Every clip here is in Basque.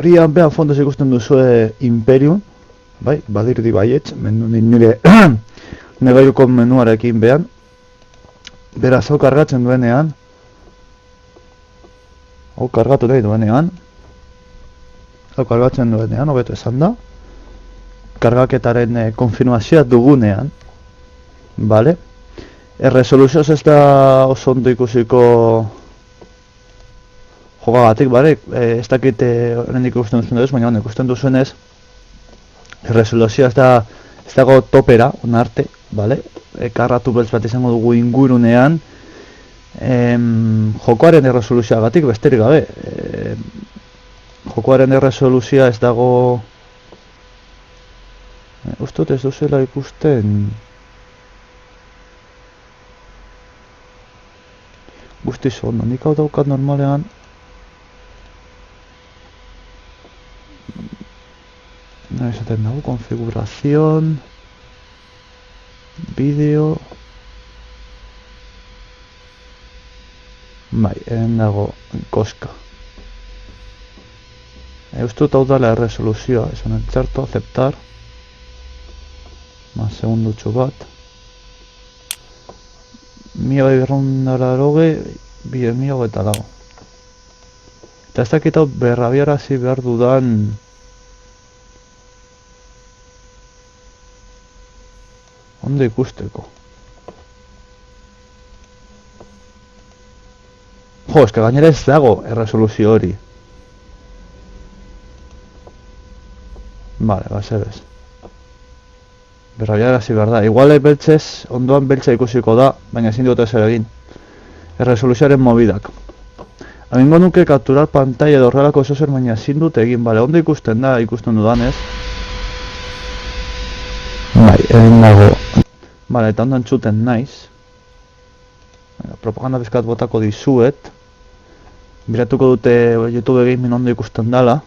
Horian behan fondoz ikusten duzue Imperium, bai, badirudi baietz, nire negailuko menuarekin behan. Beraz, hau kargatzen duenean, hau kargatu nahi duenean, hobeto esan da, kargaketaren konfirmazioa dugunean, bale? Erresoluzioz ez da oso ondo ikusiko jogagatik, bale? Ez dakit horrendik ikusten duzuen duz, baina ikusten duzuenez, erresoluzioa ez dago topera, onarte, bale? Karratu beltz bat izango dugu ingurunean, jokoaren erresoluzioagatik besterik gabe. Jokoaren erresoluzioa ez dago... Uztut ez duzuela ikusten... Guztiz ondo, nik hau daukat normalean... Esaten dago, konfigurazion... Bideo... Bai, dago koska. Eustut hau dala erresoluzioa, esan entzerto, aceptar. Segundutxo bat. 1200 eta dago. Eta ez dakit hau berrabiarazi behar dudan... Ondo ikusteko. Jo, eske gainera ez dago erresoluzio hori. Vale, basebez. Berrabiarazi behar da. Igual beltzez, ondoan beltza ikusiko da, baina ezin dut ezer egin. Erresoluzioaren mobidak. Amingo nuke kapturar pantalla edo horrelako esozer, baina ezin dut egin. Bale, ondo ikusten da, ikusten dudanez. Bai, egin dago. Bale, eta ondo entzuten naiz. Propaganda bizkat botako dizuet. Biratuko dute YouTube Gaming ondo ikusten dala.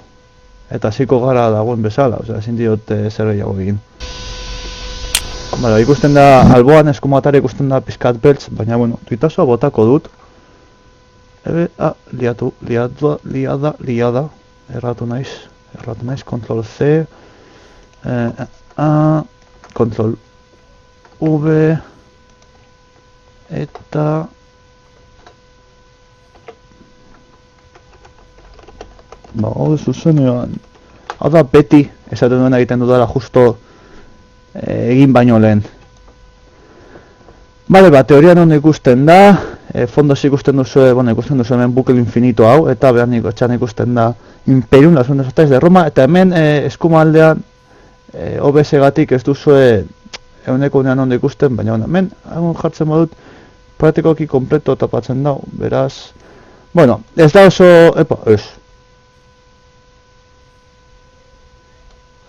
Eta hasiko gara dagoen bezala, osea, ezin diote zer gehiago egin. Bale, ikusten da, alboan eskumatari ikusten da pizkat beltz, baina, bueno, tuitazoa botako dut. Liada, erratu naiz, Ctrl C, Ctrl V, eta... Ba, hau zuzenean... Hau da beti, esaten duen egiten dudala justo egin baino lehen. Bale, ba, teorian ondo ikusten da, fondoz ikusten duzu, ikusten duzu hemen bukel infinito hau, eta behar txan ikusten da Imperium, las Ondas Fatales de Roma, eta hemen eskumaldean OBS-gatik ez duzu eguneko unean ondo ikusten, baina hemen jartzen badut praktikoki kompleto tapatzen da, beraz... Bueno, ez da oso...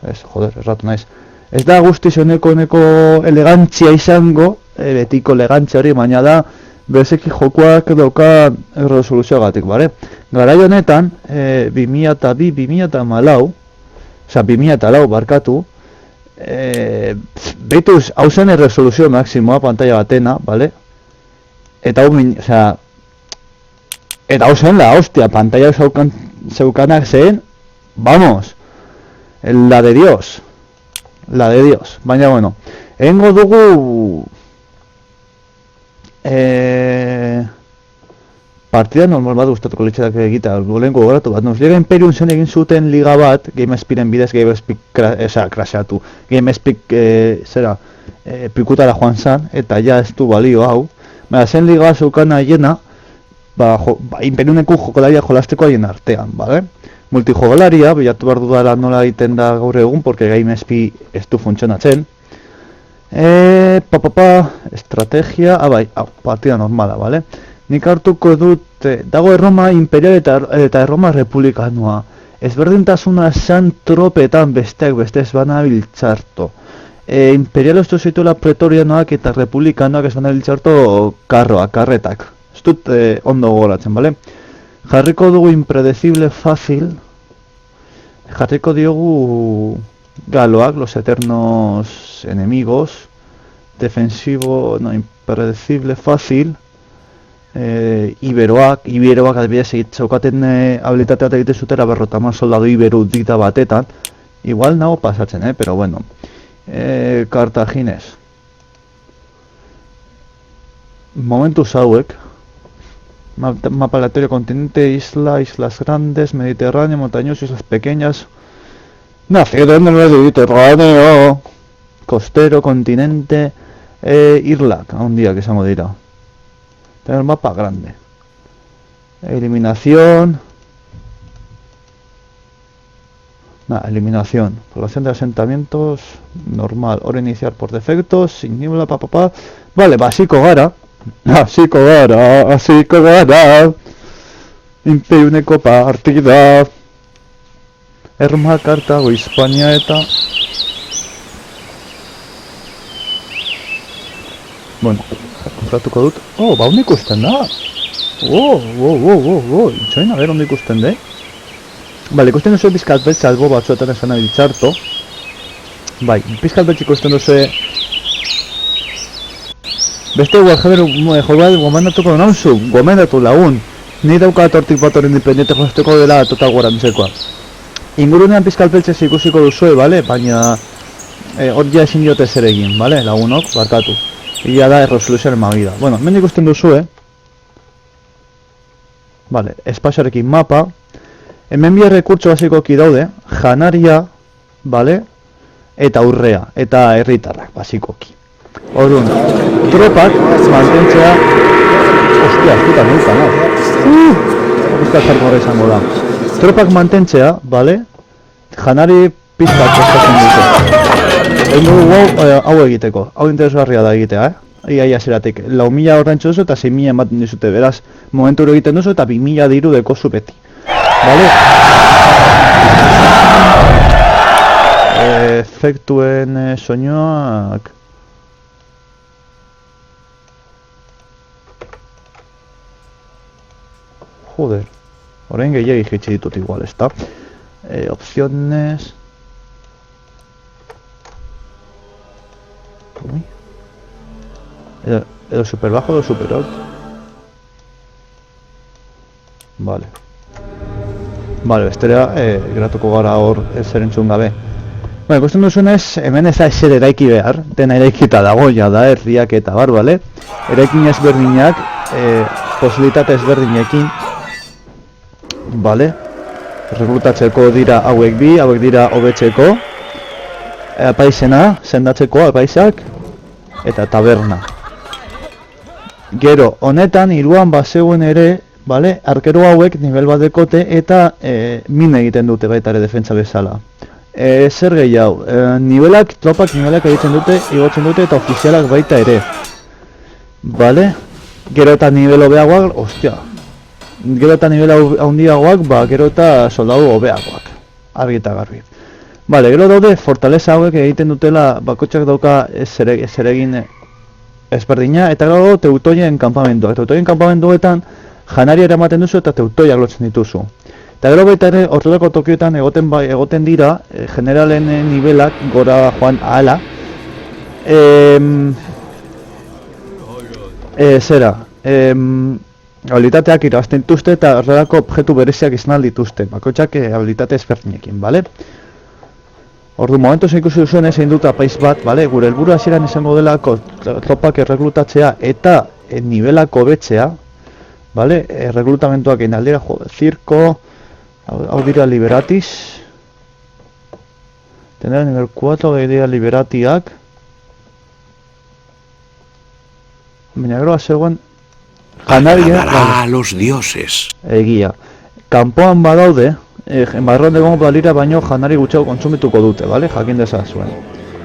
Joder, erratu naiz. Ez da guztiz honeko elegantzia izango, betiko elegantzia hori, baina da bereziki jokoak dauka erresoluzioagatik, bale? Garai honetan, 2002-2004, oza, 2004 barkatu, behituz, hau zen erresoluzio maksimoa pantalla batena, bale? Eta hau zen la hostia, pantalla zeukanak zen, vamos! La de Dios. Baina, bueno, egingo dugu partida normal bat gustatuko litxetak egita, golengo goratu bat. Liga Imperium zen egin zuten liga bat, GameSpeeden bidez, kraseatu. GameSpeed, pikutara joan zan, eta ja ez du balio hau. Baina zen liga zeukan aiena, Imperiumeko jokolaria jolasteko haien artean, bale? Multijogolaria, bilatu behar dudala nola egiten da gaur egun, porque GameSpeed ez du funtzionatzen. Estrategia, bai, partida normala, bale? Nik hartuko dut, dago Erroma Imperial eta Erroma Republikanoa. Ezberdintasuna esan tropetan besteak bestez banabiltzarto. Imperial ez zituela pretorianoak eta republikanoak ez banabiltzarto karretak. Ez dut ondo gogoratzen, bale? Jarriko dugu impredecible fácil. Jarriko diogu galoak, los eternos enemigos. Defensivo, no, impredecible fácil. Iberoak adibidez zeukaten habilitatea egite zutera 50 soldadu Iberu dikta batetan, igual nago pasatzen, pero bueno. Cartagines. Momentuz hauek, mapa aleatorio continente, islas grandes, Mediterráneo, montañoso, islas pequeñas, nación del Mediterráneo, costero, continente, Irlak, un día que se me dirá. Tener mapa grande. Eliminación. Eliminación. Población de asentamientos. Normal. Hora iniciar por defecto. Sin niebla, Vale, basiko gara. Hasiko gara. Inpeuneko partida. Erma, Kartago, Hispania eta... Bueno, kontratuko dut. Ondo ikusten da. Itxoin, a ver, ondo ikusten de. Bale, ikusten duzu pizkat beltza albo batzuetan esan nahi txarto. Bai, pizkat beltza ikusten duzu... Beste Warhammer jobat gomendatuko nauzu, gomendatu lagun. Ni daukat hortik bat hori independiente josteko dela total guarantzekoa. Ingurunean pizkat beltza ikusiko duzu, bale? Baina... hor ja ezin diote zer egin, bale? Lagunok, barkatu. Ia da erresoluziaren magida. Bueno, hemen ikusten duzu, Vale, espazioarekin mapa. Hemen bi errekurtso basikoki daude, janaria, vale? Eta urrea, eta herritarrak basikoki. Orduan, tropak mantentzea... Ostia, eskutan nolta, no? Pizkat jarkorra izango da. Tropak mantentzea, vale? Janari pizkat eskatzen dute. Egin dugu hau egiteko, hau interesgarria da egitea, Ia zeratik, 4.000 horrentzu duzu eta 6.000 ematen dizute, beraz, momentu egiten duzu eta 2.000 diru dekozu beti. Vale? Efektuen soinuak... Joder, orain gehiagi jitsi ditut igual, ezta? Opciones... Uy. Edo super bajo edo super alto. Vale. Vale, bestera, geratuko gara hor zer entzun gabe. Bueno, ikusten duzunez, hemen ez da ezer eraiki behar, dena eraikita dago, ja da, herriak eta bar, bale? Eraikin ezberdinak, posibilitate ezberdinekin, bale? Rekrutatzeko dira hauek bi, hauek dira hobetzeko, apaizena, sendatzeko apaisak, eta taberna. Gero, honetan, hiruan bazegoen ere, bale, arkero hauek nivel bat dekote eta min egiten dute baita ere defentsa bezala. Zer gehiago, tropak nivelak egiten dute, igotzen dute eta ofizialak baita ere. Bale, gero eta nivel hobeagoak, ostia. Gero eta nivel handiagoak, gero eta soldadu hobeagoak. Argi eta garbi. Bale, gero daude, fortaleza hauek egiten dutela, bakotxak dauka zeregin ezberdina, eta gero teutoien kanpamenduak. Teutoien kanpamenduetan janari eramaten duzu eta teutoiak lotzen dituzu. Eta gero baita ere, horrelako tokioetan egoten dira, generalen nivelak gora joan ahala. Habilitateak irabazten dituzte eta horrelako objektu bereziak izan dituzte. Bakotxak habilitate ezberdinekin, bale? Ordu momentu ikusi duzuen ezin dut apaiz bat, bale? Gure helburu hasieran izango delako tropak erreklutatzea eta nivelak hobetzea, bale? Erreklutamentuak egin aldera, jode, zirko, hau dira liberatis, tener nivel 4 dira liberatiak, baina gero zegoen janaria, a los dioses. Egia, kanpoan badaude, barron egon balira baino janari gutxago kontsumituko dute, bale? Jakin dezazuen.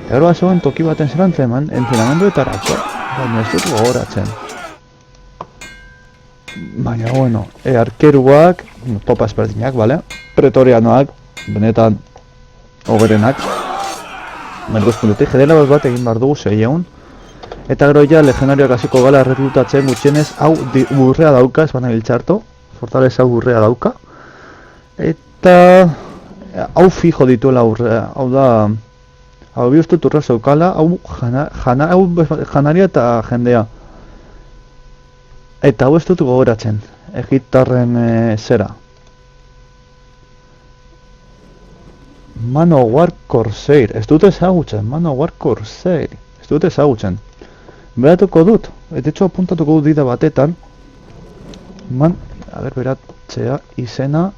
Gero zegoen toki baten zelan zeman, entrenamenduetarako, baina ez dut gogoratzen. Baina, bueno, arkeruak, topa ezberdinak, bale? Pretorianoak, benetan, oberenak. Baina guztun dute, general bat egin behar dugu 600. Eta gero ja, legenarioak hasiko gala erreklutatzen gutxienez, hau burrea dauka, ez baina biltxarto. Fortaleza burrea dauka. Eta... hau fijo dituela urrea, hau da... hau bihuztut urra zeukala, hau janaria eta jendea. Eta hau ez dut gogoratzen, Egiptarren zera. Manowar Corsair, ez dut ezagutzen, Manowar Corsair, ez dut ezagutzen. Beratuko dut, eta etxo apuntatuko dut dida batetan. Beratzea izena.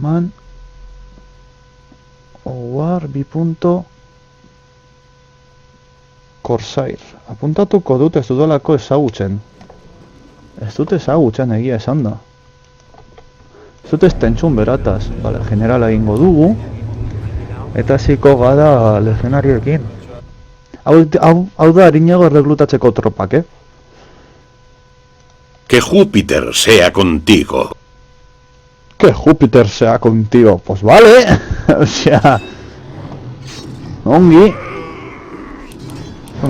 Manowar Corsair. Apuntatuko dut, ez dudalako ezagutzen. Ez dut ezagutzen egia esan da. Ez dut ez tentzun berataz. Bale, generala egingo dugu. Eta ziko gara legionarioekin. Hau da harinago erreklutatzeko tropak, Que Júpiter sea contigo. Que Júpiter sea contigo. Pues vale. O sea... Ongi.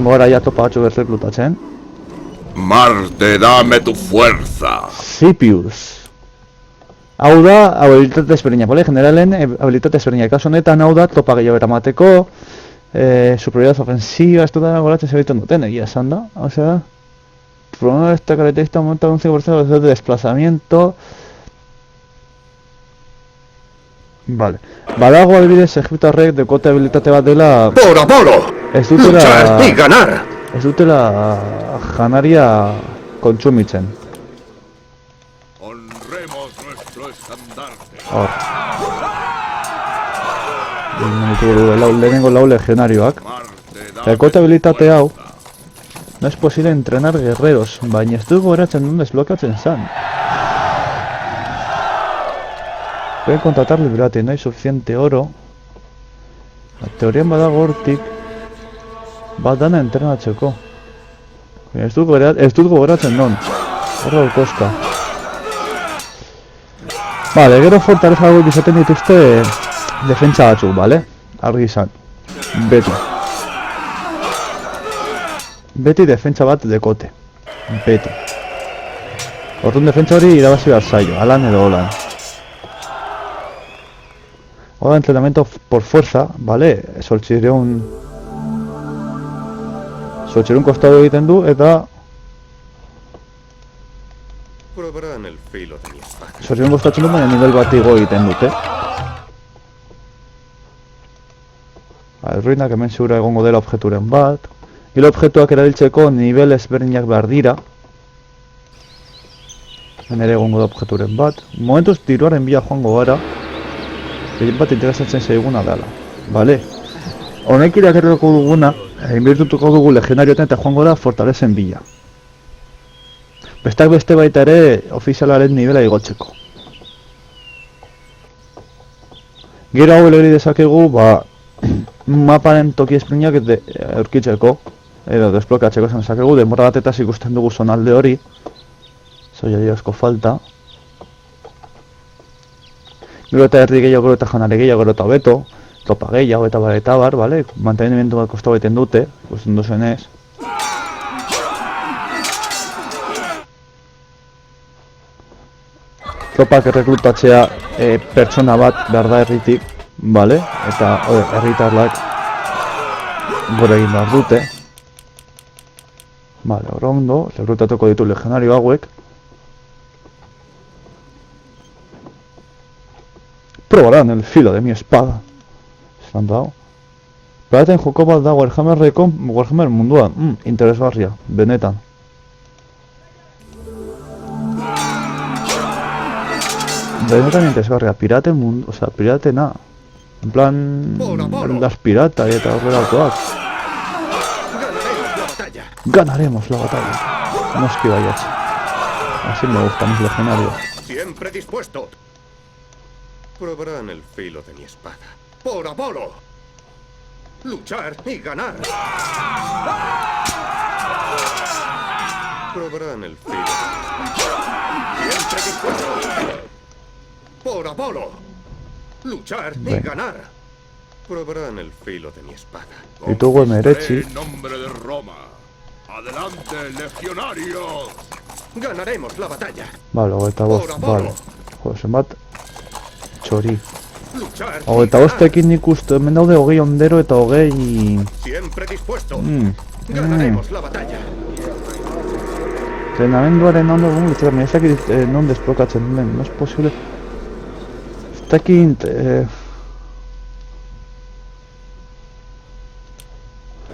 Gora ja topa batzu erreklutatzen. Marte, dame tu fuerza. Sipius. Hau da, habilitate ezberdina, bale? Generalen habilitate ezberdina. Kasu honetan hau da, topa gehiago eramateko, superioridad ofensiva, ez da goratzen zebiten duten, egia esan da. O sea, por esta característica aumenta un 5% de desplazamiento. Vale. Badago adibidez Egiptarrek dekote habilitate bat dela... ¡Por Apolo! Ez dutela... ¡Luchar y ganar! Ez dutela janaria kontsumitzen. Honremos nuestro estandarte. Hor. Lehenengo lau legionarioak. Dekote habilitate hau. No es posible entrenar guerreros, baina ez du goratzen duen desblokatzen zan. Pueden contratar liberate, no hay suficiente oro. La teorian badago hortik bat dana entrenatzeko. Ez dut gogoratzen non. Horra urkoska. Vale, gero fortaleza hauek izaten dituzte defentsa batzuk, bale? Argi izan. Beti defentsa bat dekote. Beti. Orduan defentsa hori irabazi behar zaio, alan edo holan. Ahora entrenamiento por fuerza, ¿vale? Soltzireun kostado egiten du eta Probarán el filo de mi espada. soltzireun kostatzen du, baina nivel bat igo egiten dute. Ruinak hemen segura egongo dela objeturen bat. Gero objektuak erabiltzeko nivel ezberdinak behar dira. Hemen ere egongo da objeturen bat. Momentuz diruaren bila joango gara. Gehien bat interesatzen zaiguna dela, bale? Honek irakerreko duguna, inbirtutuko dugu legionarioetan eta joango da fortalezen bila. Bestak beste baita ere ofizialaren nivela igotzeko. Gero hau elegri dezakegu, maparen toki ezberdinak aurkitzeko, edo desblokatzeko esan dezakegu, denbora batetaz ikusten dugu zonalde hori. Zoia asko falta. Gero eta erdi gehiago, gero eta janare gehiago, gero eta hobeto, topa gehiago eta bar, bale? Mantenimendu bat kosta baiten dute, ikusten duzenez. Tropak erreklutatzea pertsona bat behar da herritik, bale? Eta herritarlak gure egin behar dute. Bale, hor ondo, rekrutatuko ditu legionario hauek. Probarán el filo de mi espada. Esan dago. Piraten joko bat da Warhammer munduan. Interesgarria, benetan. Benetan interesgarria. Piraten mundu, osea, piratena. En plan, las piratas eta horrelakoak. Ganaremos la batalla. No es que vayas. Así me gustan mis legionarios. Siempre dispuesto. Probarán el filo de mi espada. ¡Por Apolo! ¡Luchar y ganar! Probarán el filo de mi espada. ¡Siempre dispuesto! ¡Por Apolo! ¡Luchar y ganar! Probarán el filo de mi espada. Y tú, Gomerechi. En nombre de Roma. ¡Adelante, legionarios! ¡Ganaremos la batalla! Vale, eta bost, vale. Joder, zenbat txori. Eta bostekin nik uste, hemen daude hogei ondero eta hogei... Siempre dispuesto. Ganaremos la batalla. Entrenamenduaren ondo dugu, ez dakit non desblokatzen den, no es posible. Ez dakit...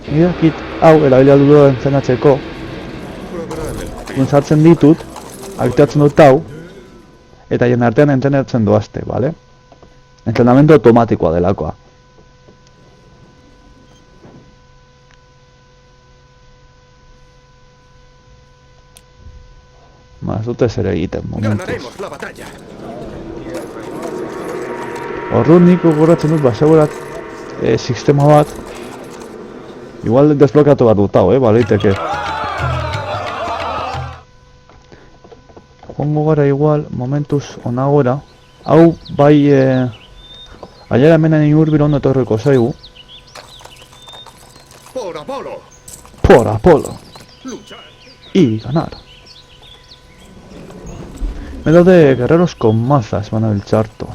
Irakit, hau, erabilia dugu entrenatzeko. Sartzen ditut, aktibatzen dut hau, eta jen artean entrenatzen doazte, bale? Entrenamendu automatikoa delakoa. Ez dute zer egiten, momentuz. Horrun nik gogoratzen dut, basegurat sistema bat. Igual desblokeatu bat dut hau, baliteke. Joango gara igual, momentuz onagora. Hau, bai, aiera menen ingurbira ondo etorriko zaigu. Por Apolo. Y ganar. Medio de guerreros con mazas van al charto.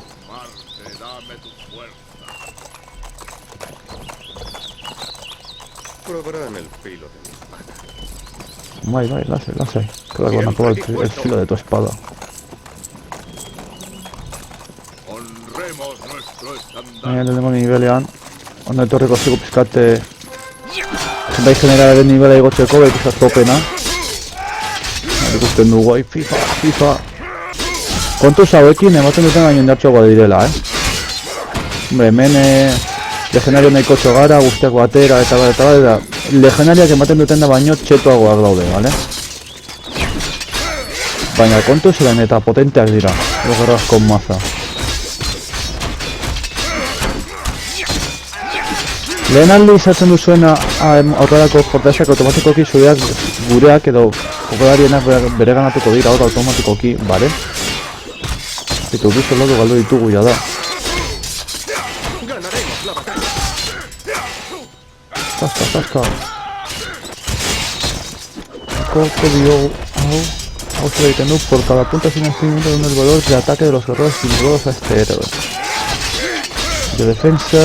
Probarán el filo de mi espada. Vai, lase. Creo que van a probar el filo de tu espada. Honremos nuestro estandarte. Lehenengo nivelean. Ondo etorriko zigu pizkate... Bai generalaren nivela igotzeko, bai pizkat topena. Ikusten dugu, bai, FIFA. Kontuz hauekin ematen duten baino indartxoagoa direla, Hombre, hemen legenario nahiko txogara, guztiak batera, eta legenariak ematen duten da baino txetoagoak daude, bale? Baina kontuz ziren eta potenteak dira, guerras con maza. Lehen aldi izatzen duzuena aurrerako fortezak automatikoki zureak gureak edo jokalarienak bere ganatuko dira hor automatikoki, bale? Eta ubi soldadu galdu ditugu ya da. Zaska. Corto diogu, hau se egiten du, por cada punta sin incremento de unos valores de ataque de los guerreros similares a este héroe. De defensa...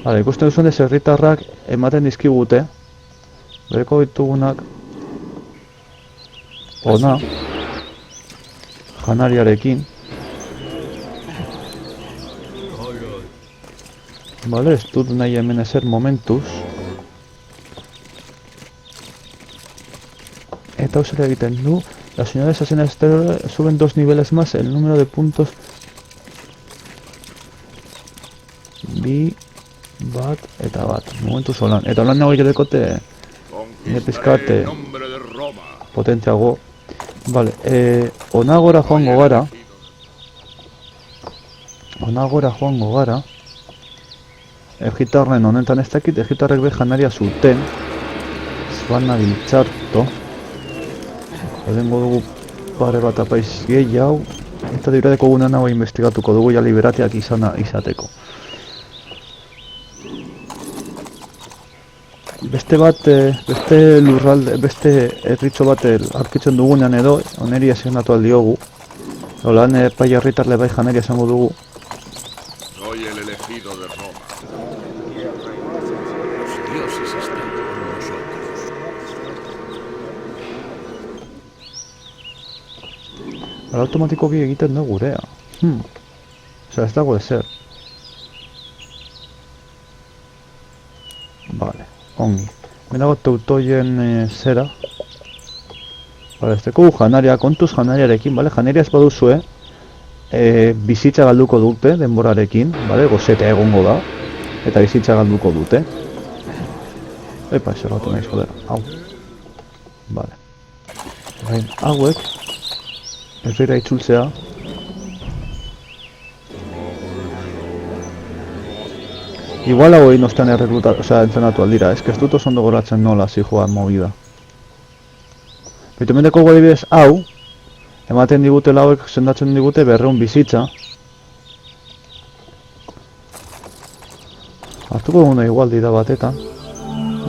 Vale, ikusten duzuen deserritarrak ematen dizkigute. Bereko ditugunak... Ona. Janariarekin. Vale, ez dut nahi hemen ezer momentuz. Eta hau zer egiten du. Las unidades asesinas suben 2 niveles más el número de puntos. Bi... Bat eta bat. Momentuz holan. Eta holan nago egitekote... Pizkate... Potentziago. Vale, onagora joango gara. Egitarren honetan ez dakit, egitarrek be janaria zuten. Zuan nabil txarto. Edengo dugu pare bat apaiz gehiago. Eta diradeko gunean hau investigatuko dugu ja liberatiak izateko. Beste bat, beste lurralde, beste erritxo bat aurkitzen dugunean edo, oneri asignatu aldiogu. Holan pai herritarle bai janeria esango dugu. Soy el elegido de Roma. Los dioses están con nosotros. Ara automatikoki egiten du gurea. Osea, ez dago ezer. Vale. Ongi. Menago teutoien zera. Vale, ez teko janaria, kontuz janariarekin, vale? Janaria ez baduzue, bizitza galduko dute denborarekin, vale? Gozeta egongo da, eta bizitza galduko dute. Epa, ez erratu nahiz, joder, hau. Vale. Bain, hauek, ez dira itzultzea. Igual hau egin ostean entrenatu aldira, ez que ez dut oso ondo goratzen nola zijoan movida. Bitumendeko adibidez hau, ematen digute hauek sendatzen digute 200 bizitza. Hartuko duguna igual dira batetan.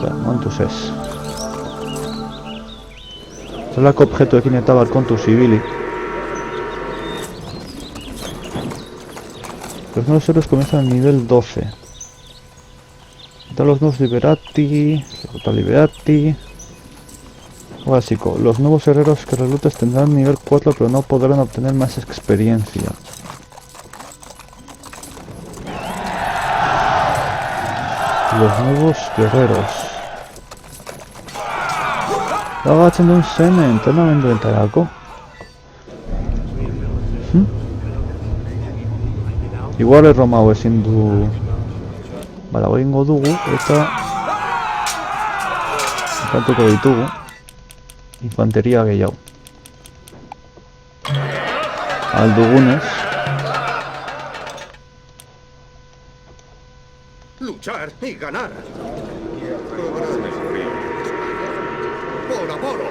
Momentuz ez. Zelako objektuekin eta bar kontu zibili. Los nuevos héroes comienzan al nivel 12. Los nuevos liberati, Básico. Los nuevos herreros que reclutes tendrán nivel 4 pero no podrán obtener más experiencia. Los nuevos guerreros. Agatzen duen zen entrenamenduetarako. Igual erroma hau ezin du... Bala, egingo dugu eta... Infantuko ditugu. Infanteria gehiago. Aldugunez. Luchar y ganar. Probarán el filo. Por Apolo.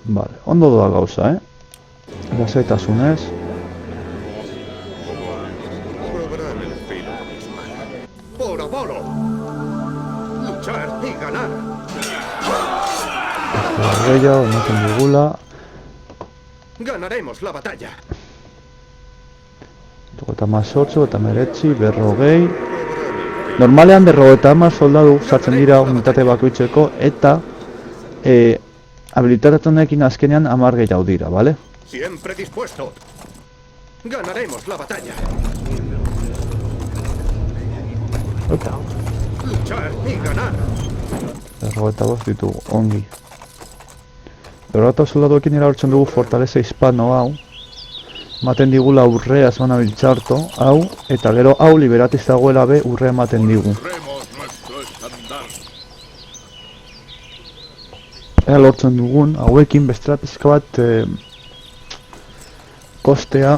Vale, ondo doa gauza, Lasaitasunez. Probarán el filo de mis manos. Por Apolo. Luchar y ganar. Gehiago, ematen digula. Ganaremos la batalla. Eta mazortzo, eta meretzi, berrogei. Normalean berrogeita hamar soldadu sartzen dira unitate bakoitzeko eta habilitate honekin azkenean 10 gehiago dira, bale? Siempre dispuesto. Ganaremos la batalla. Opa, Luchar y ganar. berrogeita bost ditugu, ongi. Berrogeita soldaduekin erabiltzen dugu fortaleza hispano hau. Ematen digula urrea zona biltzarto, hau, eta gero hau liberatiz dagoela be urrea ematen digu. Ea lortzen dugun, hauekin bestela pizka bat kostea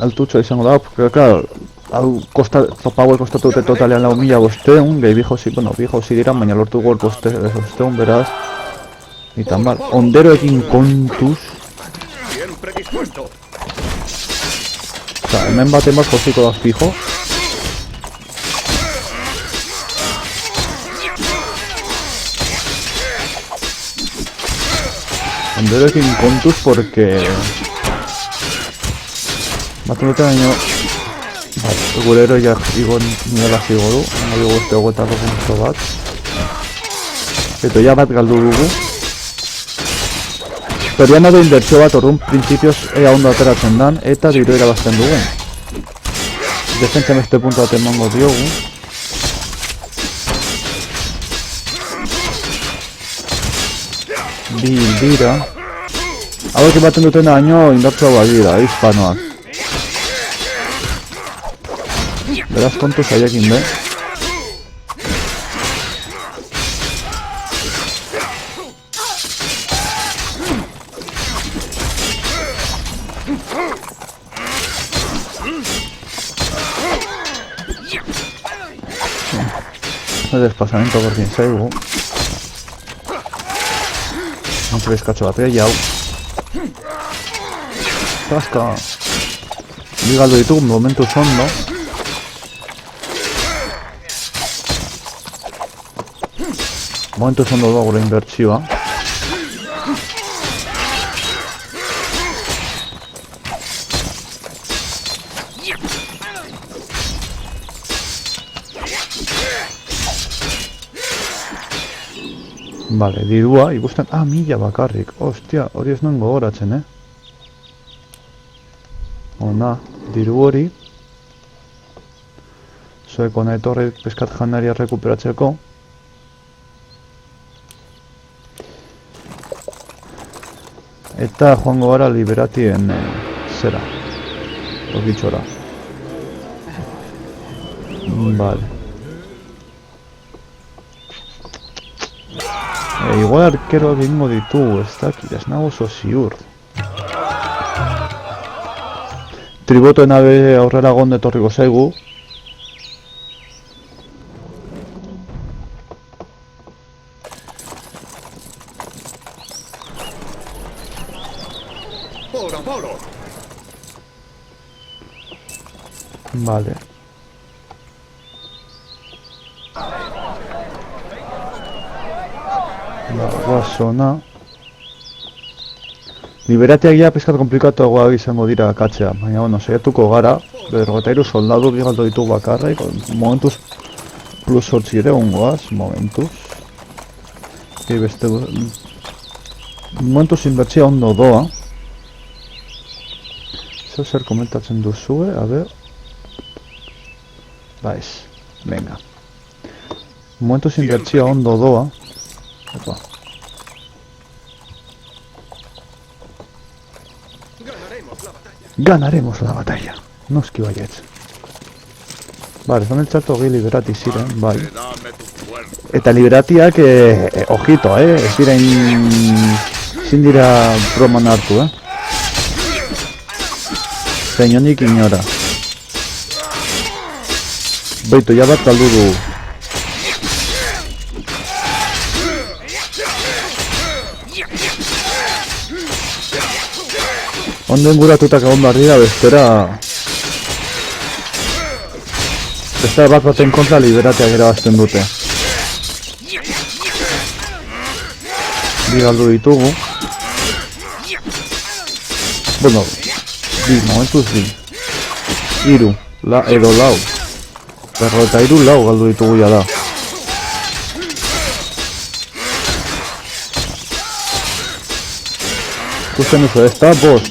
altutxoa izango da, porque, claro, hau tropa hauek kostatu dute totalean 4.500, gehi bi jauzi dira, baina lortu gol 500, beraz, ni tan mal. Onderoekin kontuz, Siempre dispuesto. Osa, hemen baten bat joziko da fijo. Onderoekin kontuz, porque... Baten dute baino... Gure heroiak niola zigo du. Nahi guzti hogotako punto bat. Eta ja bat galdu dugu. Historian da inbertsio bat, orduan printzipioz ea ondo ateratzen dan, eta diru irabazten dugu. Defentzen beste puntu bat emango diogu. Bi dira. Hauek baten duten daño inbertsio bat dira, hispanoak. Beraz kontu zaiekin be. Desplazamiento berdin zaigu. Pizkatxo bat gehiago. Zaska. Bi galdu ditugu momentu ondo. Momentu ondo da gure inbertsioa. Vale, dirua, ikusten... Ah, 1000 bakarrik. Ostia, hori ez nuen gogoratzen, Ona, diru hori. Zueko nahi torri peskat janaria rekuperatzeko. Eta joango gara liberatien zera. Tokitxora. Vale. Igual arkeroak egingo ditugu, ez dakit, ez nago oso ziur. Tributoen abe aurrera gonde etorriko zaigu. Por Apolo. Vale. Guasona. Liberatiak ja pizkat komplikatuagoak izango dira akatzea, baina bueno, saiatuko gara. 53 soldadu bigaldu ditugu bakarrik, momentuz plus 8 ere ongoaz, momentuz. Beste... Momentuz inbertsia ondo doa. Zer komentatzen duzue, a ber... Ba ez, venga. Momentuz inbertsia ondo doa. Epa. Ganaremos la batalla. Noski baietz. Vale, zanentzat hogei liberati ziren, bai. Eta liberatiak, ojito, ez diren... Zin dira broman hartu, Zeinonik inora. Beitu, ja bat galdu du. Onden guratutak egon barri da, bestera bat baten kontra liberatiak erabazten dute. Bi galdu ditugu. Bueno, momentuz bi. Iru, edo lau. Berro eta iru lau galdu ditugu ja da. Ikusten duzu, ez da, bost.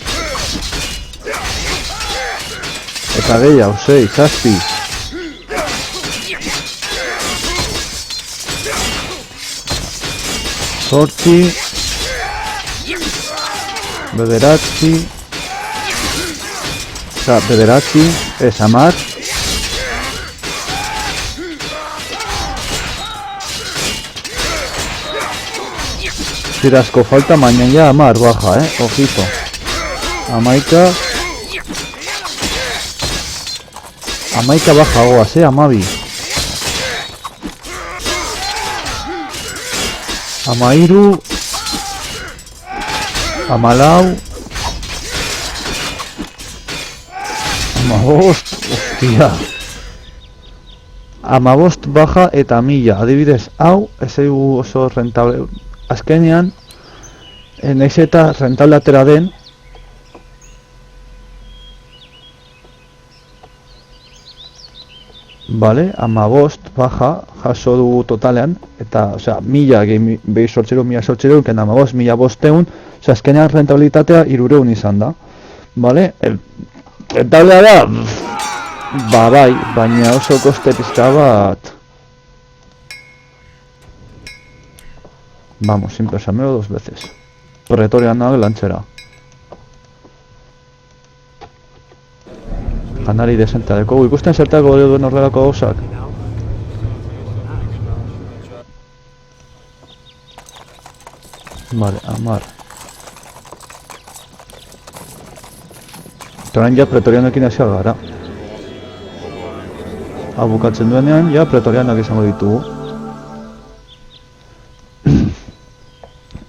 Eta gehiago, 6, zazpi. Zortzi. Bederatzi. Bederatzi, ez, 10. Tirasko falta, baina ja 10 baja, ojito. 11. 11 baja goaz, 12. 13. 14. 15, ostia. 15 baja eta 1000, adibidez, hau, ez egu oso rentable. Azkenean, nahiz eta rentable atera den, vale, 15 baja jaso dugu totalean, eta, osea, 1000 gehi behi sortxeru, 1000 sortxeru, ken 15, 1500, osea, azkenean rentabilitatea 300 izan da, vale, rentablea da, ba bai, baina oso koste pizka bat, vamos, sin pensármelo 2 veces. Pretoria nago lantzera. Janari desentea dekogu. Ikusten zertako duen horrelako gauzak. Vale, 10. Torain ja pretorianoekin hasiak gara. Bukatzen duenean, ja pretorianak izango ditugu.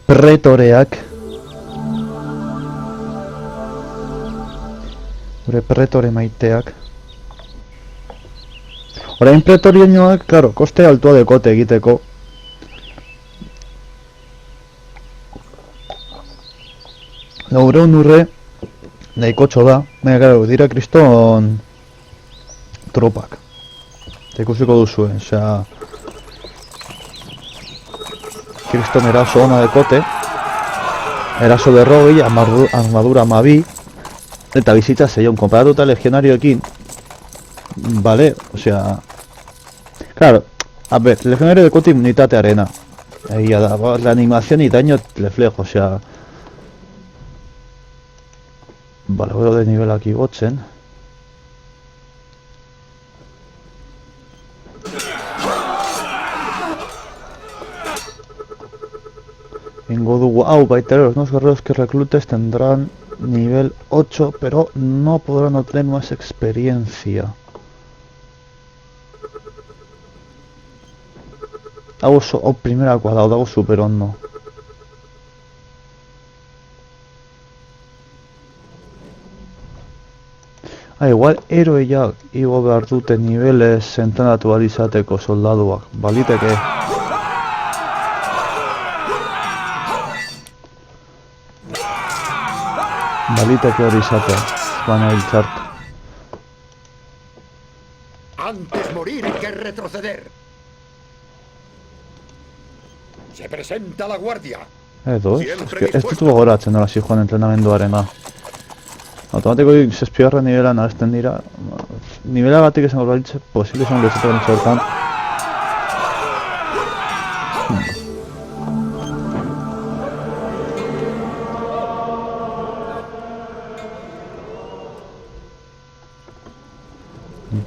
Pretoreak. Gure pretore maiteak. Orain pretorianoak, claro, koste altua dekote egiteko. Laureun urre, nahikotxo da, baina gara, dira kriston tropak. Eta ikusiko duzuen, osea... Kriston eraso ona dekote, eraso berrogei, armadura 12, eta bizitza 6, konparatuta legionarioekin, vale, osea... Claro, a ver, legionario dekote inmunitatearena, egia da, la animación y daño reflejo, osea... Vale, voy de nivel aquí gotzen. Ingo dugu, baita los nuevos guerreros que reclutes tendrán nivel 8, pero no podrán obtener más experiencia. Hago primera cuadrado, hago super hondo. Igual heroiak igo behar dute niveles entrenatu ahal izateko soldaduak, baliteke. Baliteke hori izatea, baina hiltzart. Antes morir que retroceder. Se presenta la guardia. Edo, ez dut gogoratzen nola zijoan entrenamenduarena. Automatiko zazpigarren nivelan arazten dira. Nivelagatik esan gorbaritze, posible esan lezatzen txortan.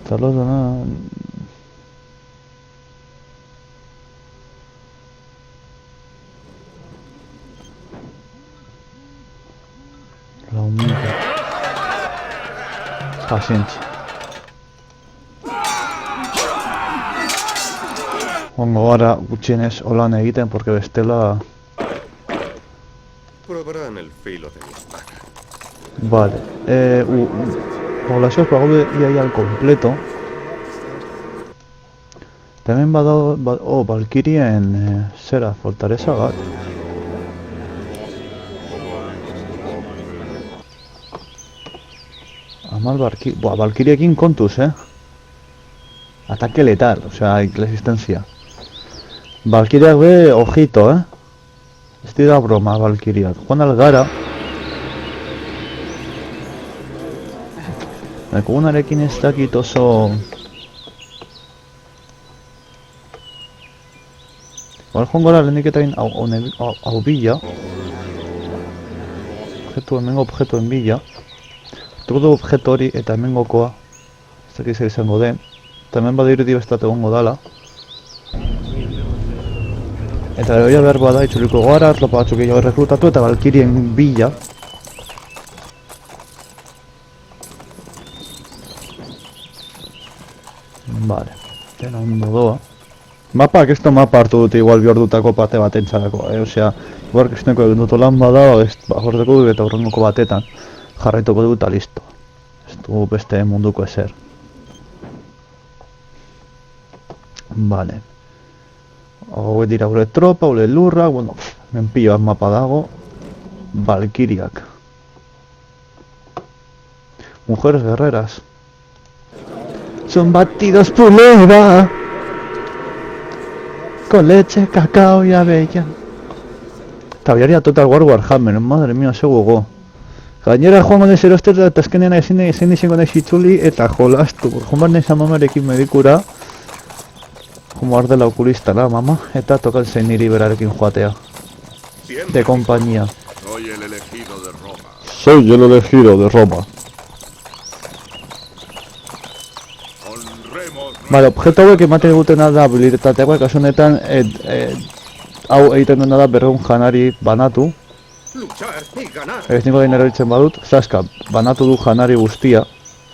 Talos dena... Pazientzia. Ongo gara gutxienez holan egiten, porque bestela... Probarán el filo de mi espada. Vale. Poblazioz bagaude iaia al completo. Hemen badao... Valkyrien... zera, fortaleza bat. Amal Valkyriekin kontuz, Ataque letal, o sea, resistencia. Valkyriak be, ojito, Ez dira broma, Valkyriak. Joan algara. Kogunarekin ez dakit oso... Igual joan gara lehenik eta hau bila. Hemengo objetuen bila. Tuko du objeto hori eta hemengokoa. Ez dakit zer izango den. Eta hemen badirudi bestat egongo dala. Eta hori behar bada itzuliko gara, tropa batzuk gehiago rekrutatu eta Valkyrien bila. Vale, dena ondo doa. Mapak, ez da mapa hartu dute igual bihordutako pate bat entzarako, Osea, igual kristoneko egin dut lan bada, horretako dut eta horrengoko batetan jarraituko dut eta listo. Ez du beste munduko ezer. Vale. Hau dira gure tropa, gure lurrak, bueno, hemen pilo bat mapa dago. Valkyriak. Mujeres guerreras. Son batidos pulera. Con leche, cacao y avella. Tabiaria Total War Warhammer, madre mía, ze gogo. Gainera joango naiz eroster eta azkenean ezin izango naiz itzuli eta jolastu. Joan behar naiz amamarekin medikura. Joan behar dela okulistara, mama, eta tokatzen niri berarekin joatea. De compañía. Soy el elegido de Roma. Soy el elegido de Roma. Vale, objeto hauek ematen egutena da habilitateakoa, kasu honetan hau egiten duena da berreun janari banatu. Ez niko gain erabiltzen badut, zaska, banatu du janari guztia.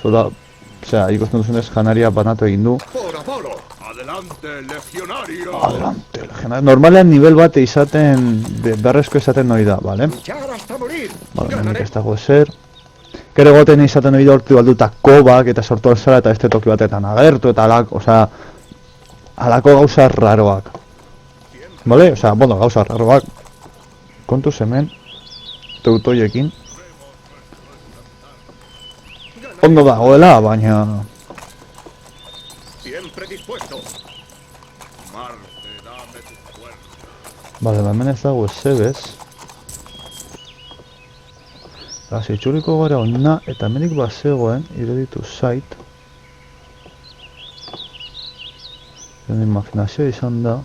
Zoda, osea, ikusten duzunez janaria banatu egin du. Adelante, legionario. Adelante, legionario. Normalean nivel bat izaten, berrezko izaten noi da, bale? Bale, hemenik ez dago ezer. Gero goten izaten hori da hortu balduta kobak eta sortu alzara eta beste toki batetan agertu eta osea, alako gauza raroak. Bale? Osea, bueno, gauza raroak. Kontuz hemen, teutoiekin. Ondo dagoela, baina... Bale, hemen ez dago ezebez. Gazi, itxuliko gara onna, eta hemenik bazegoen, iruditu zait. Gero imaginazioa izan da.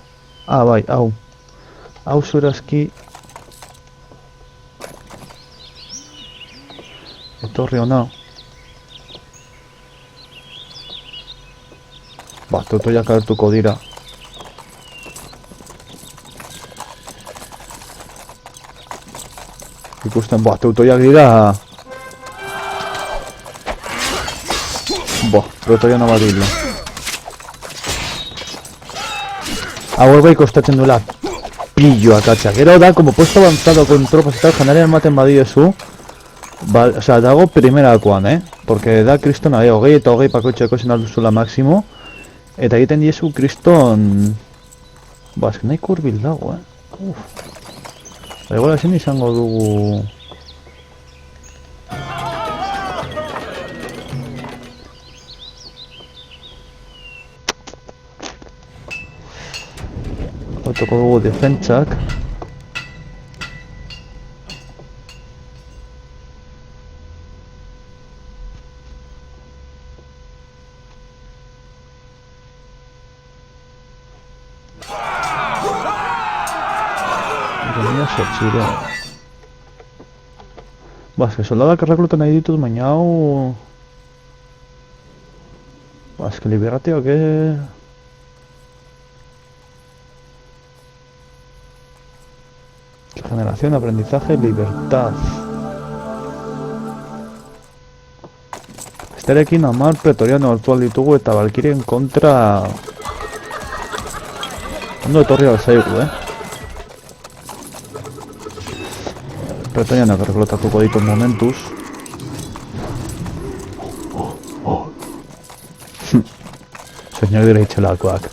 Ah, bai, hau. Hau zurazki... Etorri hona. Ba, teutoiak agertuko dira. Ikusten, teutoiak dira... Teutoia no badila. Hau bai kostatzen duela pilloak atxa. Gero da, como puesto avanzado con tropas y tal, janarian ematen badiezu. Osea, dago primerakoan, Porque da kriston hogei eta hogei pakoitxeko zen alduzula maksimo. Eta egiten diezu kriston... Ez nahi kurbil dago, Igual ezin izango dugu... Otoko dugu defentsak. Genia sortxire. Ba, eske soldadak errekluta nahi ditut, baina hau... Ba, eske liberatio, que... Generación, aprendizaje, libertad. Esterekin 10 pretoriano hartual ditugu eta Valkyrien kontra... Ondo etorri alzaigu, Pretorianak erreklutatuko ditu momentuz. Soinak dira itxelakoak.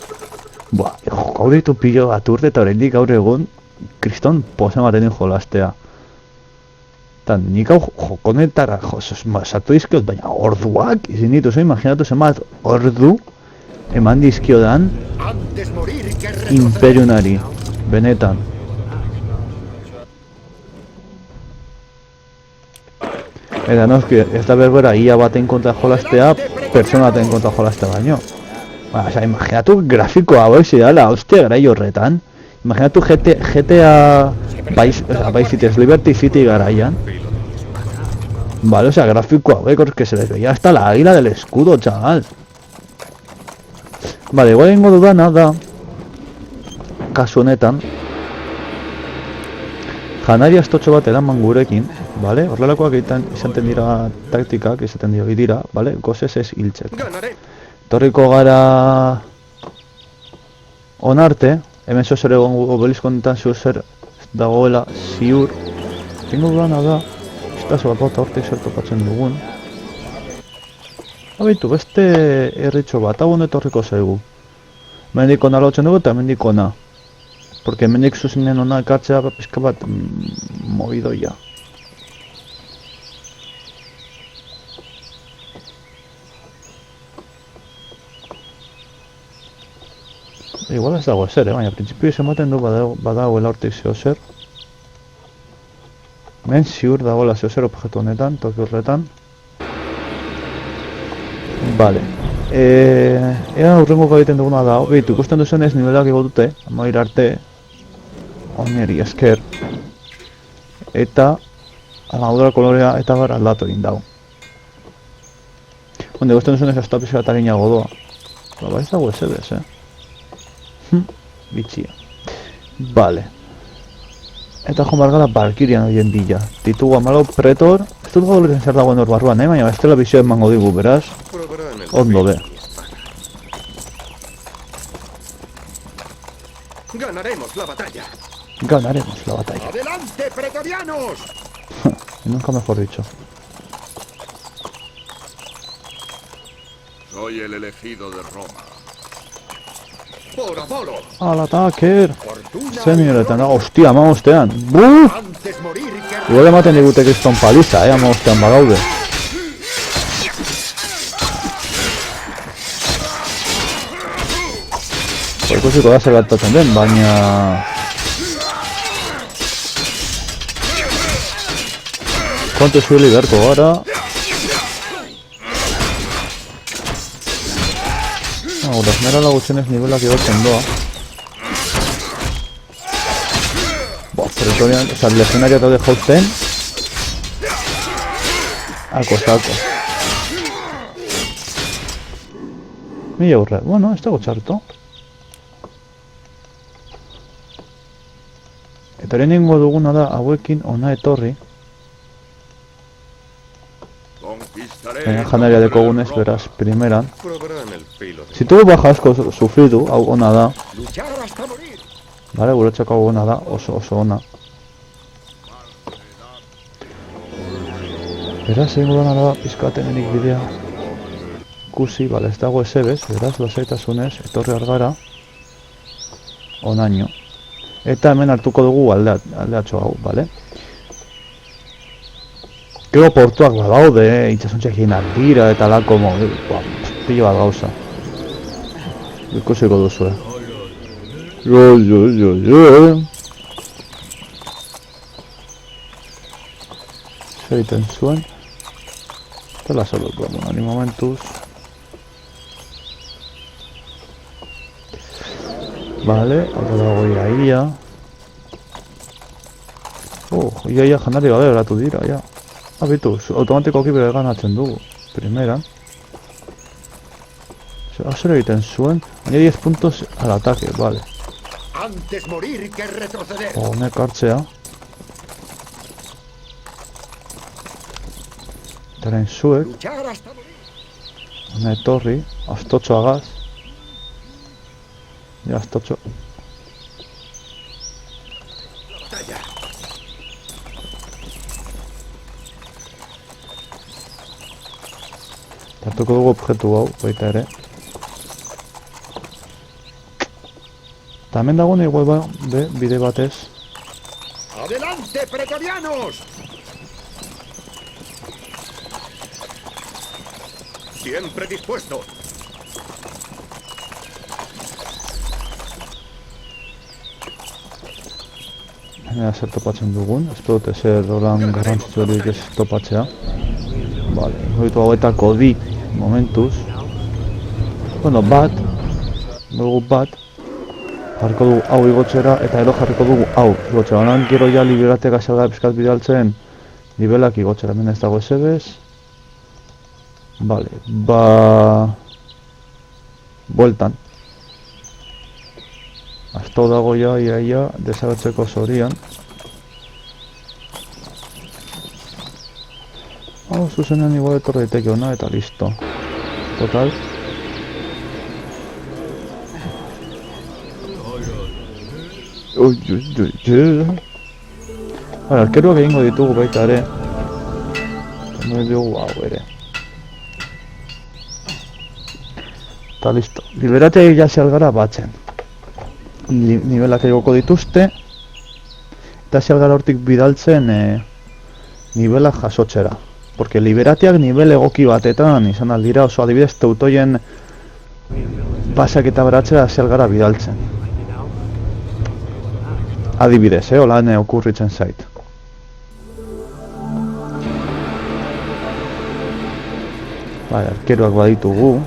Buah, jokau ditu pilo bat urte eta oraindik gaur egun kriston posa ematen din jolastea. Eta nik hau jokonetara sartu dizkiot, baina orduak izin dituzu, imaginatu zenbat ordu eman dizkiodan Imperiunari, benetan. Eta noski, ez da berbera ia baten kontra jolastea, pertsona baten kontra jolastea baino. Ba, oza, imaginatu grafiko hauek zidala, hostia, garai horretan. Imaginatu GTA Vice City, Liberty City garaian. Vale, o sea, grafiko hauek, que se les veía hasta la águila del escudo, chaval. Vale, igual egingo dudana da, kasu honetan, janaria estotxo bat eraman gurekin, vale? Horrelakoak izaten dira taktikak, izaten dira, vale? Gozez ez hiltzeko. Torriko gara onarte, hemen zozer egon obelisko honetan zozer dagoela ziur. Tengo dudana da, estazo bat bota hortek zer topatzen dugun. Abeitu, beste erritxo bat, hau etorriko zaigu. Mendik ona lotzen dugu eta mendik ona. Porque mendik zuzinen ona ekartzea pizka bat movidoia. Igual ez dago ezer, baina prinsipio ematen du badagoela hortik zehozer. Men ziur dagoela zehozer objektu honetan, toki horretan. Vale. Ea urrengo egiten duguna da, behitu, ikusten duzenez nivelak egotute, amair arte, oneri esker, eta armadura kolorea eta bar aldatu egin dago. Onde, ikusten duzenez ez da pizka eta ginago doa. Ba, ez dago ezebez, Bitxia. Vale. Eta joan bargara Valkyrian horien dila. Ditugu 14 pretor, ez dut gaudelezen zer dagoen hor barruan, baina ez dela bizio emango digu, beraz. Ondo be. Ganaremos la batalla. Ganaremos la batalla. ¡Adelante, pretorianos! Nunca mejor dicho. Soy el elegido de Roma. ¡Por Apolo! Al ataque! Fortuna Semioretan, hostia, ama ostean. Buh! antes morir que... Igual ematen digute kriston paliza, ama ostean bagaude. Ikusiko da zer gertatzen den, baina... Kontu zuhili beharko gara. Gura esmerala gutxenez nivelak igotzen doa. Pretorian, oza, legionaria daude jausten. Sako. Mila urre, bueno, ez dago txarto. Eta hori ningo duguna da, hauekin ona etorri. Baina janaria dekogunez, beraz, primeran. Si tugu baja asko sufridu, hau ona da. Bale, guretzako hau ona da, oso ona. Beraz, egin gudana da, pizkatenenik bidea. Ikusi, bale, ez dago ezebez, beraz, lasaitasunez, etorri argara. Onaino. Eta hemen hartuko dugu aldeatxo hau, bale? Gero portuak badaude, itxasuntxeak egin dira eta lako pilo bat gauza. Ikusiko duzu, Zer egiten zuen. Tela solo, bueno, ni momentuz. Vale, hau dago ia. Ia janari gabe eratu dira, ja. Abitu, automatikoki bere ganatzen dugu. Primera. Zer egiten zuen? Añade 10 puntos al ataque, vale. Antes morir que retroceder. Honek hartzea. Taren zuek. Luchar hasta morir. Hone etorri. Astotxo agaz. Ja, astotxo. Batalla. Hartuko dugu objektu hau, baita ere. Eta hemen dagoen igual bide batez. ¡Adelante, pretorianos! Siempre dispuesto. Hemen zer topatzen dugun, ez dute zer horan garrantzitzurik ez topatzea. Vale, hoitu hauetako bi momentuz. Bueno, bat. Dugu bat. Jarriko dugu hau igotzera eta ero jarriko dugu hau igotzera. Honan gero ja liberatek azalga pizkat bidaltzen nibelak igotzera. Hemen ez dago esebez. Vale, bueltan. Azto dago ja, ia, desagertzeko zorian. Hau, zuzenean igual etorri daiteke ona eta listo. Total. Arkeroak egingo ditugu baita ere. Hemen dugu hau ere. Eta listo. Liberateak jasi algara batzen. Nibelak egoko dituzte. Eta hasi algara hortik bidaltzen nibelak jasotzera. Porque liberateak nivel egoki batetan izan aldira, oso adibidez teutoien basak eta beratzera hasi algara bidaltzen. Adibidez, holan okurritzen zait. Bai, arkeroak baditugu.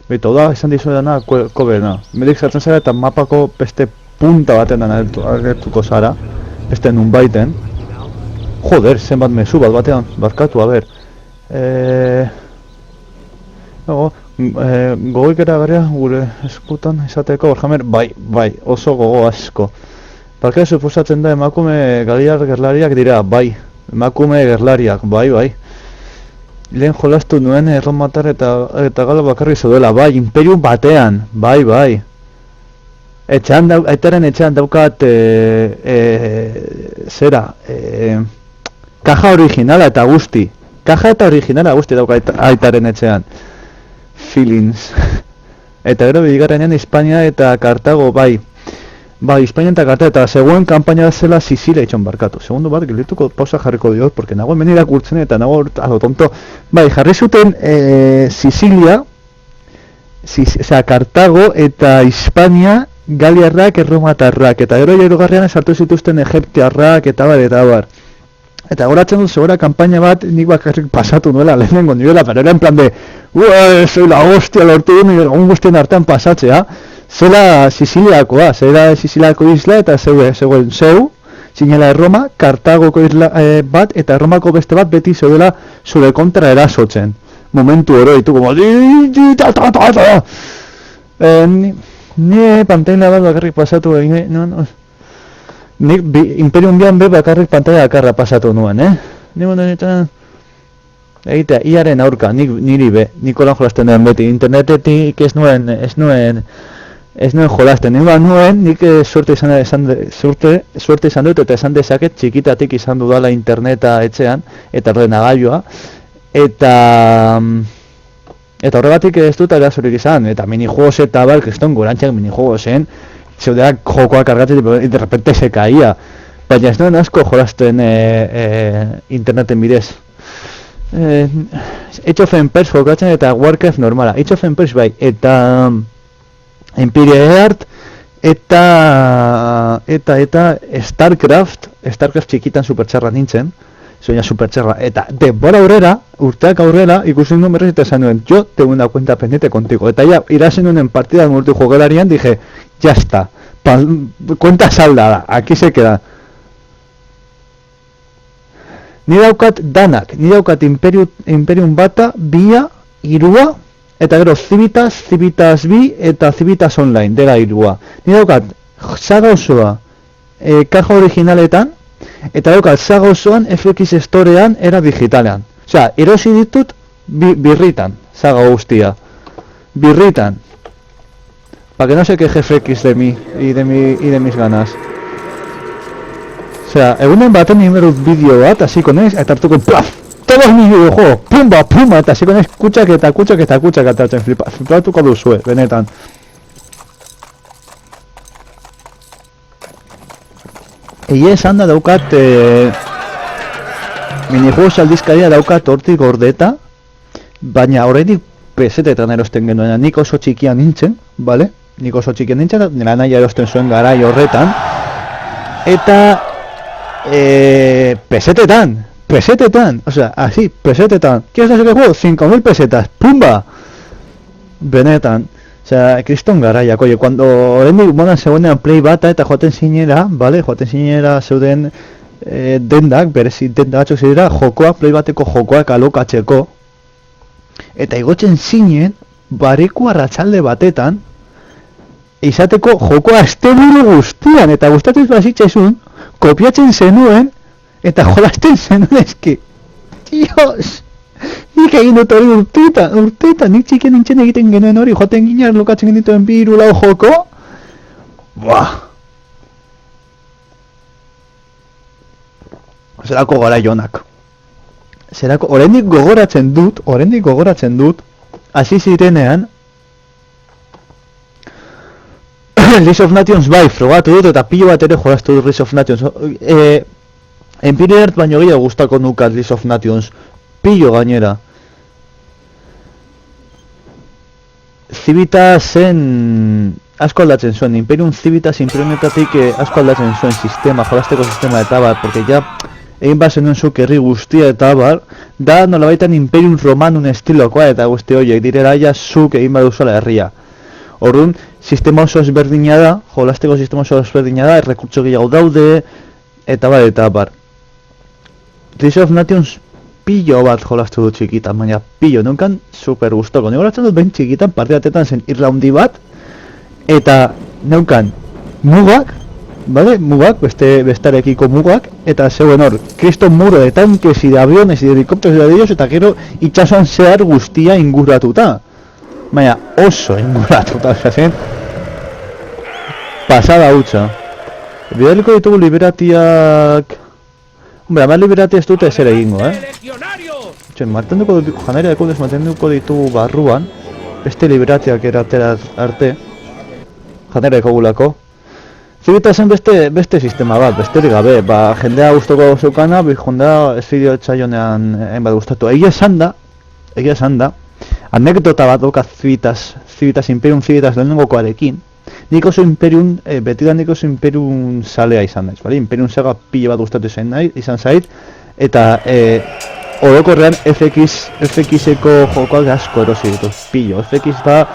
Beto da, izan dizuedana kobena. Medik zartzen zara eta mapako beste punta baten agertuko zara. Beste nun baiten. Joder, zenbat mezu bat batean. Barkatu, a ber. Gogoik eragarria gure eskutan izateko, Warhammer, bai, oso gogo asko. Barka suposatzen da emakume galiar gerlariak dira, bai. Emakume gerlariak, bai. Lehen jolastu nuen erromatar eta galo bakarri zeudela, bai, imperium batean, bai. Aitaren etxean daukat, kaja originala eta guzti. Kaja eta originala guzti daukat aitaren etxean. Feelings. Eta gero bigarrenean Hispania eta Kartago, bai, Hispania eta Kartago, eta seguen kanpaina zela Sicilia itxon barkatu. Segundo bat, gelituko pausa jarriko diot, porque nago hemen irakurtzen eta nago alo tonto. Bai, jarri zuten Sicilia, Kartago eta Hispania galiarrak erromatarrak, eta gero hirugarrean sartu zituzten egiptiarrak eta bar. Eta goratzen dut segura kanpaina bat nik bakarrik pasatu nuela lehenengo nivela, pero era en plan de soy la hostia, lortu du nivel guztien artean pasatzea. Zela Siciliakoa, zela Siciliako isla eta zegoen zeu, zinela Erroma, Kartagoko isla bat eta Erromako beste bat beti zeudela zure kontra erasotzen. Momentu oro ditu, como ni pantaila bat bakarrik pasatu egin, nik Imperium bian bakarrik pantaila bakarra pasatu nuen, Ni eta egitea, iaren aurka, niri Nikolan jolasten den beti, internetetik ez nuen jolasten, nik suerte izan dut eta esan dezaket txikitatik izan dudala interneta etxean eta ordenagailua eta horregatik ez dut arazorik izan, eta minijuegos eta bar, kriston gorantxak minijuegosen zeudeak jokoak kargatzen y de repente se caía, baina ez nuen asko jolasten interneten bidez. Age of Empires jokatzen eta Warcraft normala. Age of Empires bai, eta Empire Earth, eta Starcraft txikitan supertxarra nintzen, soña supertxarra, eta denbora aurrera, urteak aurrera, ikusi nuen berriz eta esan nuen, yo tengo una cuenta pendiente contigo, eta ya irasen nuen partida multijugadorian, dije, ya está, cuenta saldada, aquí se queda. Ni daukat danak, ni daukat Imperium bata, bia, irua, eta gero Civitas bi eta Civitas Online, dela irua. Ni daukat saga osoa kaja originaletan, eta daukat saga osoan FX Storean era digitalean. Osea, erosi ditut birritan, saga guztia. Birritan. Pa que no se queje FX de mí y de mis ganas. Osea, egunen baten nimerut bideo bat, hasiko naiz, eta hartuko plaf! Todos mis videojuegos, pumba, eta hasiko naiz kutsak atatzen flipatuko duzue, benetan. Egia esan da daukat, minijuegos aldizkaria daukat hortik gordeta, baina horretik pesetetan erosten genuen, nik oso txikian nintzen, bale? Nik oso txikian nintzen, nire nahi erosten zuen garai horretan, eta pesetetan, o sea, así, pesetetan. ¿Quieres saber qué juego? 5.000 pesetas, ¡pumba! Benetan, o sea, kriston garaiak, oye, cuando oraindik modan zegoenean Play bata eta joaten zinera, vale, zeuden dendak, berezi denda batzuk zirela, jokoak, Play bateko jokoak alokatzeko, eta igotzen zinen, bareko arratsalde batetan, izateko jokoa asteburu guztian, eta gustatzen bazitzaizun, kopiatzen zenuen, eta jolasten zenuen, eski, Dios, nik egin dut hori urteetan, nik txikien nintzen egiten genuen hori, joten ginen lokatzen genituen bi hiru lau joko, buah, zerako gara jonak, oraindik gogoratzen dut, hasi zirenean, League of Nations bai, frogatu dut eta pilo bat ere jolaztu dut League of Nations. Empire Earth baino gehiago gustako nukat League of Nations, pilo gainera. Civitasen asko aldatzen zuen, Imperium Civitas Imperiumetatik asko aldatzen zuen sistema, jolasteko sistema eta bar, porque ja egin bat zenuen zuk herri guztia eta bar, da nolabaitan Imperium Romanum estilokoa eta guzti horiek direla ja zuk egin bat duzuela herria. Orduan, sistema oso ezberdina da, jolasteko sistema oso ezberdina da, errekurtso gehiago daude, eta bar. League of Nations pilo bat jolastu dut txikitan, baina pilo, nunkan super gustoko. Nego horatzen dut behin txikitan, partidatetan zen irraundi bat, eta nunkan mugak, bale, mugak, bestarekiko mugak, eta zeuen hor, kriston muro de tankes, de aviones, de helikopteros, de ellos, eta gero itxasoan zehar guztia inguratuta. Baina oso inguratuta, zen pasada hutsa. Bidaliko ditugu liberatiak... Hombre, amar liberati ez dute ezer egingo, mantenduko ditugu barruan, beste liberatiak eratera arte, janera ekogulako. Zibitazen beste sistema bat, besterik gabe, jendea gustoko zeukana, jendea ez video etxaionean hainbat gustatu. Egia esan da, anekdota bat doka Civitas Imperium Civitas lehenengokoarekin, nik oso Imperium, nik oso Imperium salea izan naiz, bale? Imperium saga pila bat gustatu izan zait, eta orokorrean FX-eko jokoak asko erosi ditut, pilo, FX da,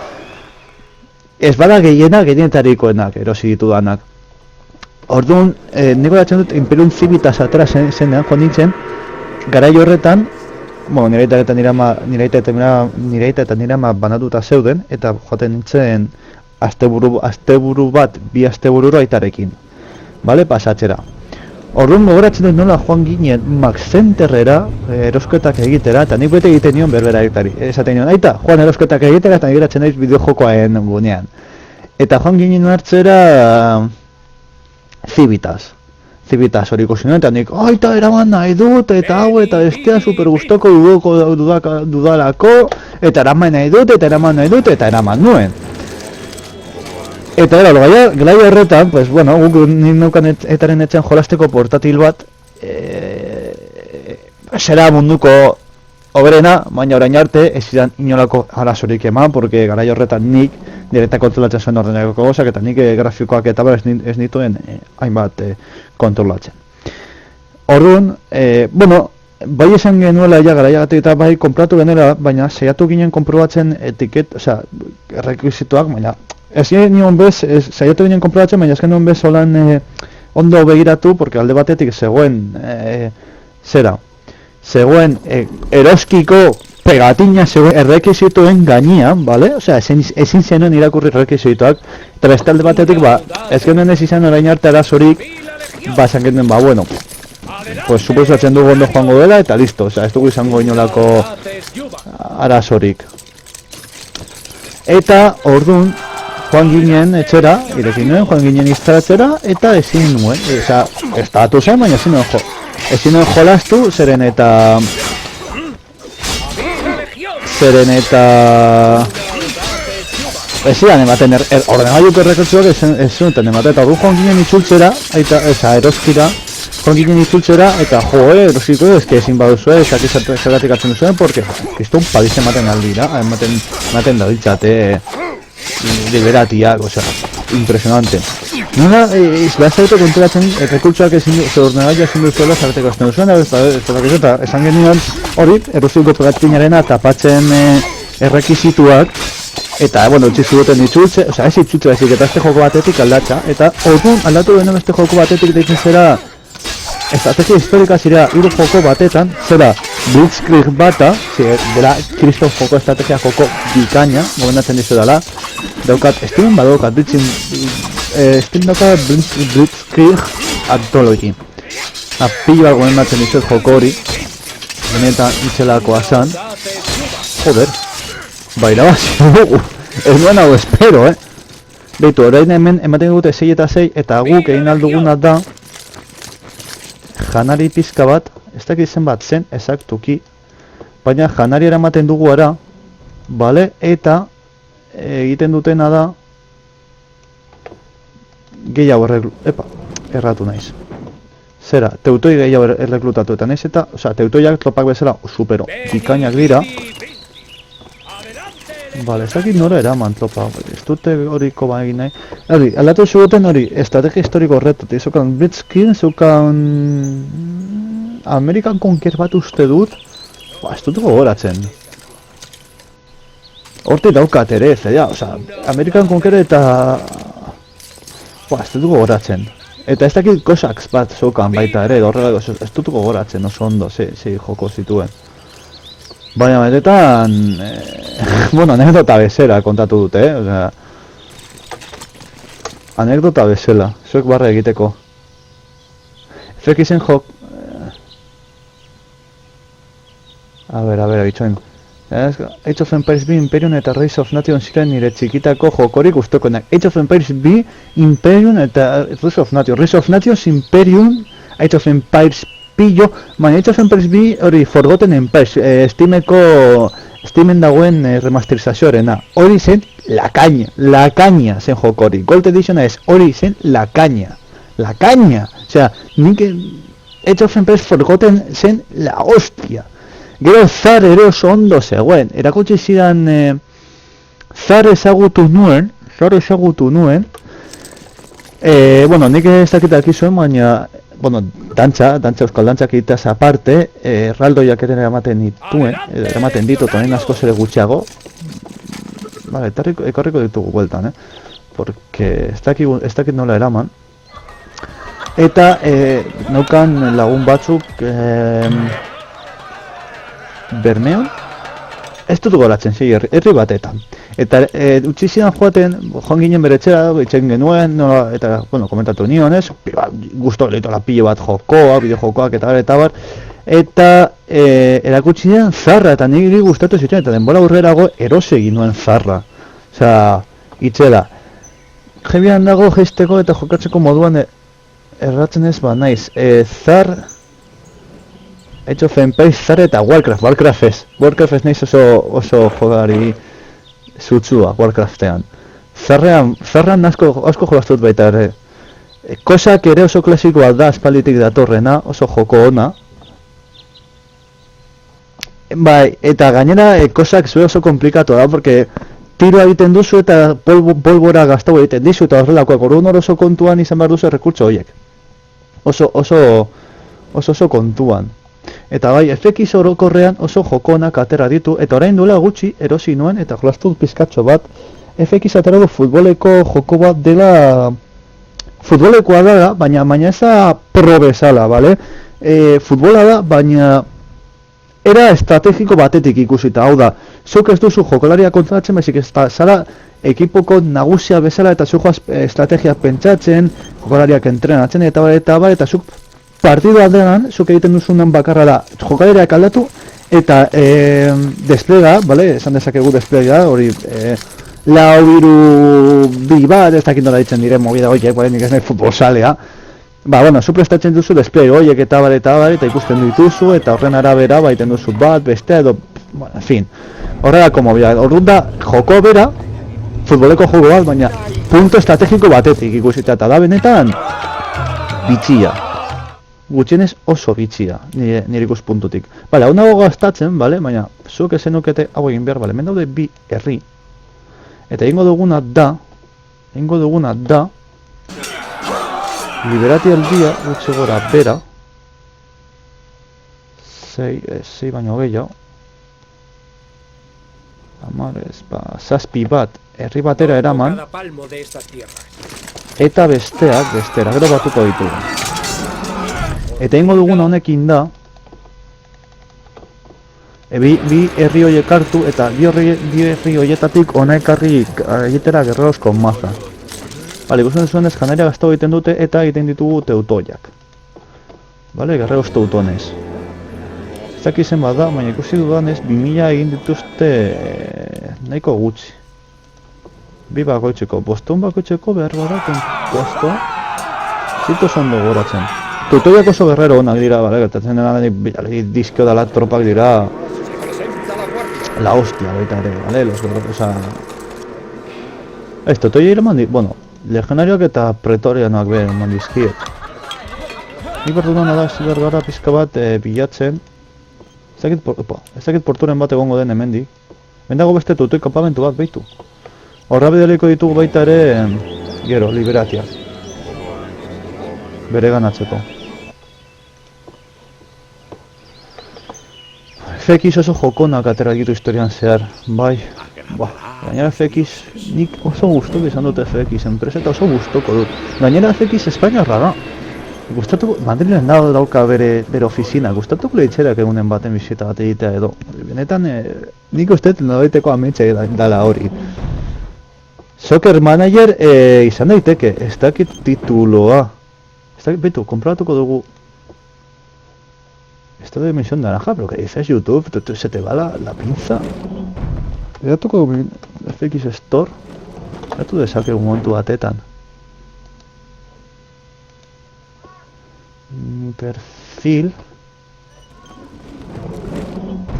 ez bada gehienetarikoenak erosi ditudanak. Orduan, niko datzen dut Imperium Civitas atera zenean, joan nintzen, garai horretan, bueno, nireita eta nirama banatuta zeuden, eta joaten nintzen asteburu bat, bi astebururo aitarekin, bale, pasatzera. Orduan gogoratzen dut nola joan ginen Max Centerrera erosketak egitera, eta nik bete egiten nion berbera aitari. Esaten nion, aita, joan erosketak egitera, eta nigeratzen naiz bideojokoaen gunean. Eta joan ginen hartzera Civitas hori ikusi nuen, eta nik, aita, eraman nahi dut, eta hau, eta bestea super gustoko dudalako, eta eraman nahi dut, eta eraman nuen. Eta gai horretan, pues bueno, guk nindukan etaren etxean jolasteko portatil bat, zera munduko hoberena, baina orain arte ez zidan inolako arazorik eman, porque garai horretan nik direta kontrolatzen zuen ordenagako gozak, eta nik grafikoak eta ez nituen hainbat kontrolatzen. Orduan, bueno, bai esan genuela ja garaiagatik eta bai konpratu genuela, baina saiatu ginen konprobatzen rekisituak, baina ez ginen bez, saiatu ginen konprobatzen, baina ez genuen bez holan ondo begiratu, porque alde batetik zegoen zegoen eroskiko pegatina zegoen errekizituen gainean, vale? Osea, ezin zenuen irakurri errekizituak, eta beste alde batetik, ez genuen ez izan orain arte arazorik, esan genuen, bueno, pues suposatzen dugu ondo joango dela, eta listo, osea, ez dugu izango inolako arazorik. Eta, orduan, joan ginen etxera, irekin nuen, joan ginen instalatzera, eta ezin nuen, osea, estatu zen, baina ezin nuen jolastu, zeren eta ez zidan ematen, ordenagailuko errekurtsuak ez zuten ematen, eta orduan joan ginen itzultzera, eroskira, joan ginen itzultzera, eta eroskiko ezin baduzue, zergatik hartzen duzuen, porque kriston padiz ematen aldira, ematen dadiltzate liberatiak, osea, impresionante. Nola, behar zaitu konturatzen, rekurtsuak ordenagailu ezin duzuela zarteko ezten duzuen, eta esan genuen hori, erosiko pegatinarena tapatzen errekizituak, eta, bueno, utzi zuten itzultze, osea, ez itzultze baizik, eta este joko batetik aldatza, eta orduan aldatu denuen beste joko batetik deitzen zera, estrategia historika zira, hiru joko batetan, zera, Blitzkrieg bata, dela, kriston joko estrategia joko bikaina, gomendatzen dizu dela, daukat, Steam badaukat, Steam daukat Blitzkrieg Anthology. Pilo bat gomendatzen dizu joko hori, benetan itxelakoa zan, joder, irabazi dugu, ez nuen hau espero, Beitu, orain hemen ematen dute 6 eta 6, eta guk egin alduguna da, janari pizka bat, ez dakit zenbat zen, ezaktuki, baina janari eramaten dugu ara, bale, eta egiten dutena da, gehiago erratu naiz. Zera, teutoi gehiago erreklutatu eta naiz eta, osea, teutoiak tropak bezala supero bikainak dira. Bale, ez dakit nora eraman tropa, ez dute horiko ba egin nahi. Hori, aldatu zuguten hori, estrategia historiko horretot, izukan Blitzkrieg, izukan American Conquer bat uste dut, ez dut gogoratzen. Horti daukat ere, osea, American Conquer eta ez dut gogoratzen. Eta ez dakit Cossacks bat zeukan baita ere, horrela ez dut gogoratzen oso ondo, ze joko zituen. Baina benetan, bueno, anekdota bezala kontatu dute, osea, anekdota bezala, zuek barra egiteko. Zuek izen jok... A ber, bitxoen. Age of Empires B, Imperium eta Rise of Nations ziren nire txikitako jokorik gustokoenak. Age of Empires B, Imperium eta Rise of Nations. Rise of Nations, Imperium, Age of Empires pillo, baina Age of Empires B hori Forgotten Empires, Steamen dagoen remasterizazioarena. Hori zen la caña zen joko hori. Gold Edition ez, hori zen la caña. Osea, nik Age of Empires Forgotten zen la hostia. Gero zar ere oso ondo zegoen, erakutsi zidan zar ezagutu nuen, bueno, nik ez dakitak izuen, baina, bueno, dantza euskal dantzak egitaz aparte, erraldoiak ere eramaten ditut, honen asko zere gutxiago, vale, ekarriko ditugu bueltan, porque ez dakit nola eraman, eta neukan lagun batzuk, Bermeon? Ez dut goratzen, herri batetan. Eta utzi zidan joan ginen bere etxera, itxen genuen, eta, bueno, komentatu nion ez, guztu lehitola pilo bat jokoa, bideojokoak eta bar, eta erakutsi zidan zarra, eta niri gustatu zitzen, eta denbora aurrerago erose egin nuen zarra. Osea, itxela. Jebian dago jeisteko eta jokatzeko moduan erratzen ez ba naiz, zar... Age of Empires, zar eta Warcraft ez naiz oso jogari zutzua Warcraftean. Zarrean asko jolastut baita ere. Kosak ere oso klasikoa da aspalditik datorrena, oso joko ona. Bai, eta gainera kosak zue oso komplikatu da, porque tiro egiten duzu eta polbora gaztau egiten dizu eta horrelakoak, orduan oso kontuan izan behar duzu errekurtso horiek. Oso kontuan. Eta bai, FX orokorrean oso jokonak atera ditu, eta orain duela gutxi erosi nuen, eta jolastu pizkatxo bat, FX atera du futboleko joko bat dela... Futbolekoa da, baina eza pro bezala, bale? Futbola da, baina... Era estrategiko batetik ikusita, hau da, zuk ez duzu jokalaria kontratzen, baizik ez da, zara ekipoko nagusia bezala eta zuk estrategia pentsatzen, jokalariak entrenatzen eta zuk partidu aldean, zuk egiten duzunan bakarra da, jokalariak aldatu eta desplega, bale, esan dezakegu desplega, hori lau iru bi bat, ez dakit nola ditzen diren movida horiek, bale, nik ez nahi futbolsalea. Ba, bueno, zu prestatzen duzu display horiek eta ikusten dituzu, eta horren arabera baiten duzu bat, bestea edo, bueno, en fin. Horrelako mobila, orduan da, joko bera, futboleko joko bat, baina punto estrategiko batetik ikusita, eta da benetan, bitxia. Gutxienez oso bitxia, nire ikuspuntutik. Bale, hau nago gastatzen, bale, baina, zuek ezen nukete hau egin behar, bale, hemen daude bi herri, eta egingo duguna da, Liberati aldia, gutxi gora bera 6 baino gehiago Amarez, zazpi bat herri batera eraman eta besteak bestera, gero batuko ditugu. Eta ingo duguna honekin da bi herri horiek hartu eta bi herri horietatik honek harri egitera guerreros con maza. Bale, ikusten zuenez janaria gaztau egiten dute eta egiten ditugu teutoiak. Bale, guerreros teutonez. Ez dakizen bada, baina ikusi dudanez 2000 egin dituzte nahiko gutxi. Bi bakoitzeko, bostun bakoitzeko behar gara kompostoa. Zito zondo goratzen. Teutoiak oso guerrero onak dira, bale, gertatzen dena dizkio dala tropak dira la hostia baita ere, bale, los guerreros, oza... Ez, teutoiak iraman bueno, legionarioak eta pretorianoak behar eman dizkiet. Nik berdudan da ziber gara pizka bat bilatzen. Ez dakit porturen bat egongo den hemendik. Bendago beste teutoi kampamentu bat behitu. Horra bideliko ditugu baita ere gero, liberatiak. Bere ganatzeko. FX oso jokonak atera ditu historian zehar, bai. Gainera FX, nik oso guztok izan dut FX, enpresa eta oso guztoko dut. Gainera FX Espainiarra da. Gustatuko, Madrilen dauka bere ofizina, gustatuko lehitzerak egunen baten bisita bat egitea edo. Benetan, nik uste nodoiteko ametxe dala hori. Soccer Manager izan daiteke, ez dakit tituloa. Ez dakit, betu, comprobatuko dugu. Esto de Dimensión Naranja, pero que dices YouTube, se te va la pinza. Edatuko dugu FX Store. Edatu dezakegu momentu batetan. Perfil.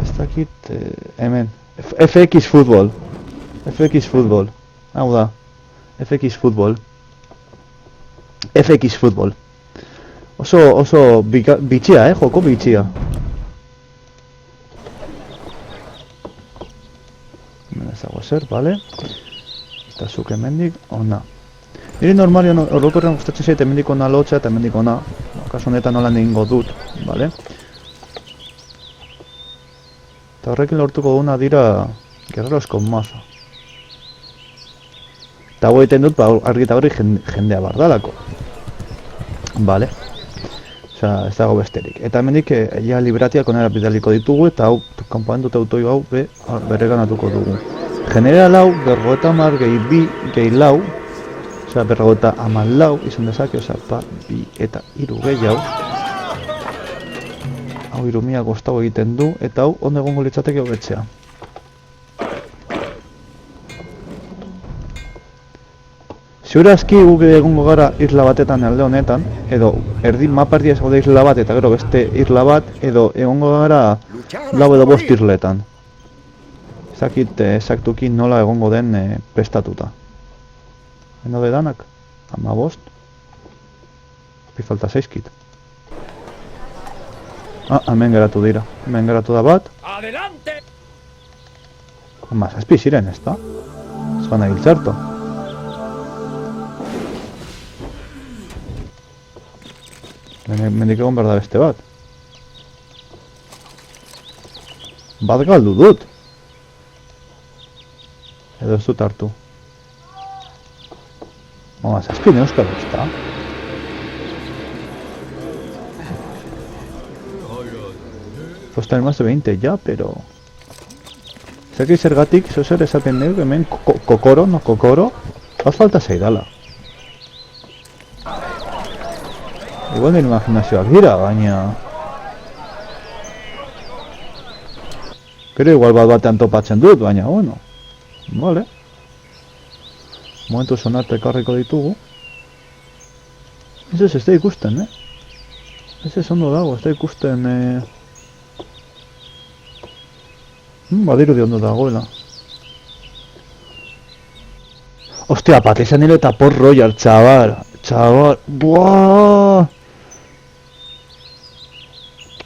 Ez dakit, hemen. FX Football. FX Football. Hau da. FX Football. FX Football. Oso bitxia, joko bitxia. Ez dago zer, bale? Eta zuk hemendik, ona. Niri normalian orokorrean gustatzen zait hemendik ona lotxa eta hemendik ona. Kasu honetan nola egingo dut, bale? Eta horrekin lortuko duguna dira guerreros con maza. Eta hau egiten dut, argi eta hori jendea bardalako. Bale? Osea, ez dago besterik. Eta hemendik ja liberatiak onera bidaliko ditugu eta hau, kanpamentu teutoi hau bere ganatuko dugu. General hau, 50 gehi 2 gehi 4, osea, 54 izan dezake, osea, 2 eta 3 gehiago. Hau 3000 kostago egiten du, eta hau ondo egongo litzateke hobetzea. Ziurazki guk egongo gara isla batetan alde honetan, edo mapa erdi ez gaude isla bat eta gero beste isla bat, edo egongo gara 4 edo 5 isletan. Ezakit exactuki nola egongo den prestatuta. Eno de danak? 15? Falta 6 kit. Hemen geratu dira. Hemen geratu da bat. ¡Adelante! Mazazpi ziren, ezta? Ez gana hiltzarto. Mendik egon behar da beste bat. Bat galdu dut. Edo ez dut hartu. Mazazpi neuskal, ezta? Pues tener más de 20 ya, pero... Sé que zergatik, zer esaten dugu, hemen kokoro, no kokoro, haz falta zaidala. Igual nire imaginazioak dira, baina... Gero igual bat batean topatzen dut, baina, bueno. Vale. Momentu sonarte ekarriko ditugu. Ez da ikusten, Ez ondo dago, ez da ikusten... Badirudi ondo dagoela. Ostia, Patricia Nilo eta Port Royal, chaval. Buaaaa.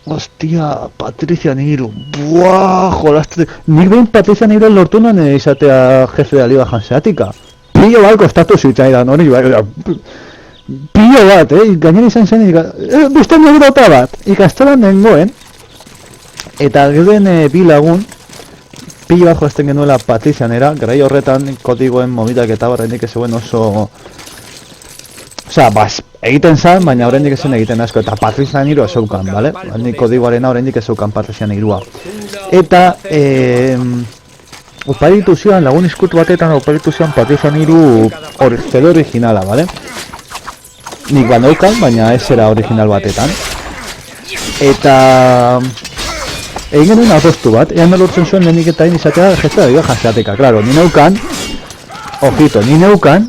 Ostia, Patricia Nilo. Buaaaa, jolazte. Nik behin Patricia Nilo lortu nuen izatea jefe de Liga Hanseatica. Pillo bat kostatu zitzaidan, hori bai. Pillo bat, gainera izan zen, beste anekdota bat. Ikastolan nengoen. Eta geden bi lagun. Pilo bat jolazten genuela Patrizianera, garai horretan kodigoen mobidak eta horrendik zegoen oso... Osea, egiten zan, baina horrendik ezen egiten asko, eta Patrizian irua zeukan, bale? Horrendik kodigoarena horrendik zeukan Patrizian irua. Eta, oparitu zian, lagun iskutu batetan oparitu zian Patrizian iru zero originala, bale? Nik banaukan, baina ez era original batetan. Eta... Egin genuen apostu bat, ean lortzen zuen lehenik eta izatea jefe de Liga Hanseatica, claro, ni neukan, ojito, ni neukan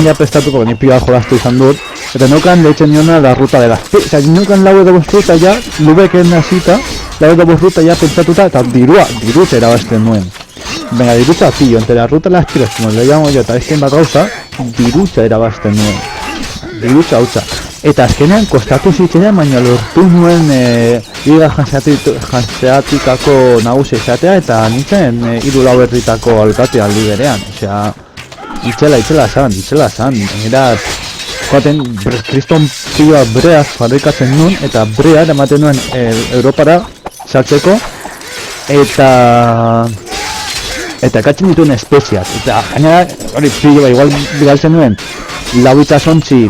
ja prestatuko, ni pila jolaztu izan dut, eta neukan leitzen niona la ruta de las pi, ni neukan lau edo ruta ja, lubeken nazita, lau edo ruta ja pentsatuta, eta dirutza erabazten nuen. Venga, dirutza pillo, entre la ruta de las pilas, como le llamo yo, eta ezken bat gauza, dirutza erabazten nuen. Dirutza hautza. Eta azkenean kostatu zitzaidan, baina lortu nuen Liga Hanseaticako nagusia izatea eta nintzen hiru lau herritako alkatea aldi berean. Osea, itzela zan. Era, joaten, kriston pila breaz fabrikatzen nuen, eta brea ematen nuen Europara saltzeko, eta ekatzen dituen espeziak. Eta gainera, hori pila, igual bigaltzen nuen, lau itasontzi,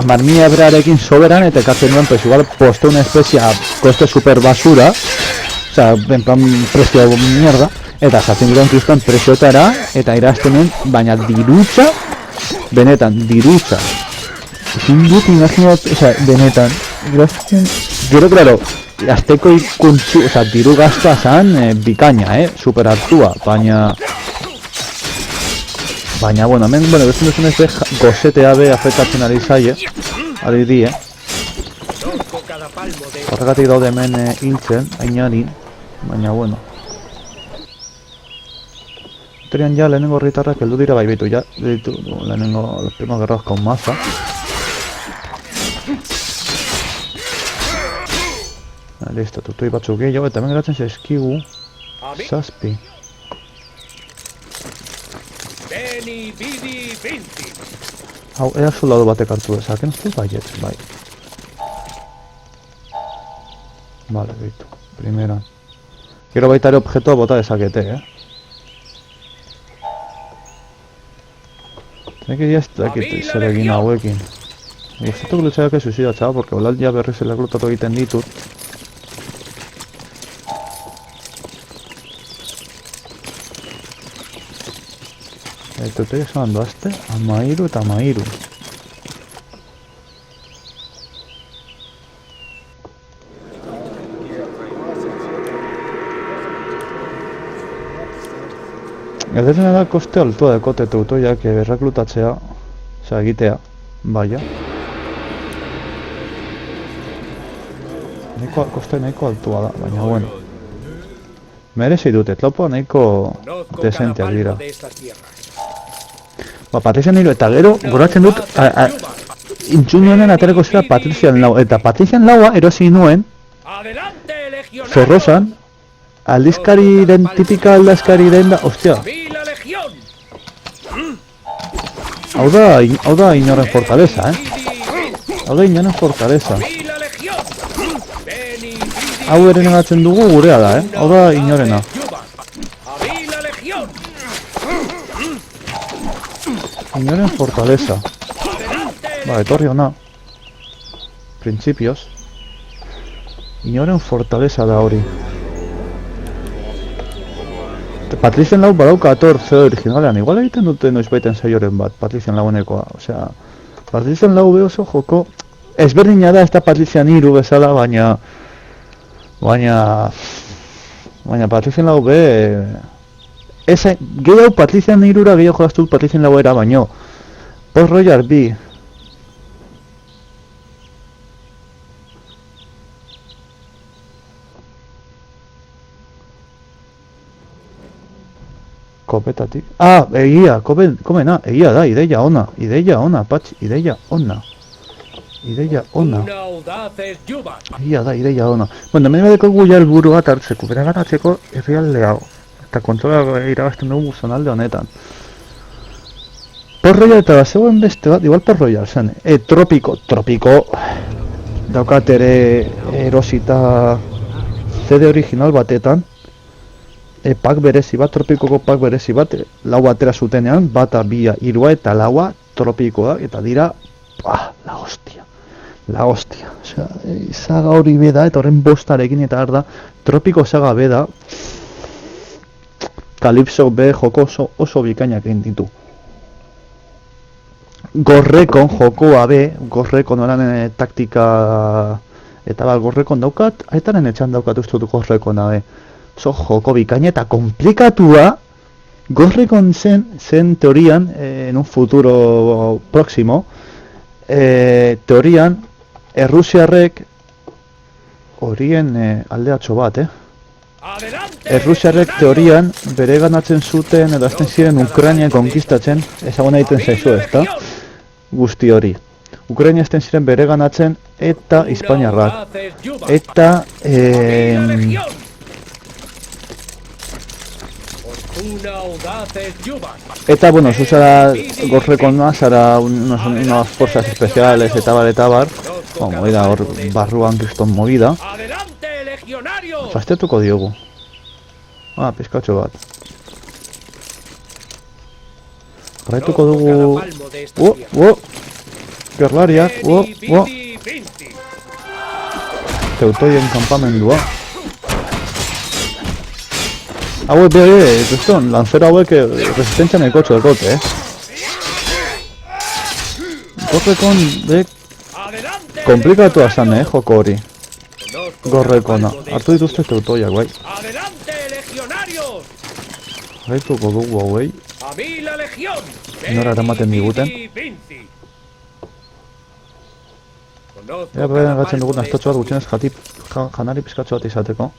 marmia hebrearekin soberan, eta ekatzen nuen, pues igual, poste una espezia koste super basura, osea, en plan, prezio mierda, eta zaten duen kriston preziotara, eta irazten nuen, baina dirutza, benetan, dirutza. Ezin dut imaginat, osea, benetan, irazten, gero, claro, azteko ikuntzu, osea, diru gazta zan, bikaina, super hartua, baina, bueno, hemen, beste duzun ez gozetea be afektatzen ari zaie, ari die. Horregatik daude hemen hiltzen, ainari, baina, bueno. Terian ja, lehenengo herritarrak heldu dira bai bitu, ja, ditu lehenengo, los primos guerreros con maza. Listo, tutui batzuk gehiago, eta hemen geratzen zaizkigu, zazpi. Hau, ea soldado batek hartu dezaken, ez baiet, bai. Vale, bitu, primera. Gero baita ere objetoa bota dezakete, Eki ez dakit zer egin hauekin. Gustatuko lutzaiak ez suizidatzea, porque holal ja berriz eleklutatu egiten ditut. Tutoiak zaban doazte, amairu eta amairu. Galdetzen da koste altua dekote tutoiak berreklutatzea, osea egitea, baina. Koste nahiko altua da, baina bueno. Merezi dute, tlopoa nahiko desenteak dira. Patrizian Nilo eta gero, goratzen dut, intxun nionen aterako zera Patrizian Lau, eta Patrizian Laua erosi nuen, legionario. Zorrozan, aldizkariren, tipika aldizkariren da, ostia, Familia legión. hau da inoren fortaleza, Hau da inoren fortaleza. Familia legión. Beni, Vidi, Hau ere negatzen dugu gurea da, Hau da inorena. Familia legión. Inoren fortaleza. Ba, etorri ona. Principios. Inoren fortaleza da hori. Patrician lau badauka ator zeo originalean. Igual egiten dute noiz baiten saioren bat, Patrician launekoa. Osea, Patrician lau be oso joko ezberdina da ez da Patrician 3 bezala, baina Patrician lau be gehiago Patrician 3ra gehiago jolaztu Patrician lau era baino. Port Royal bi. Kopetatik. Egia, komena, egia da, ideia ona, patx, ideia ona. Egia da, ideia ona. Bueno, hemen badeko gu ja helburu bat hartzeko, bera ganatzeko herrialde hau. Eta kontrola irabazten dugu zonalde honetan. Port Royal eta zegoen beste bat, igual Port Royal zen. Tropiko. Daukat ere erosita CD original batetan. Pak berezi bat, tropikoko pak berezi bat, lau atera zutenean, bata, bia, hirua eta laua tropikoa, eta dira, la hostia. Osea, saga hori beda, eta horren bostarekin eta da, tropiko saga beda, Calypso be joko oso bikainak egin ditu. Gorrekon jokoa be, gorrekon oran taktika, eta gorrekon daukat, aitaren etxan daukat ustut gorrekona be. Joko bikaina eta komplikatua Gorrekon zen teorian en un futuro próximo teorian Errusiarrek horien aldeatxo bat Errusiarrek teorian bere ganatzen zuten edo azten ziren Ukraina konkistatzen ezagun egiten zaizu ezta guzti hori Ukraina azten ziren bere ganatzen eta Hispaniarrak eta eta, bueno, zu zara gorrekonoa, zara unas fuerzas especiales eta bar, movida hor barruan kriston movida. Fastetuko diogu. Pizkatxo bat. Jarraituko dugu... Gerlariak, Teutoien kanpamendua. Hauek kriston, lanzero hauek resistentzia nahiko txokote, Gorrekon be... komplikatua zan, joko hori. Gorrekona. Hartu dituzte teutoiak, bai. Jarraituko dugu hauei. Nora eramaten diguten. Ea beben gatzen dugun aztotxo bat gutxenez janari pizkatxo bat izateko.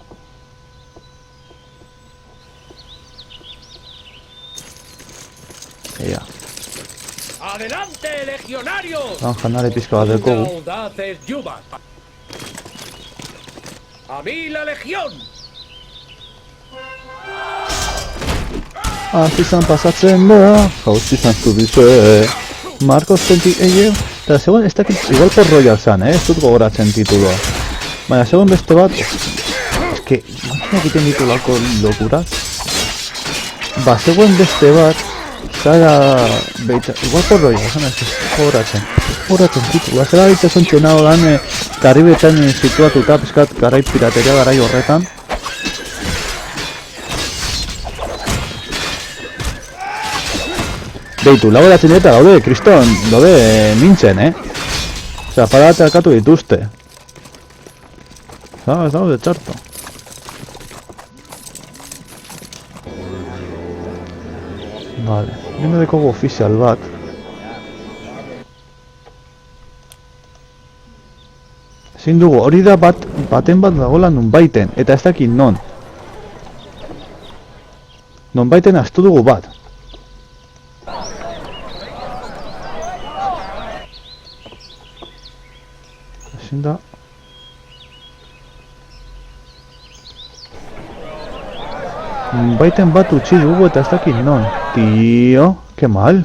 Adelante legionarios. Janari pizka bat dekogu. A mí la legión. Izan pasatzen da, jauzi zantu bize. Marcos Tenti eta zegoen ez dakit igual Port Royal zan, ez dut gogoratzen tituloa. Baina zegoen beste bat, eske, makina egiten ditulako lokurak. Zegoen beste bat, zara, igual Port Royal zan ez gogoratzen titulua. Zara baita txena hodan, Karibetan situatuta, pizkat garai pirateria garai horretan. Beitu, laboratzen eta gaude, kriston, daude mintzen, Osea, para bat alkatu dituzte. Ez daude txarto. Vale, nire dekogu ofizial bat. Ezin dugu, hori da baten bat dagoela nonbaiten, eta ez dakit non. Nonbaiten astu dugu bat. Ezin da. Baiten bat utzi dugu eta ez dakit non. Tio, que mal.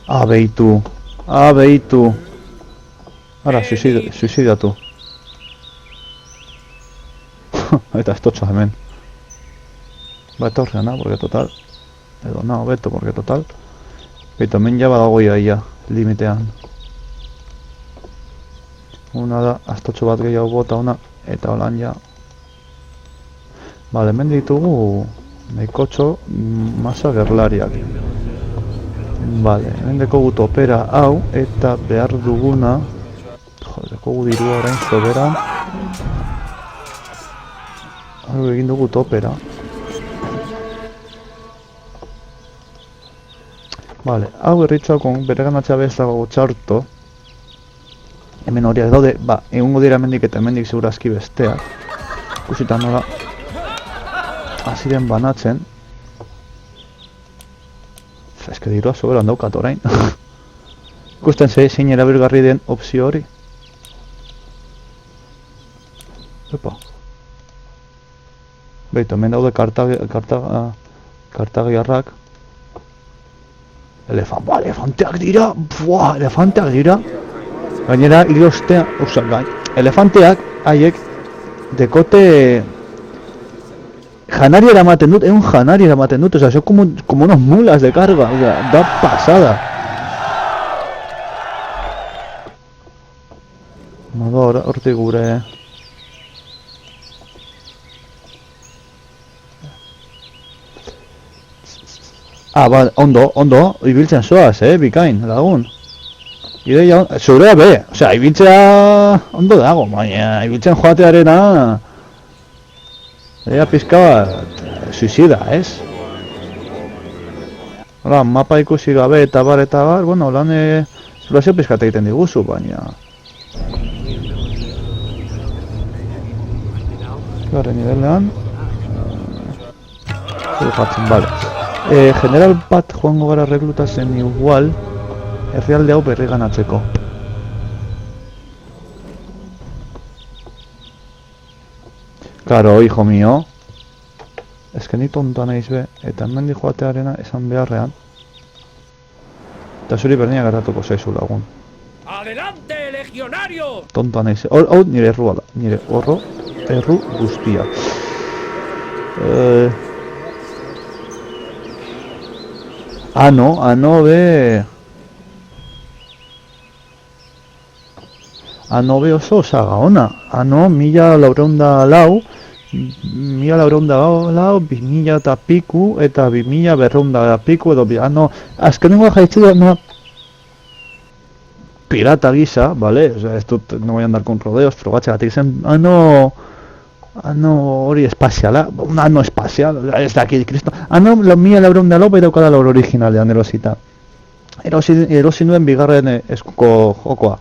Abeitu. Ara, suicidatu. Eta ez totxo hemen. Ba, etorreana, porque total. Edo, no, beto, porque total. Beto, hemen ja badago ia, limitean. Una da, astotxo bat gehiago bota ona, eta holan ja. Bale, hemen ditugu nahikotxo masa gerlariak. Bale, hemen dekogu topera hau, eta behar duguna, dekogu dirua orain soberan. Hau egin dugu topera. Bale, hau erritxoakon bere ganatxea bezago txarto. Hemen horiak daude, ba, egungo dira hemendik eta hemendik segurazki besteak. Ikusitan nola haziren banatzen. Eske dirua soberan daukat orain. Ikusten zein erabilgarri den opzio hori. Epa. Beitu, hemen daude kartagiarrak. Elefanteak dira! Buah, elefanteak dira! Gainera, irostea, elefanteak, haiek, dekote janari eramaten dut, janari eramaten dut, son como unos mulas de carga, da pasada. Modo, hortik gure... Ba, ondo, ibiltzen zoaz, bikain, lagun. Ideia, zurea be, osea, ibiltzea ondo dago, baina ibiltzen joatearena ideia pizka bat suizida, ez? Hola, mapa ikusi gabe eta bar, bueno, lan esplorazio pizkat egiten diguzu, baina... Garren nivelean... Jartzen, bale. General bat joango gara reklutazen igual, herrialde hau berri ganatzeko. Claro, hijo mío. Ez que ni tonta naiz be, eta hemen di joatearena esan beharrean. Eta zuri berdina gertatuko zaizu lagun. ¡Adelante, legionarios! Tonta naiz. Hau nire errua da, nire erru guztia. Ano be... Ano be oso osaga ona. Ano, 1404, 2000 eta piku, eta 2200 piku, edo... Ano, azkenengoa jaitzu da, pirata gisa, vale? O sea, no voy a andar con rodeos, frogatxegatik zen, ano hori espaziala, ano espazial, ez dakit, kristo. Ano, 1404 bai daukada lor originalean erosita. Erosi nuen bigarren eskuko jokoa.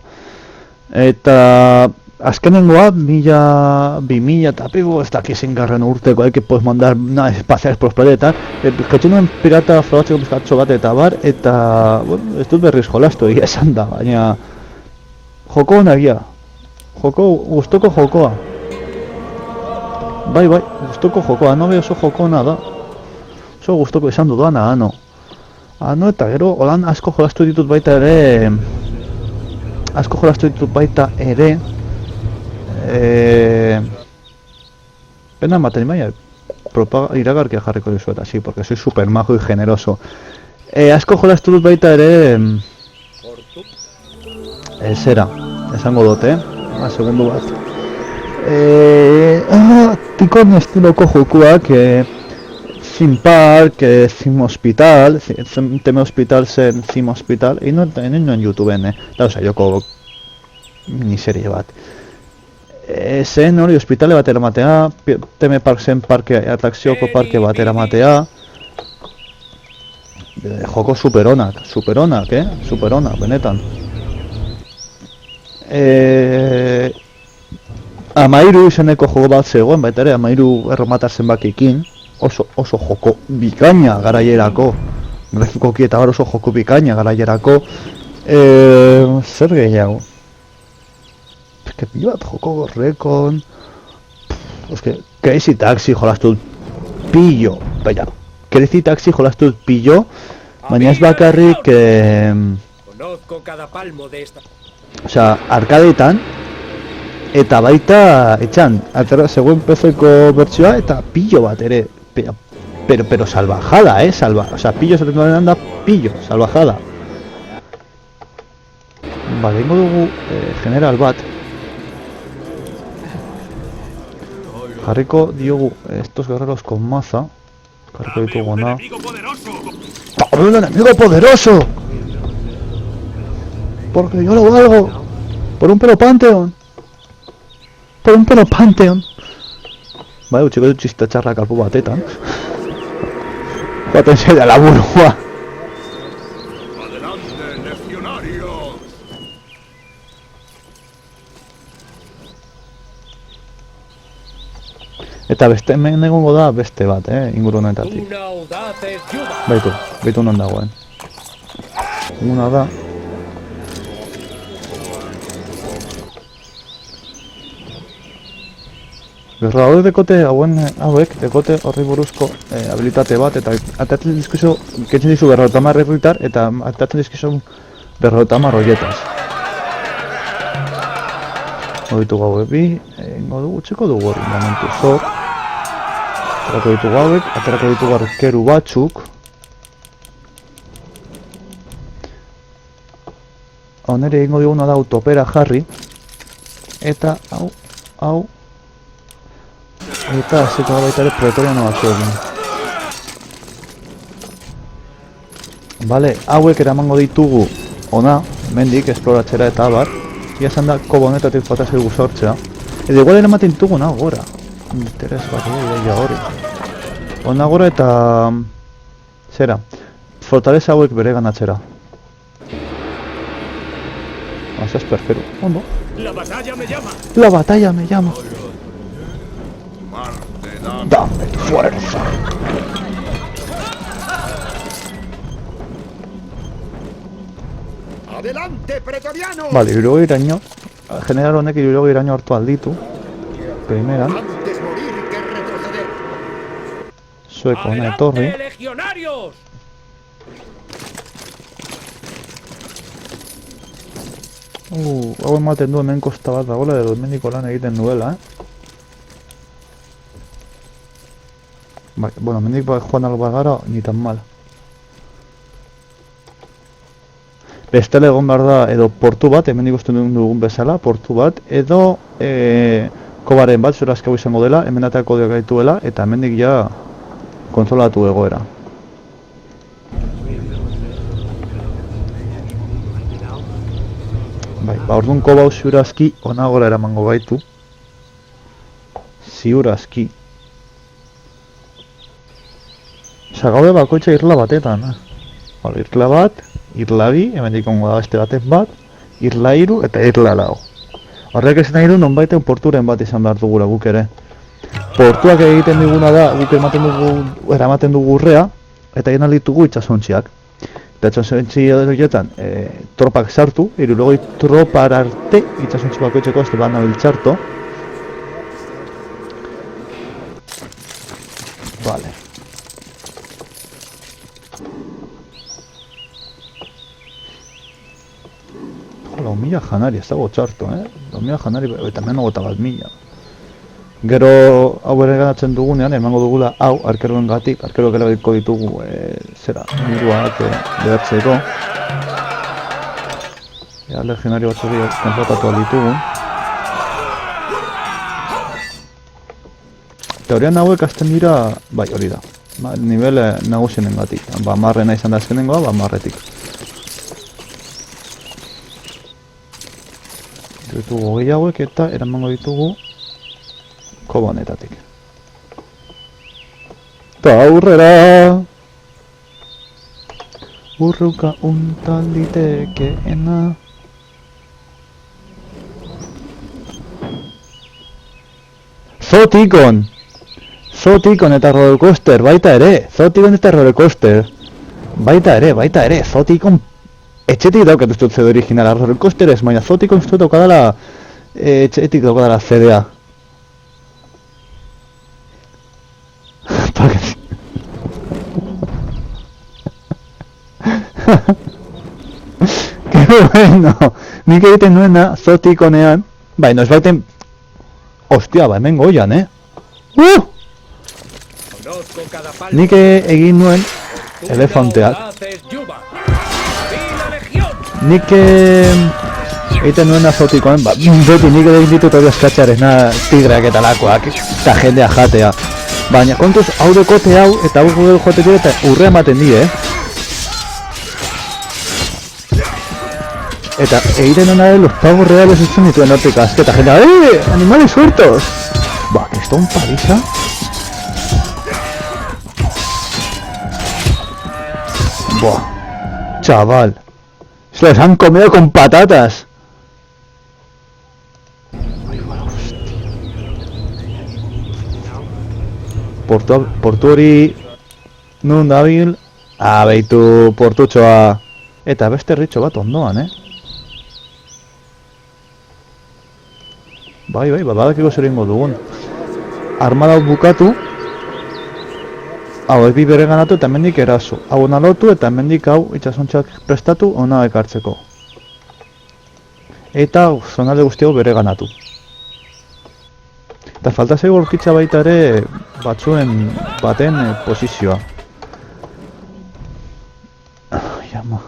Eta azkenengoa, 2000 eta pigu, ez dakit zingarren urteko, que puedes mandar espaziales por los planetas. Ketxu nuen pirata frogatzeko bizkatxo bat eta bar, eta, bueno, ez dut berriz jolastu egia esan da, baina joko honagia. Gustoko jokoa. Bai, gustoko jokoa, ano be oso jokona da. Oso gustoko esan duduana, ano. Ano eta gero, holan asko jolastu ditut baita ere... Pena ematen baina iragarkia jarriko dizu eta, sí, porque soy super majo y generoso. Asko jolastu dut baita ere... Zera, esango dut, segundu bat. Tikon estiloko jokuak, Theme Park, Theme Hospital, Theme Hospital zen Theme Hospital, ino en YouTubeen, da, oza, joko miniserie bat. Zen hori hospitale bat eramatea, Theme Park zen atrakzioko parke bat eramatea. Joko superonak, superonak, benetan. Amairu izeneko jogo bat zegoen, baita ere, Amairu erromatar zenbakikin. Oso joko bikaina garaierako. Grafikoki eta bar oso joko bikaina garaierako. Zer gehiago? eske pilo bat joko gorrekon... Eske, Crazy Taxi jolastut pillo, baina, Crazy Taxi jolastut pillo, baina ez bakarrik, Conozco cada palmo de esta. osea, arkadeetan, eta baita etxan, atera zegoen PC-ko bertsioa eta pillo bat ere, pero salvajada, osea, pillo zaten duenean da pillo, salvajada. Bale, ingo dugu general bat. Jarriko diogu estos guerreros con maza. Jarriko ditugu na. ¡Cabrón, un enemigo poderoso! Porque yo lo valgo. Por un pelo Pantheon. Por un pelo Pantheon. Bai, utxiko dut txista txarra kalpu batetan. Joaten zera laburua. ¡Adelante, legionarios! Eta beste hemen egongo da beste bat, inguru honetatik. Una audaz ayuda. Baitu non dagoen. Una da. Gerra hauek dekote horri buruzko habilitate bat, eta atatzen dizkizu, kentzen dizu 50 herritar, eta atatzen dizkizu 50 horietaz. Horitu gauek bi, ingo dugu, txeko dugu hori momentu zor. Aterako ditugu hauek, aterako ditugu arkeru batzuk. Honere ingo diguna da autopera jarri. Eta, hau. Eta zeko baita ere pretoriano batzu egin. Bale, hauek eramango ditugu ona, mendik, esploratzera eta abar. Ia esan da, kobo honetatik falta zaigu sortzea. Edo igual eramaten ditugu nago gora. Interes bat ideia hori. Ona gora eta... Zera, fortaleza hauek bere ganatzera. Haces perfero. Ondo. La batalla me llama. La batalla me llama. Marte, dame. Dame tu fuerza. ¡Adelante, pretoriano! Vale, irugiraino. General honek irugiraino hartu alditu. Primeran. Antes morir que retroceder. Zueko hona etorri. ¡Adelante, legionarios! Hau ematen du hemen kosta bat dagoela edo hemeniko lan egiten duela, Bai, bueno, hemendik joan alba gara, ni tan mal. Bestela egon behar da, edo portu bat, hemendik uste dugun bezala, portu bat, edo kobaren bat, zura azkau izango dela, hemen atako gaituela, eta hemendik ja kontrolatu egoera. Bai, ba, orduan koba hau ziurazki onagora eramango gaitu. Ziurazki. Osa, gaude bakoitza irla batetan, Vale, irla bat, irla bi, hemendik ongo da beste baten bat, irla 3 eta irla 4. Horrek esan nahi du nonbaiten porturen bat izan behar dugula guk ere. Portuak egiten diguna da, guk eramaten dugu urrea, eta egin alditugu itxasontziak. Eta itxasontzi horietan tropak sartu, 60 tropar arte itxasontzi bakoitzeko ez bat nabil txarto. Vale. Lau mila janari, ez dago txarto, Lau mila janari, eta hemen ogota bat mila. Gero hau ere ganatzen dugunean, emango dugula hau, arkeroen gatik, arkeroak erabiko ditugu, zera, miruak behartzeko. Legionario batzuk kontratatua ditugu. Teorian hauek azten dira, bai hori da, nivel nagusienen gatik. Ba, marrena izan da azkenengoa, ba, marretik. Ditugu gehi hauek eta eramango ditugu koba honetatik. Eta aurrera! Urruka untal ditekeena. Zotikon! Zotikon eta rollercoaster, baita ere! Zotikon eta rollercoaster! Baita ere! Zotikon etxetik daukat ez dut zedo originala, rollercoaster ez, baina Zotikon ez dut daukadala etxetik dago dara CD-a. Qué bueno! Nik egiten nuena zotik honean, bai, noiz baiten... Ostia, ba, hemen goian, Conozco cada palmo. Nik egin nuen elefanteak. Haces Yuba. ¡Viva Legión! Nik egiten nuen azotikoen, ba, beti nik egin ditut hori eskatxarena tigreak eta lakoak, eta jendea jatea. Baina kontuz, hau dekote hau, eta hau gure joate dira, eta urre ematen die, Eta egiten nuen los pavos reales izan dituen hortik azketa, jendea, animales sueltos! Ba, que esto un paliza. Buah, chaval. Se les han comido con patatas. Portu hori nun dabil. Beitu portutxoa. Eta beste ritxo bat ondoan, Bai, badakiko zer egingo dugun. Armada bukatu. Hau, bi bere ganatu eta hemendik eraso. Hau ona lotu eta hemendik hau itxasontxak prestatu ona ekartzeko. Eta zonalde guztiago bere ganatu. Eta falta zego aurkitza baita ere batzuen baten posizioa. Jama.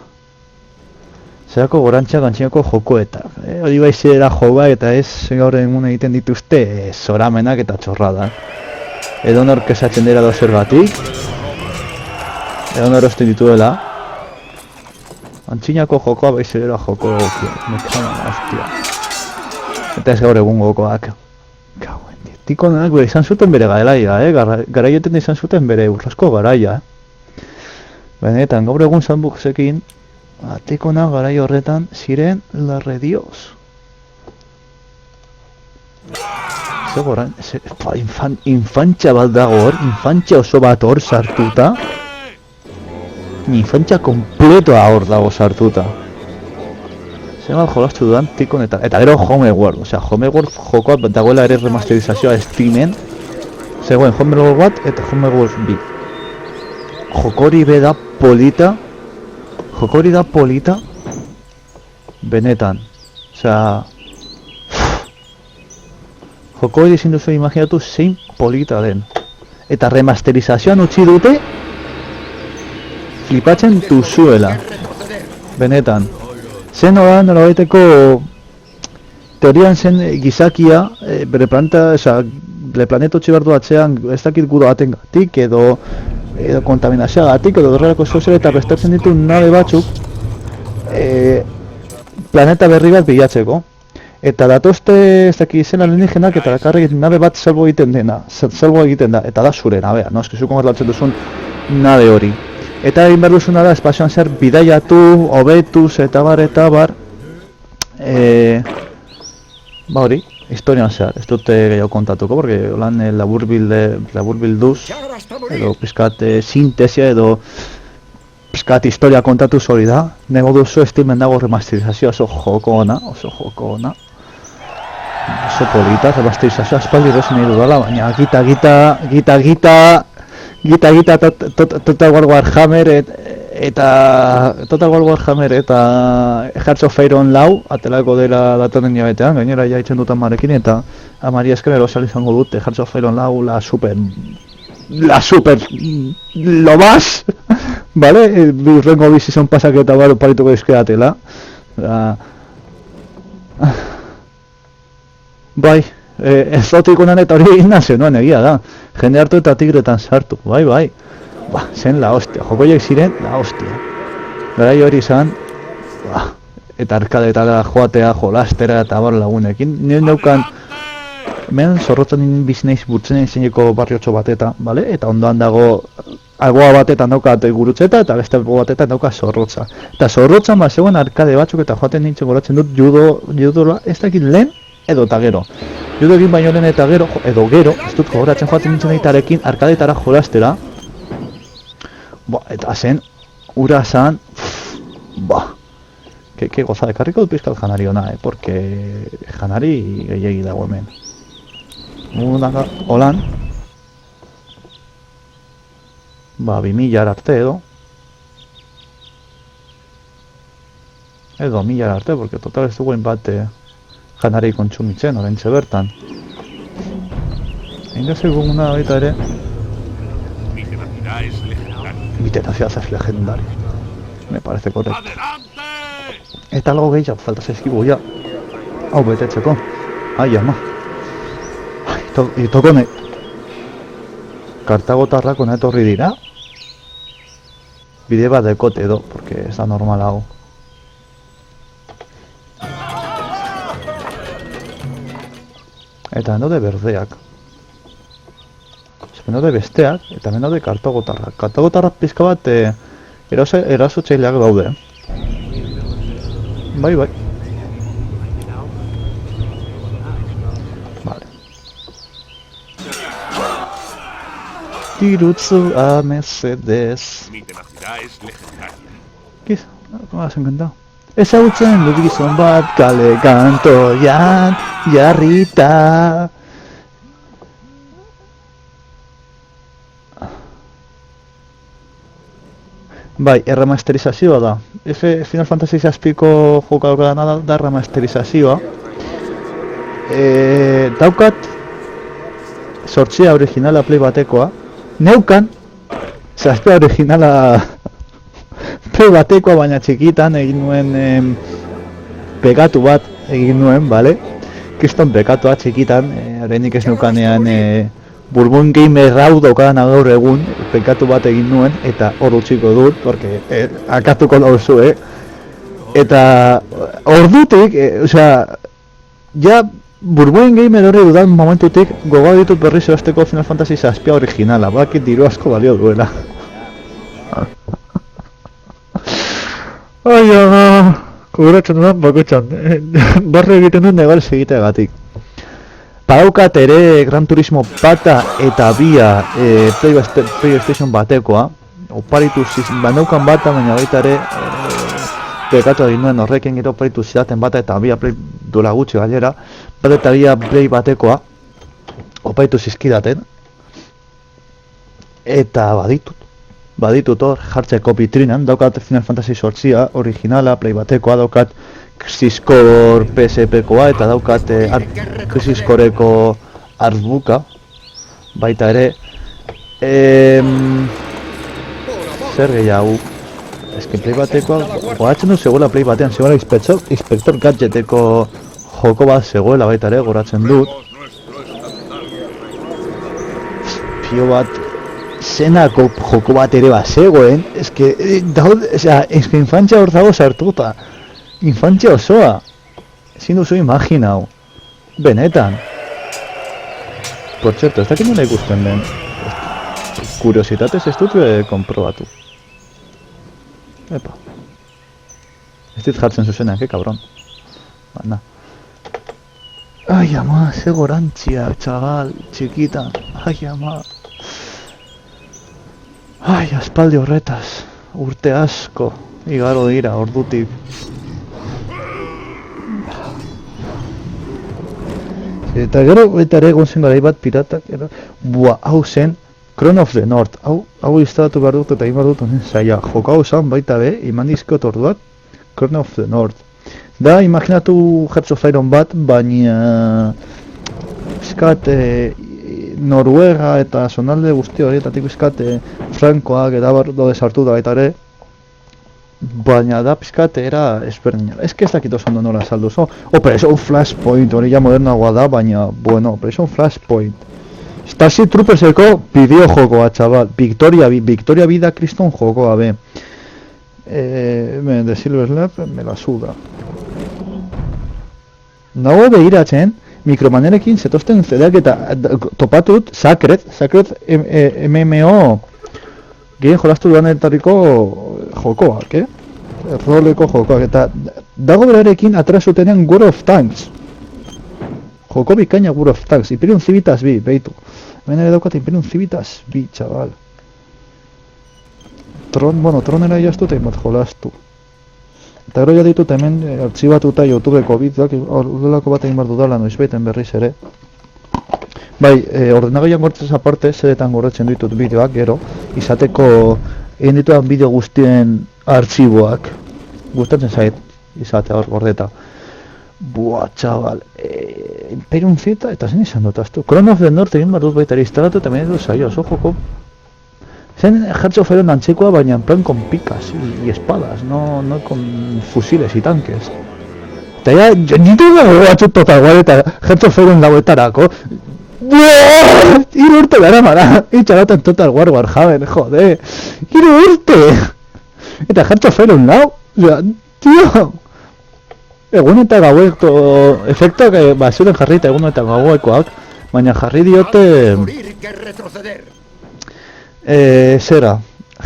Zerako gorantxa gantxinako jokoetak. Hori baizera joba eta ez gaur egun egiten dituzte zoramenak eta txorradak. Edo nor kesatzen dira dozer batik. Edo nor osten dituela. Antxinako jokoa baizera joko egokia. Mekaman, hostia. Eta ez gaur egun gokoak. Kauen, tikonak bere izan zuten bere garaia, garaioten izan zuten bere urrasko garaia, Benetan, gaur egun sandboxekin, tikonak garai horretan ziren larre dios. Zegoran, infantxa bat dago hor, infantxa oso bat hor sartuta. Infantxa kompletoa hor dago sartuta. Zegoan jolastu dudan tikonetan, eta gero Homeworld, osea, Homeworld jokoa dagoela ere remasterizazioa Steamen. Zegoen Homeworld bat eta Homeworld 2. Jokori be da polita. Jokori da polita. Benetan. Osea... Jokori ezin duzu imaginatu zein polita den. Eta remasterizazioan utzi dute flipatzen duzuela. Benetan. Zen nolabaiteko teorian zen gizakia bere planeta utzi behar du atzean ez dakit gudo batengatik edo kontaminazioagatik edo horrelako zozer eta prestatzen ditu nabe batzuk planeta berri bat bilatzeko. Eta datozte ez dakit zen alienígenak eta dakarrik nabe bat salbo egiten da, eta da zure nabea, no? Eskizu kontrolatzen duzun nabe hori. Eta egin behar duzuna da espazioan zer bidaiatu, hobetuz eta bar, ba hori, historian zehar, ez dute gehiago kontatuko, porque lan laburbilduz, edo pizkat sintesia edo pizkat historia kontatuz hori da. Nego duzu estimen dago remasterizazioa oso joko ona. Oso polita, remasterizazioa espaldi rosin nahi dudala, baina gita Total War Warhammer eta Total War Warhammer eta Hearts of Iron lau atelako dela datoren jabetean, gainera ja itzen dutan marekin eta amari esker erosal izango dute Hearts of Iron lau la super lo más, vale? Urrengo bi season pasak eta bar parituko dizkedatela. Bai, ez zotik unan eta hori egin nazioan egia da. Jende hartu eta tigretan sartu, bai. Ba, zen la hostia, jokoiek ziren la hostia. Garai hori izan, eta arkadetara joatea, jolastera eta bar lagunekin. Nire neukan, hemen zorrotzen bizineiz burtzen zeineko barriotxo bateta, bale? Eta ondoan dago, algoa batetan daukat gurutzeta eta beste algo batetan daukat zorrotza. Eta zorrotzan bat zegoen arkade batzuk eta joaten nintzen goratzen dut judola ez dakit lehen edo eta gero. Judo egin baino lehen eta gero, edo gero, ez dut goratzen joaten nintzen egitarekin arkadetara jolastera. Eta zen, ura zan, Que gozada, ekarriko dut pizkat janari ona, porque janari gehiagi dago hemen. Holan. Ba, 2000 arte edo. Edo 1000 arte, porque total ez duguen bat janari kontsumitzen, oraintxe bertan. Egin seguna baita ere. Mi tenacidad es legendaria. Mi tenacidad es legendaria. Me parece correcto. ¡Adelante! Eta algo gehiago falta zaizkigu ja. Hau betetzeko. Ai, ama. Itoko ne... Kartagotarrak ona etorri dira. Bide bat dekote edo, porque ez da normal hau. Eta hemen daude berdeak. Hemen daude besteak, eta hemen daude kartagotarrak. Kartagotarrak pizka bat erasotzaileak daude. Bai. Vale. Tirutzu a mesedez. Mi tenacidad es legendaria. Giz, me has encantado. Ezagutzen dut gizon bat kale kantoian jarrita. Bai, erremasterizazioa da. Final Fantasy VIIko jokadoka da remasterizazioa. Daukat sortzia originala Play batekoa. Neukan zazpia originala Play batekoa, baina txikitan egin nuen pegatu bat egin nuen, bale? Kriston pekatua txikitan, oraindik ez neukanean Bourbon Gamer hau daukadana gaur egun, pekatu bat egin nuen, eta hor utziko dut, porque akatuko dauzu, Eta ordutik, ja Bourbon Gamer hori dudan momentutik gogoa ditut berriz ebasteko Final Fantasy VII originala, bakit diru asko balio duela. Ai, ama, koguratzen dudan bakotxan, barre egiten dut negal segiteagatik. Badaukat ere Gran Turismo bata eta bia PlayStation batekoa. Oparitu baneukan bata, baina baita ere pekatu egin nuen horrekin gero oparitu zidaten bata eta bia Play duela gutxi gainera. Bata eta bia Play batekoa oparitu zizkidaten. Eta baditut hor jartzeko bitrinan, daukat Final Fantasy VIII originala Play batekoa, daukat Crisis Core PSP-koa eta daukat Crisis Coreko artbooka baita ere. Zer gehiago? Eske Play batekoa, goratzen du zegoela Play batean, zegoela Inspector Gadgeteko joko bat zegoela baita ere, goratzen dut. Pio bat, zenako joko bat ere bat zegoen, eske infantzia hor dago sartuta. Infantzia osoa, ezin duzu imaginau, benetan. Por cierto, ez dakit nola ikusten den. Kuriositatez ez dut konprobatu. Epa. Ez dit jartzen zuzenean, cabron. Bana. Ai, ama, ze gorantzia, txagal, txikitan. Ai, ama. Ai, aspaldi horretaz, urte asko, igaro dira, ordutik. Eta gero, eta ere egon zen garai bat piratak, hau zen Crown of the North, hau instalatu behar dut eta egin behar dut honen zaila, joko hau zen baita be, iman dizkot orduat, Crown of the North. Da, imaginatu Hearts of Iron bat, baina bizkat Noruega eta zonalde guzti horietatik bizkat Frankoak eta dode sartu da baita ere, baina da pizkat era ezberdina. Ez dakit oso ondo nola saldu zo. Operation Flashpoint hori ja modernagoa da, baina, bueno, Operation Flashpoint. Starship Trooperseko bideojokoa, txabal. Victoria Vida kriston jokoa, be. The Silver Slab me la suda. Nago behiratzen, Micromanerekin zetozten zedeak eta topatut Sacred MMO gehien jolastu duanetariko jokoak, roleko jokoak, eta dago berarekin atrazutenean World of Tanks. Joko bikaina World of Tanks, Imperium Civitas bi, behitu. Hemen ere daukat Imperium Civitas bi, txabal. Tronera jaztu eta inbat jolastu. Eta gero ja ditut hemen artxibatuta YouTubeko bideoak, ordelako bat egin behar dudala noizbaiten berriz ere. Bai, ordenagaian gortzez aparte, zeretan gorretzen ditut bideoak, gero, izateko egin dituan bideo guztien artxiboak. Gustatzen zait, izatea hor gordeta. Buah, txabal, Imperium Zeta, eta zen izan dut, aztu. Crown of the North egin behar dut baita ere instalatu eta menetu zaio, oso joko. Zen Hearts of Iron antzekoa, baina en plan con picas y espadas, no con fusiles y tanques. Eta ya, nitu dago batzut Total War eta Hearts of Iron lauetarako. Buah! 3 urte gara mara, itxaraten Total War Warhammer, jode. 3 urte! Eta Hearts of Iron lau, osea, tio! Egun eta gaueko efektuak zeuren jarri eta egun eta gauekoak, baina jarri diote... Morir que retroceder. Zera,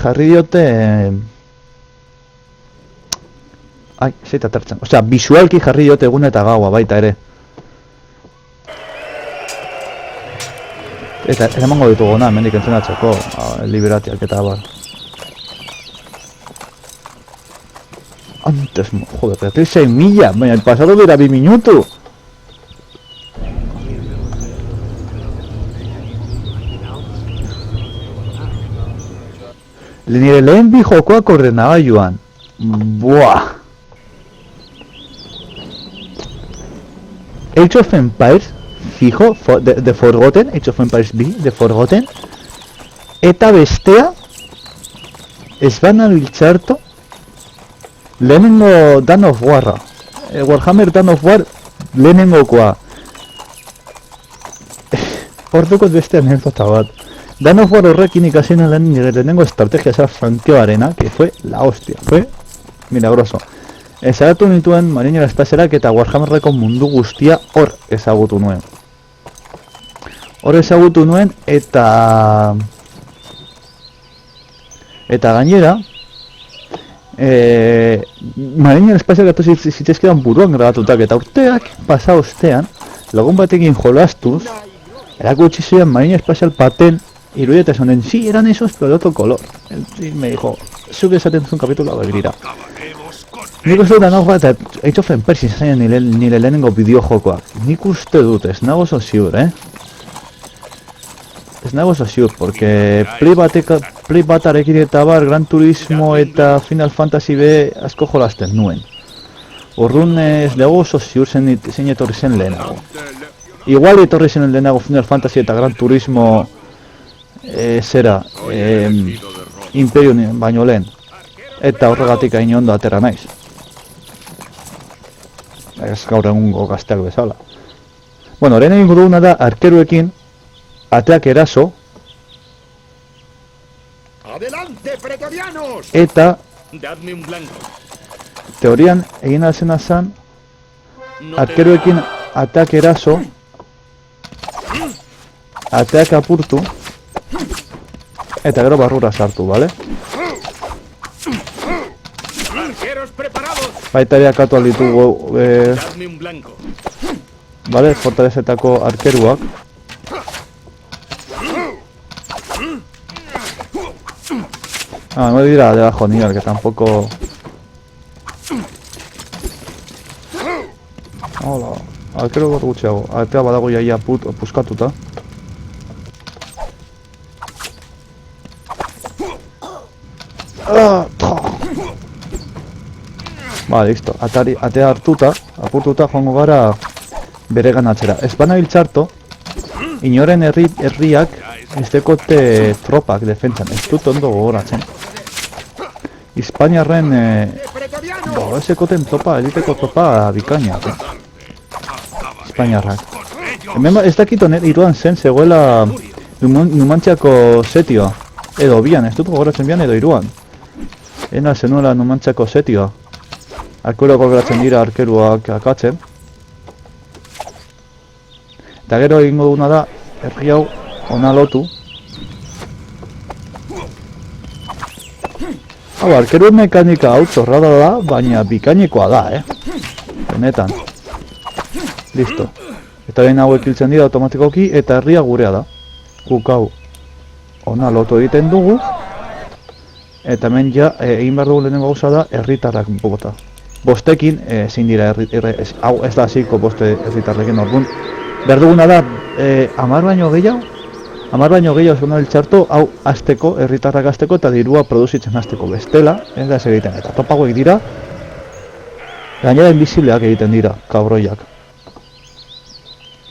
jarri diote... Ai, zeita tertzen. Osea, visualki jarri diote egun eta gaua baita ere. Eta eramango ditugu na, hemendik entzenatzeko, liberatiak eta abar. Antes, joder, pero estoy 6 millas, baina el pasado dura 2 minutu. Nire lehen bi jokoak ordenaba joan. Buah. Age of Empires, fijo, The Forgotten, Age of Empires B, The Forgotten. Eta bestea, ez bana biltzarto, lehenengo Dawn of Warra. Warhammer Dawn of War lehenengokoa. Hortukot beste anekdota bat. Dawn of War horrekin ikasi nuen lehenengo estrategia zara frankeoarena, que fue la hostia, fue milagroso. Ezagatu nituen marinera espazerak eta Warhammerreko mundu guztia hor ezagutu nuen. Hor ezagutu nuen eta gainera Marinen espazioak gatu zitzaizkidan buruan grabatutak eta urteak pasa ostean lagun batekin jolastuz erakutsi zidan Marine Espacial baten irudieta zonen, sí, eran esos pero de otro color. Y me dijo, zuk esaten zuen kapitulo begira. Nik uste dut nago eta Age of Empires izan nire lehenengo bideojokoak. Nik uste dut, ez nago oso ziur, Ez nago oso ziur, porque Play batarekin eta bar, Gran Turismo eta Final Fantasy B asko jolasten nuen. Orduan ez dago oso ziur zein etorri zen lehenago. Igual etorri zen lehenago Final Fantasy eta Gran Turismo Imperium baino lehen. Eta horregatik hain ondo atera naiz. Ez gaur egungo gazteak bezala. Bueno, lehen egingo duguna da arkeruekin ateak eraso ¡Adelante, pretorianos! eta Dadme un blanco. teorian egin alzena zan arkeruekin ateak eraso ateak apurtu eta gero barrura sartu, bale? Arqueros preparados. Baita ere akatu alditugu, Dadme un blanco. bale, fortalezetako arkeruak. No dirá debajo nivel, que tampoco... Hola, arkero bat gutxiago, atea badago jaia puskatuta. Ba, listo, atea hartuta, apurtuta joango gara bere ganatzera. Ez bana biltzarto, inoren herriak ez dekote tropak defentsan, ez dut ondo gogoratzen. Hispaniarren, ez dekoten tropa, eliteko tropa bikainak, Hispaniarrak. Hemen ez dakit honet iruan zen zegoela Numantziako setioa, edo bian, ez dut gogoratzen bian edo iruan. Ena zenuela Numantziako setioa. Arkeruak gogoratzen dira arkeruak akatzen. Eta gero egingo duguna da, herri hau ona lotu. Hau, arkeruen mekanika hau txorrada da, baina bikainekoa da, Benetan. Listo. Eta behin hauek hiltzen dira automatikoki eta herria gurea da. Guk hau ona lotu egiten dugu. Eta hemen ja, egin behar dugu lehenengo gauza da, herritarrak bota. bostekin, ezin dira hau ez da hasiko boste herritarrekin orduan. Behar duguna da, 10 baino gehiago? 10 baino gehiago zuen txarto, hau azteko, herritarrak azteko eta dirua produzitzen azteko bestela, ez da ez egiten, eta topagoek dira, gainera invisibleak egiten dira, kabroiak.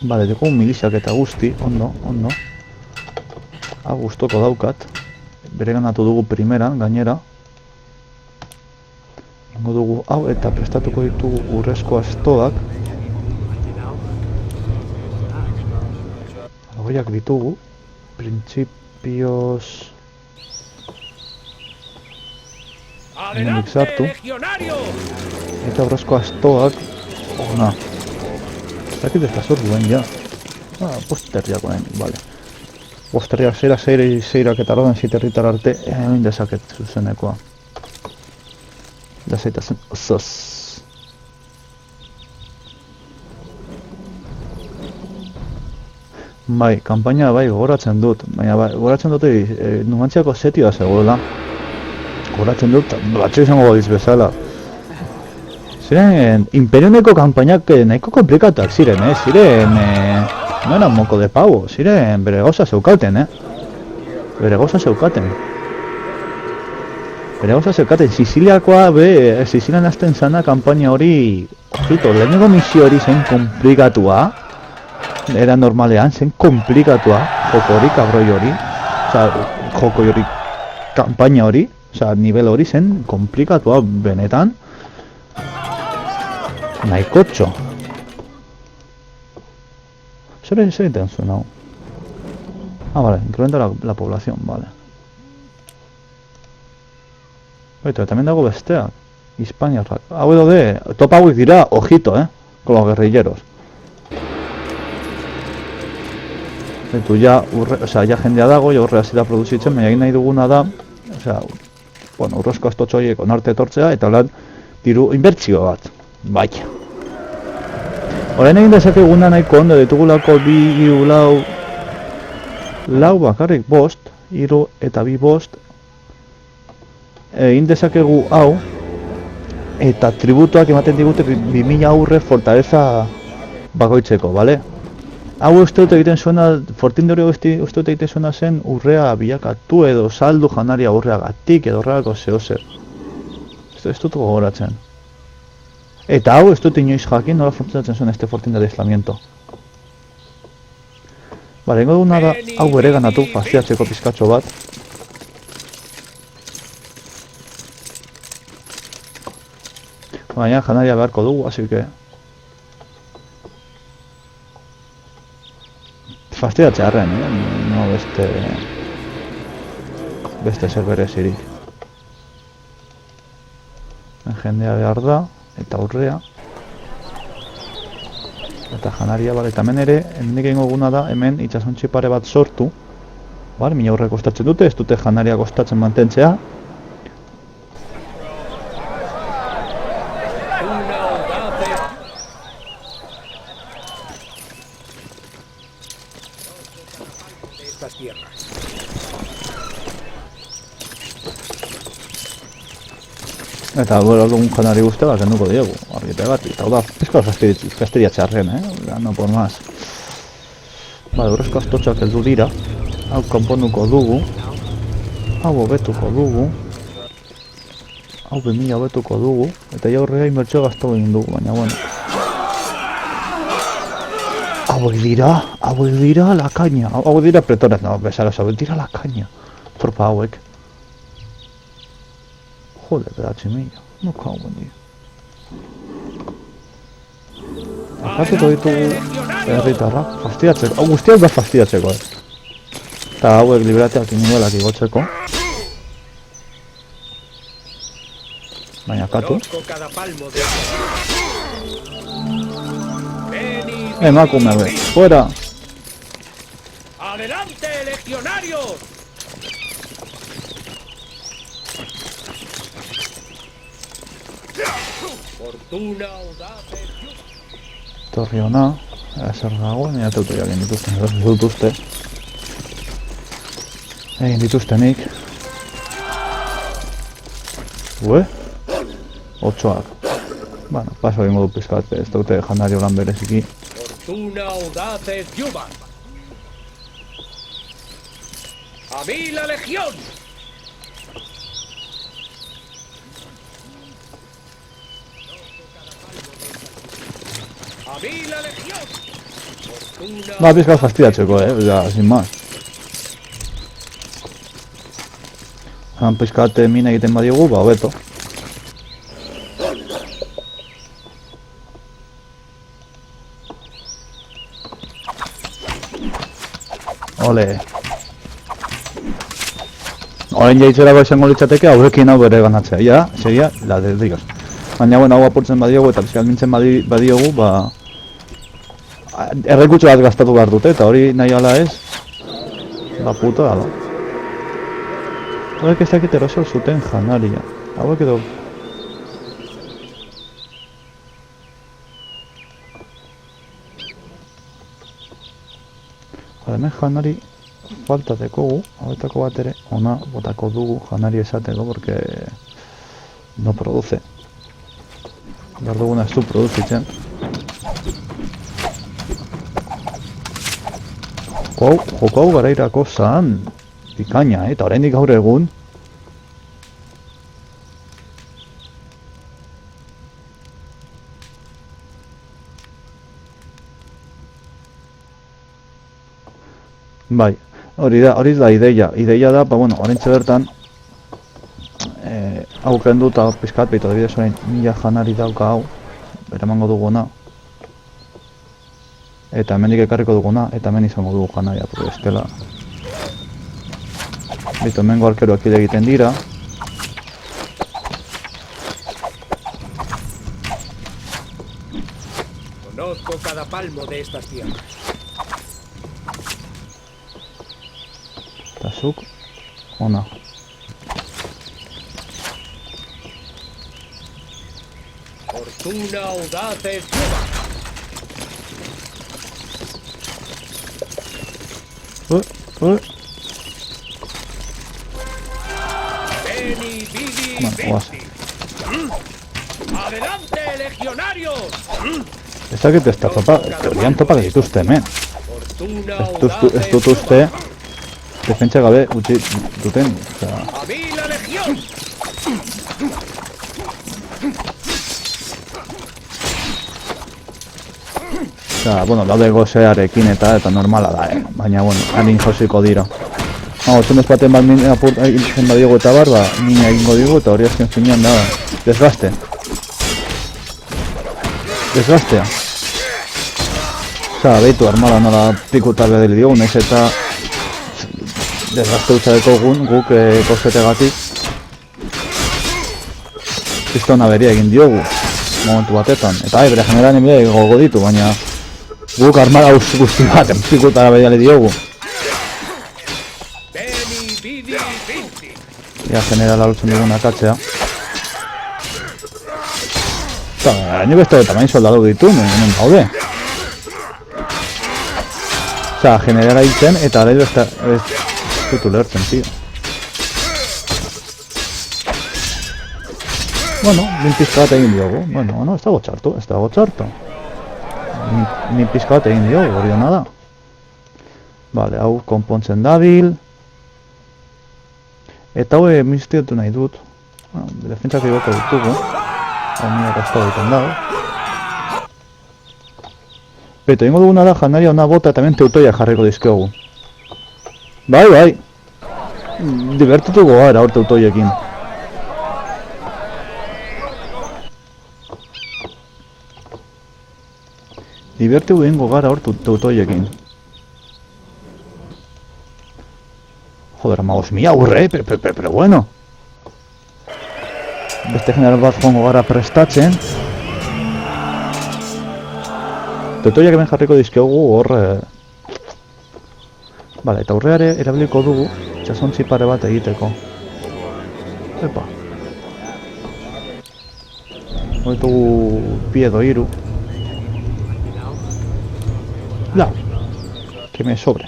Bale, dugu miliziak eta guzti, ondo. Hau guztoko daukat, bere ganatu dugu primeran, gainera. Ingo dugu hau eta prestatuko ditugu urrezko astoak. Horiak ditugu, printzipioz... Hemenik sartu. Eta urrezko astoak... Ona. Zakit ez da zor duen, ja. Posterriak oen, bale. Posterriak zeirak eta roden ziterritar arte, egin dezaket zuzenekoa. Da zeitazen osoz. Bai, kanpaina bai gogoratzen dut, baina bai, gogoratzen dute Numantziako setioa zegoela. Gogoratzen dut, batzu izango godiz bezala. Ziren, Imperioneko kanpainak nahiko komplikatuak ziren, ziren, no eran moco de pavo, ziren bere gauza zeukaten, Bere gauza zeukaten. Siciliakoa, Sicilian hasten zana kanpaina hori, ojito, lehenengo misio hori zen komplikatua, era normalean, zen komplikatua, joko hori, kabroi hori, joko hori, kanpaina hori, nivel hori zen komplikatua benetan, nahikotxo. Zer egiten zuen hau? Vale, incrementa la población, vale. Eta también dago besteak, hispaniarrak. Hau edo top hauek dira, ojito, con los guerrilleros. Eta ja jendea dago, ja horre hasi da produzitzen, baina egin nahi duguna da, urrezko astotxoiek onarte etortzea, eta holan diru inbertsio bat. Bai. Orain egin dezakeguna nahiko ondo ditugulako 2, 3, 4 bakarrik 5, 3 eta 2 5. Egin dezakegu hau, eta tributuak ematen digute 2000 aurre fortaleza bakoitzeko, bale? Hau uste dut egiten zuena, Fortindori uste dut egiten zuena zen urrea bilakatu edo saldu janaria urreagatik edo horrelako zehozer. Ez dut gogoratzen. Eta hau ez dut inoiz jakin nola funtzionatzen zuen este fortín de aislamiento. Bale, ingo duguna da hau ere ganatu fastiatzeko pizkatxo bat. Baina janaria beharko dugu, así que... Fastiatze arren, no beste zer berezirik. Jendea behar da, eta aurrea. Eta janaria, bale, eta hemen ere, hemendik egingo guna da, hemen itxasontxi pare bat sortu. Bale, 1000 aurre kostatzen dute, ez dute janaria kostatzen mantentzea. Eta dugun janari guztia kenduko diegu, argitegatik. Eta hau da, pizko fastidia txarren, no por más. Bale, urrezko astotxak heldu dira. Hau konponduko dugu. Hau hobetuko dugu. Hau 2000 hobetuko dugu. Eta ja horrega inbertsio gaztu egin dugu, baina bueno. Hauek dira la caña. Hauek dira pretoras, no, besaros, hauek dira la caña. Tropa hauek. Joder, pedache mila, no cago en Dios. Akatuko ditugu herritarrak, fastidiatzeko, hau guztiak behar fastidiatzeko, Eta hauek liberateak inguelak igotzeko. Baina akatu. Emakume be, fuera! ¡Adelante, legionarios! Fortuna audace. Torri hona, zer dago, nire teutu egin dituzten, ez dut uste. Egin dituztenik. Ue? 8ak. Bueno, paso egingo du pizkat, ez dute janario lan bereziki. Fortuna audaces Yuban. ¡A mí la legión! ¡A mí la legión! Fortuna... Ba, pizkat fastidiatzeko, ja, sin más. Han pizkat mina egiten badiogu, ba, hobeto. Ole. Orain jaitzerako esango litzateke haurekin hau bere ganatzea, ja, seria la de Dios. Baina, bueno, hau apurtzen badiogu eta pizkat mintzen badiogu, ba... Errekutxo bat gastatu behar dute, eta hori nahi ala ez... La puta, ala. Hauek ez dakit eroso zuten janaria. Hauek edo... Hemen janari falta dekogu, hauetako bat ere ona botako dugu janari esateko, porque no produce. Behar duguna ez du produzitzen. Joko hau garairako zan, bikaina, eta oraindik gaur egun. Bai, hori da ideia da, ba, bueno, oraintxe bertan hau kendu eta pizkat behitu, adibidez orain 1000 janari dauka hau, eramango duguna, eta hemendik ekarriko duguna, eta hemen izango dugu janaria, porque bestela behitu, hemengo arkeroak ide egiten dira. Conozco cada palmo de estas tierras. Eta zuk, ona. Fortuna audaces Yuban. Veni, vidi, Bueno, guaz. vinci. ¡Adelante, legionarios! Ez dakit ez da topa, teorian topak dituzte hemen. Fortuna Ez dut uste, defentsa gabe utzi duten, osea... ¡A mí la legión! Osea, bueno, daude gozearekin eta normala da, baina, bueno, harin josiko dira. Zenez baten bat egiten badiogu eta bar, ba, mina egingo digu eta hori azken finean da, desgaste. Desgastea. Osea, behitu armada nola pikutar bedel diogun, ez eta desgaste utxadeko guk kostetegatik pistona beria egin diogu momentu batetan. Eta bere generan emile gogo ditu, baina guk armada guzti bat pikutara bedale diogu. Veni, vidi, vinci. Ia generala lutzen dugun akatzea. Eta, nik beste tamain soldadu ditu, hemen gaude. Osea, generala hiltzen eta ara ez dut ulertzen, tío. Bueno, min pizka bat egin diogu. Bueno, no, ez dago txarto. Min pizka bat egin diogu, hori hona da. Vale, hau konpontzen dabil. Eta hau mistiatu nahi dut. Bueno, defentsak egoko ditugu. Hau miak asko egiten dago. Beto, ingo duguna da janaria ona bota eta hemen teutoiak jarriko dizkiogu. Bai. Divertituko gara hor teutoiekin. Divertitu egingo gara hor teutoiekin. Joder, amagos mi aurre, pero bueno. Beste general bat joango gara prestatzen. Teutoiak hemen jarriko dizkiogu hor... Vale, eta aurreare erabiliko dugu itxasontzi pare bat egiteko. Epa. Horitugu bi edo hiru. Lau. Que me sobre.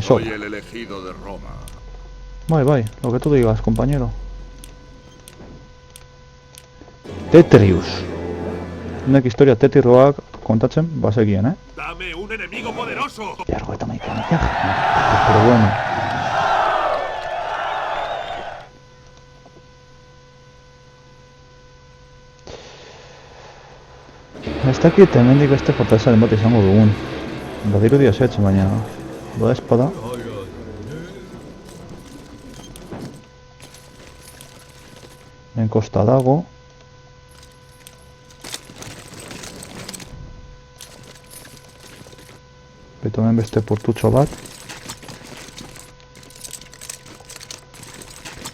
Soy el elegido de Roma. Bai, lo que tú digas, compañero. Tetrius. Honek historia tetirroak kontatzen, bazekien, Dame un enemigo poderoso. Jargo eta maikean, pero bueno. Ez dakit hemendik beste fortalezaren bat izango dugun. Badirudi ezetz, baina bada espada. Hemen kosta dago. Beto hemen beste portutxo bat.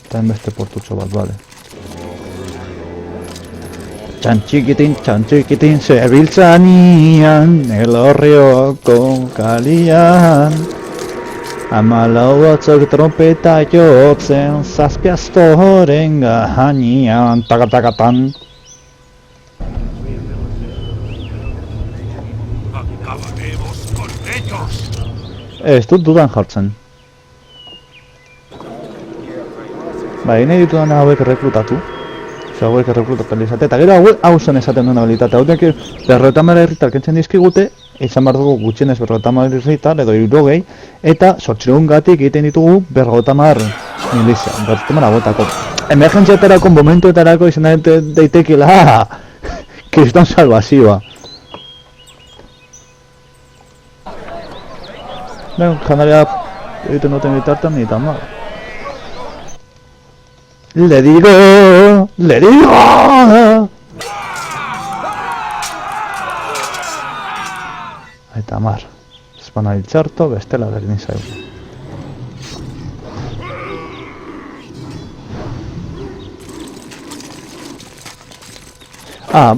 Eta hemen beste portutxo bat, bale. Txantxikitin, zebiltzanian, elorrioko kalian. Hamalau batzuk trompeta jotzen, zazpiaztoren gainean, takatakatan. Acabaremos con ellos. Ez dut dudan jartzen. Nahi ditudan hauek erreklutatu. Hauek erreklutatu izate, eta gero hau zen esaten duen habilitate. Hau denak berroetamara herritar kentzen dizkigute, izan behar dugu gutxienez berroetamara herritar, edo 60, eta 800 gatik egiten ditugu berroetamara milizia, berroetamara gotako. Emergentziaterako, momentuetarako izan daitekela kriston salvazioa. Janaria egiten duten bitartan, ni tan mal. Le digo! Eta mar. Espana hiltzarto, bestela berdin zaigu.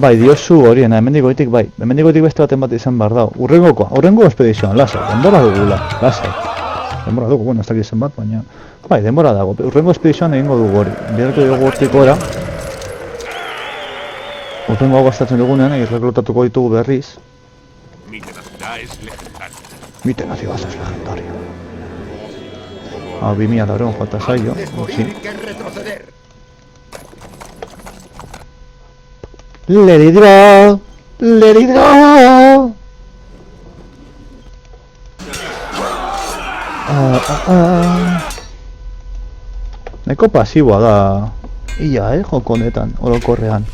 Bai, diozu horiena, hemendik goitik bai. Hemendik goitik beste baten bat izan behar dau. Urrengo espedizioan, lasai, denbora dugula, lasai. Denbora dugu, bueno, ez dakit zen bat, baina... Bai, denbora dago, urrengo espedizioan egingo dugu hori. Biderko dugu hortik gora. Urrengo hau gastatzen dugunean, erreklutatuko ditugu berriz. Mi tenacidad es legendaria. Mi tenacidad es legendaria. 2000 laurehun falta zaio, sí. Let it go! Let it go! Neko pasiboa da ia, joko honetan, orokorrean.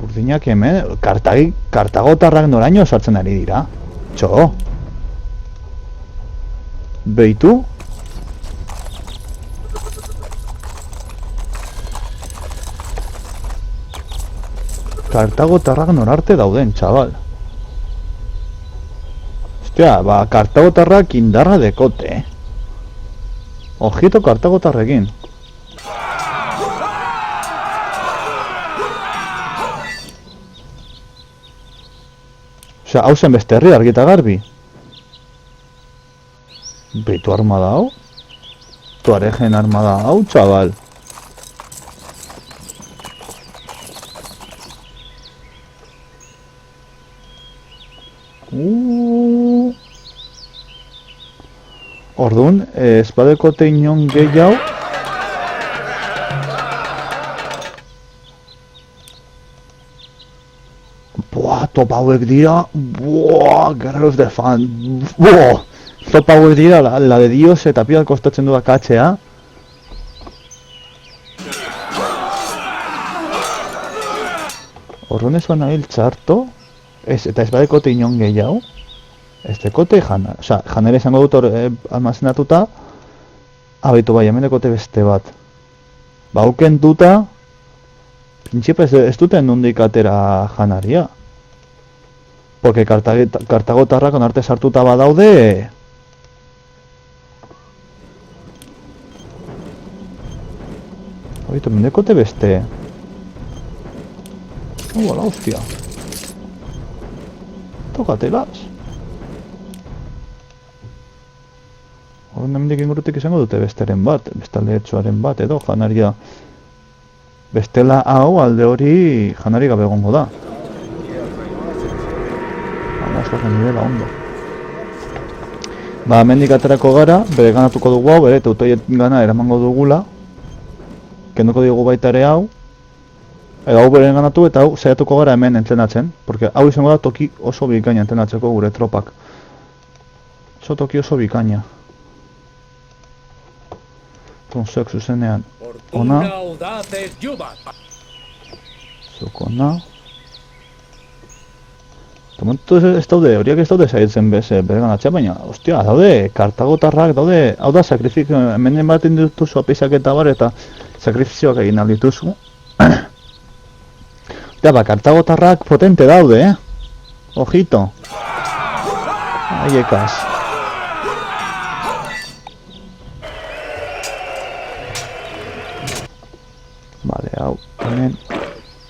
Urdinak hemen, kartagotarrak noraino sartzen ari dira. Txo! Beitu? Kartagotarrak norarte dauden, txabal. Ostia, kartagotarrak indarra dekote. Ojito kartagotarrekin. Osea, hau zen beste herri argita garbi. Beitu armada hau? Tuaregen armada hau, txabal. Orduan, espadekote inon gehiago. Topa hauek dira. Guerreros de fan. Topa hauek dira, la de Dios eta pila kostatzen du akatzea. Orduan ez baina hil txarto. Eta espadekote inon gehiago. Este kote jana, osea, janera izango dut hor almazenatuta. Abaitu bai, hemen dekote beste bat. Hauken duta, printzipio ez duten nondik atera janaria. Porque kartagotarrak onarte sartuta badaude. Abaitu, hemen dekote beste. La hostia. Tokatelaz. Horren hemendik ingurutik izango dute besteren bat, bestalde etxoaren bat edo janaria. Bestela hau alde hori janari gabe egongo da. Vamos, horren nivela ondo. Ba, hemendik aterako gara, bere ganatuko dugu hau, bere teutoien gana eramango dugula. Kenduko digu baita ere hau. Edo hau bere ganatu eta hau saiatuko gara hemen entrenatzen. Porque hau izango da toki oso bikaina entrenatzeko gure tropak. Oso toki oso bikaina. Tonzek zuzenean. Ona. Fortuna audaces Yubat. Zuko ona. Momentu ez daude, horiak ez daude saiatzen bere ganatzea, baina, ostia, daude, kartagotarrak, daude, hau da, sakrifizio, hemen ematen dituzu apizak eta bar, eta sakrifizioak egin aldituzu. Ja, ba, kartagotarrak potente daude, Ojito. Aiekaz. Vale, hau, hemen,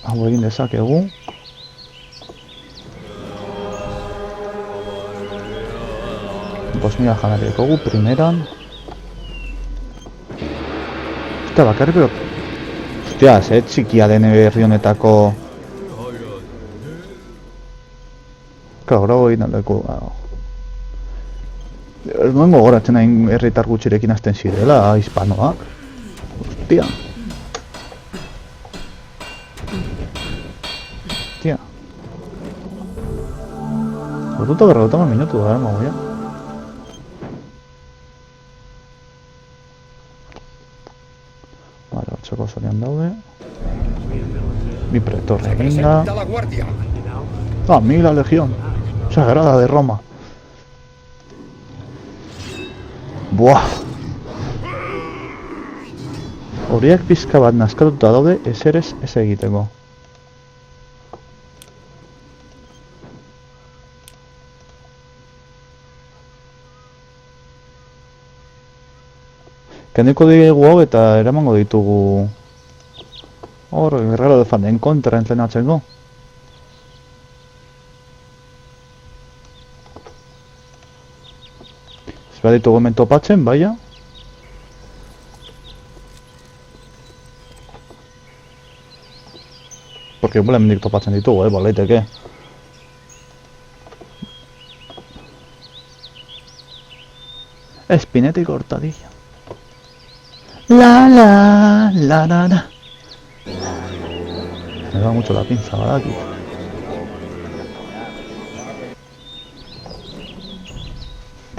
hau egin dezakegu. Bosnia janarieko gu, primeran. Ostia, bakarri pero... Ostia, ze txikia den herri honetako... Claro, grabo egin aldeko... Nuen gogoratzen hain herritar gutxirekin hasten zirela, hispanoak. Ostia. Ostia. Orduta berrogeta minutu da, magoia. Vale, batxoko zorian daude. Bi pretorre eginda. ¡Presenta la guardia! Ah, mila legión. Sagrada de Roma. Buah. Horiak pizka bat nazkatuta daude eserez ez egiteko. Kendiko digu hau eta eramango ditugu hor, Guerrero de Fanden kontra entrenatzeko. Ez behar ditugu hemen topatzen, baina. Porque igual hemendik topatzen ditugu, baleiteke. Espineta y cortadilla. La la la la la. Me da mucho la pinza, ¿verdad? Aquí.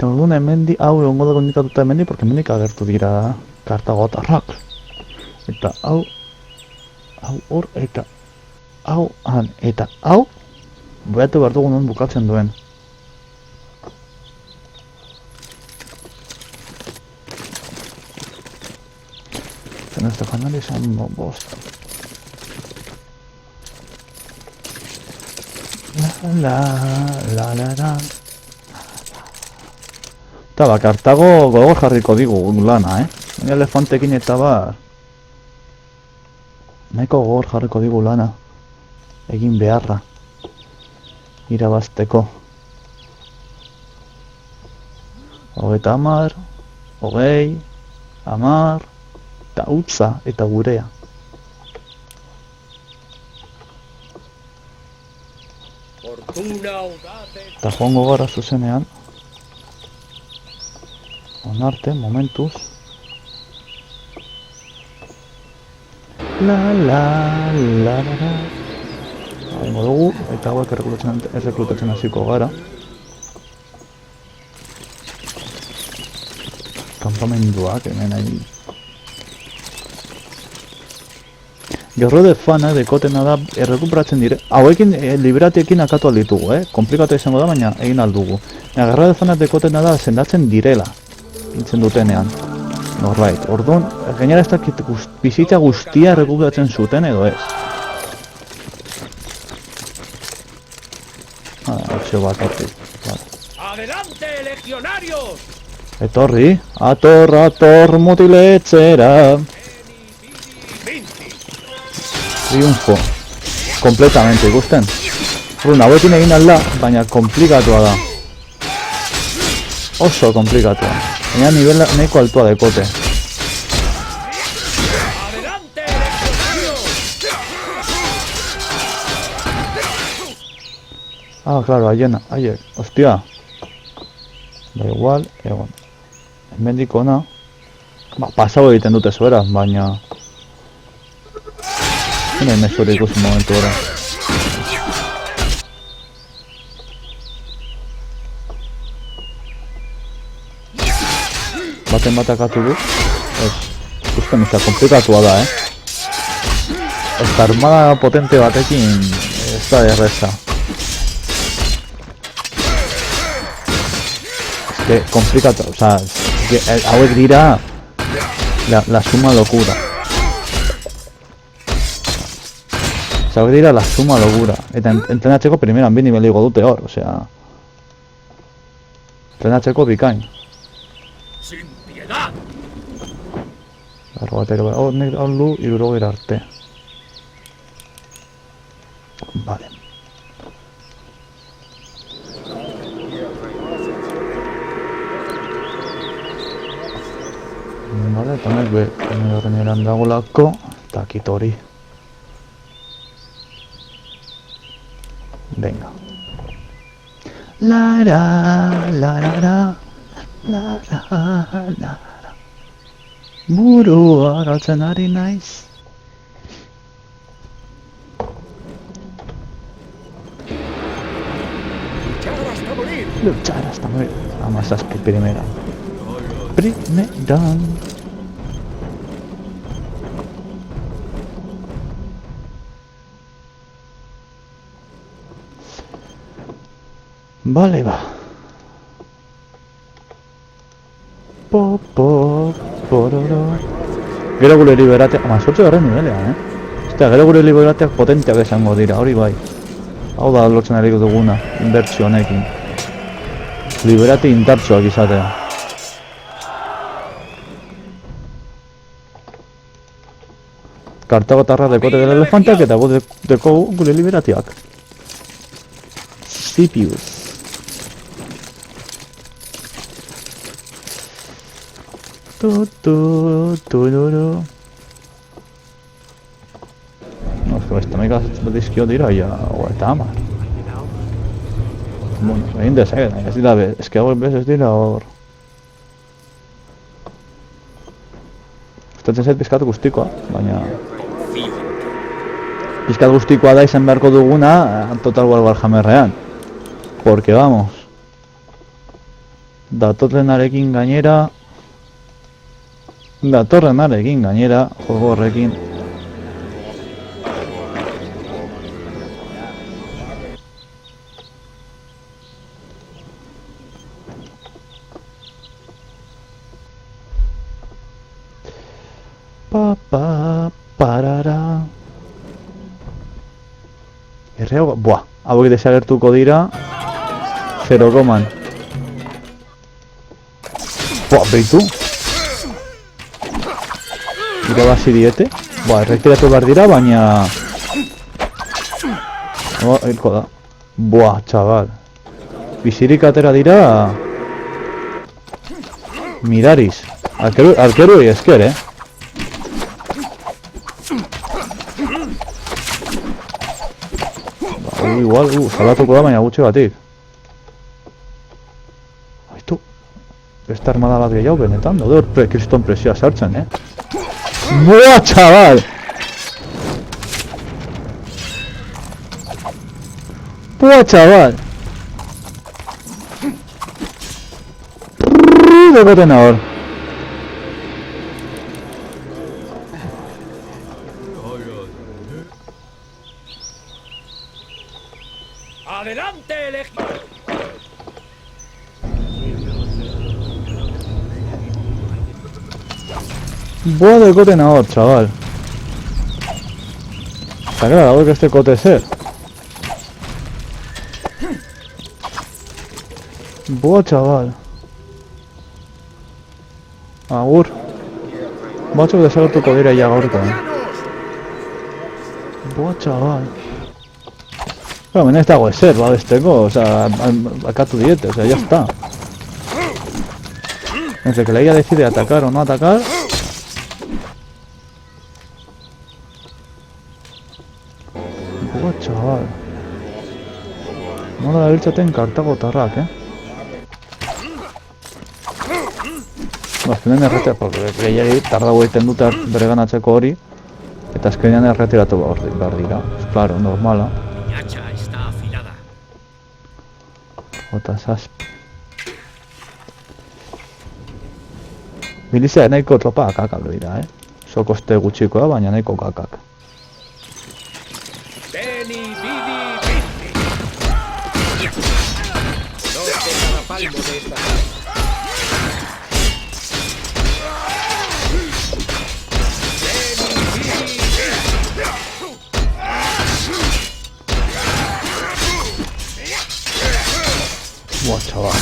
Orduan hemendi, hau egongo da kondikatuta hemendi, porque hemendik agertu dira kartagotarrak. Eta hau hor, eta hau han, eta hau behatu behar dugu non bukatzen duen. Este canal izan bost. La. Eta ba, Kartago gogor jarriko digu lana, Baina elefantekin eta bar. Nahiko gogor jarriko digu lana. Egin beharra. Irabazteko. 30, 20, 10... Eta utza eta gurea. Fortuna audaces. Eta joango gara zuzenean. Onarte, momentuz. La. Haingo dugu, eta hauek erreklutatzen hasiko gara. Kampamenduak, hemen hain. Guerrero de Fana dekotena da errekuperatzen dire. Hauekin liberatiekin akatu alditugu, Komplikatu izango da, baina egin aldugu. Guerrero de Fana dekotena da sendatzen direla. Hintzen dutenean. Norbait, orduan, gainera ez dakit bizitza guztia errekuperatzen zuten edo ez. Opzio bat horti. ¡Adelante, legionarios! Etorri, ator, mutiletzera. Triunfo. Kompletamente, ikusten. Orduan, hauekin egin alda, baina komplikatua da. Oso komplikatua. Baina nivel nahiko altua dekote. ¡Adelante, legionarios! Ah, claro, haiek, hostia. Da igual, egon. Hemendik ona. Ba, pasau egiten dute zuera, baina... Nahi mesura ikusi momentu gara. Baten batakatu du. Ez, ikusten izan, komplikatua da, Ez da armada potente batekin ez da erreza. Ez que komplikatu, oza, hauek dira la suma locura. Hauek dira la suma locura. Eta entrenatzeko primeran bi nivel igo dute hor, osea... Entrenatzeko bikain. ¡Sin piedad! Arro batero, nek aldu irurogera arte. Vale. Vale, eta nek be, horreneran dagolako, eta kito hori. Venga. La la la la la la la la. Burua galtzen ari naiz. Luchar hasta morir. Amazazpi primera. Primera. Vale, va. Pororo. Gero gure liberateak, sortze garren nivelean, Ostia, gero gure liberateak potenteak esango dira, hori bai. Hau da lotzen ari duguna, inbertsio honekin. Liberate indartsuak izatea. Kartagotarra dekote del elefanteak eta gu deko gure liberateak. Sipius. Tururu. No, es que esto me dizkio dira ya, eta amar. Bueno, egin dezaketa, ez dira bez, ez hauek bez ez dira hor. Gustatzen zait pizkat guztikoa, baina... Pizkat guztikoa da izan beharko duguna Total War Warhammerrean. Porque vamos... Datorrenarekin gainera... Jogo horrekin... Parara... Erreago... Buah, hauek desagertuko dira... 0, buah, behitu... Irabazi diete... Buah, erretiratu behar dira, baina... Hilko da... Buah, txabal... Bizirik atera dira... Mirariz... Arkeruei esker, Igual, salatuko da, baina gutxi batik. Aitu... Beste armada bat gehiago benetan, daude hor kriston presioa sartzen, Buah, txabal! Buah, txabal! Dekoten ahor. ¡Adelante, Legión! Buah, dekoten ahor, chaval. Está claro que este cote ser. Buah, chaval. Agur. Batzuk desagertuko dira ja gaurko, Buah, chaval. Claro, hemen ez dago ezer, babesteko, osea, bakatu diete, osea, ya está. Entre que la IA decide atacar o no atacar... Buah, chaval. Nola dabiltzaten Kartagotarrak, Azkenean erretea, gehiagik tardago egiten dute bere ganatzeko hori, eta azkenean erretiratu behar dira. Claro, normala. Mi hacha está afilada. Jota zazpi. Milizia nahiko tropa kakak dira, Oso koste gutxikoa, baina nahiko kakak. Veni, vidi, vici. No sé cada palmo de esta ciudad. Buah, chaval.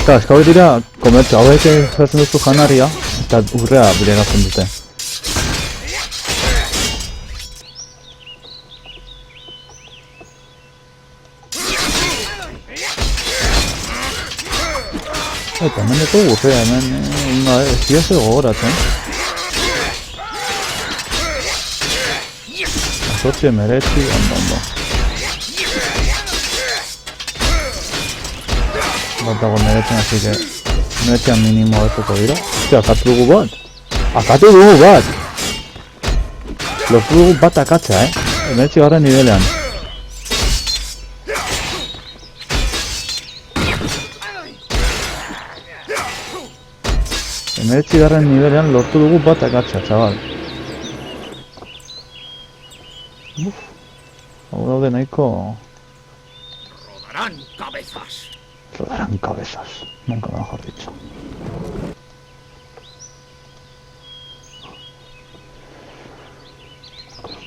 Eta, eska hori dira, komertza, hauek jartzen duzu janaria, eta urrea bilegatzen dute. Eta hemen dut urrea, hemen, ez dira zer gogoratzen. Azotxe meretzi, ondo. Bat dago meretzen, así que meretzean minimo hartuko dira. Hostia, akatu dugu bat! Akatu dugu bat! Lortu dugu bat akatza, Meretzi garren nivelean. Meretzi garren nivelean lortu dugu bat akatza, chaval. Hau daude nahiko... Rodarán cabezas. Rodarán cabezas, nunca mejor dicho.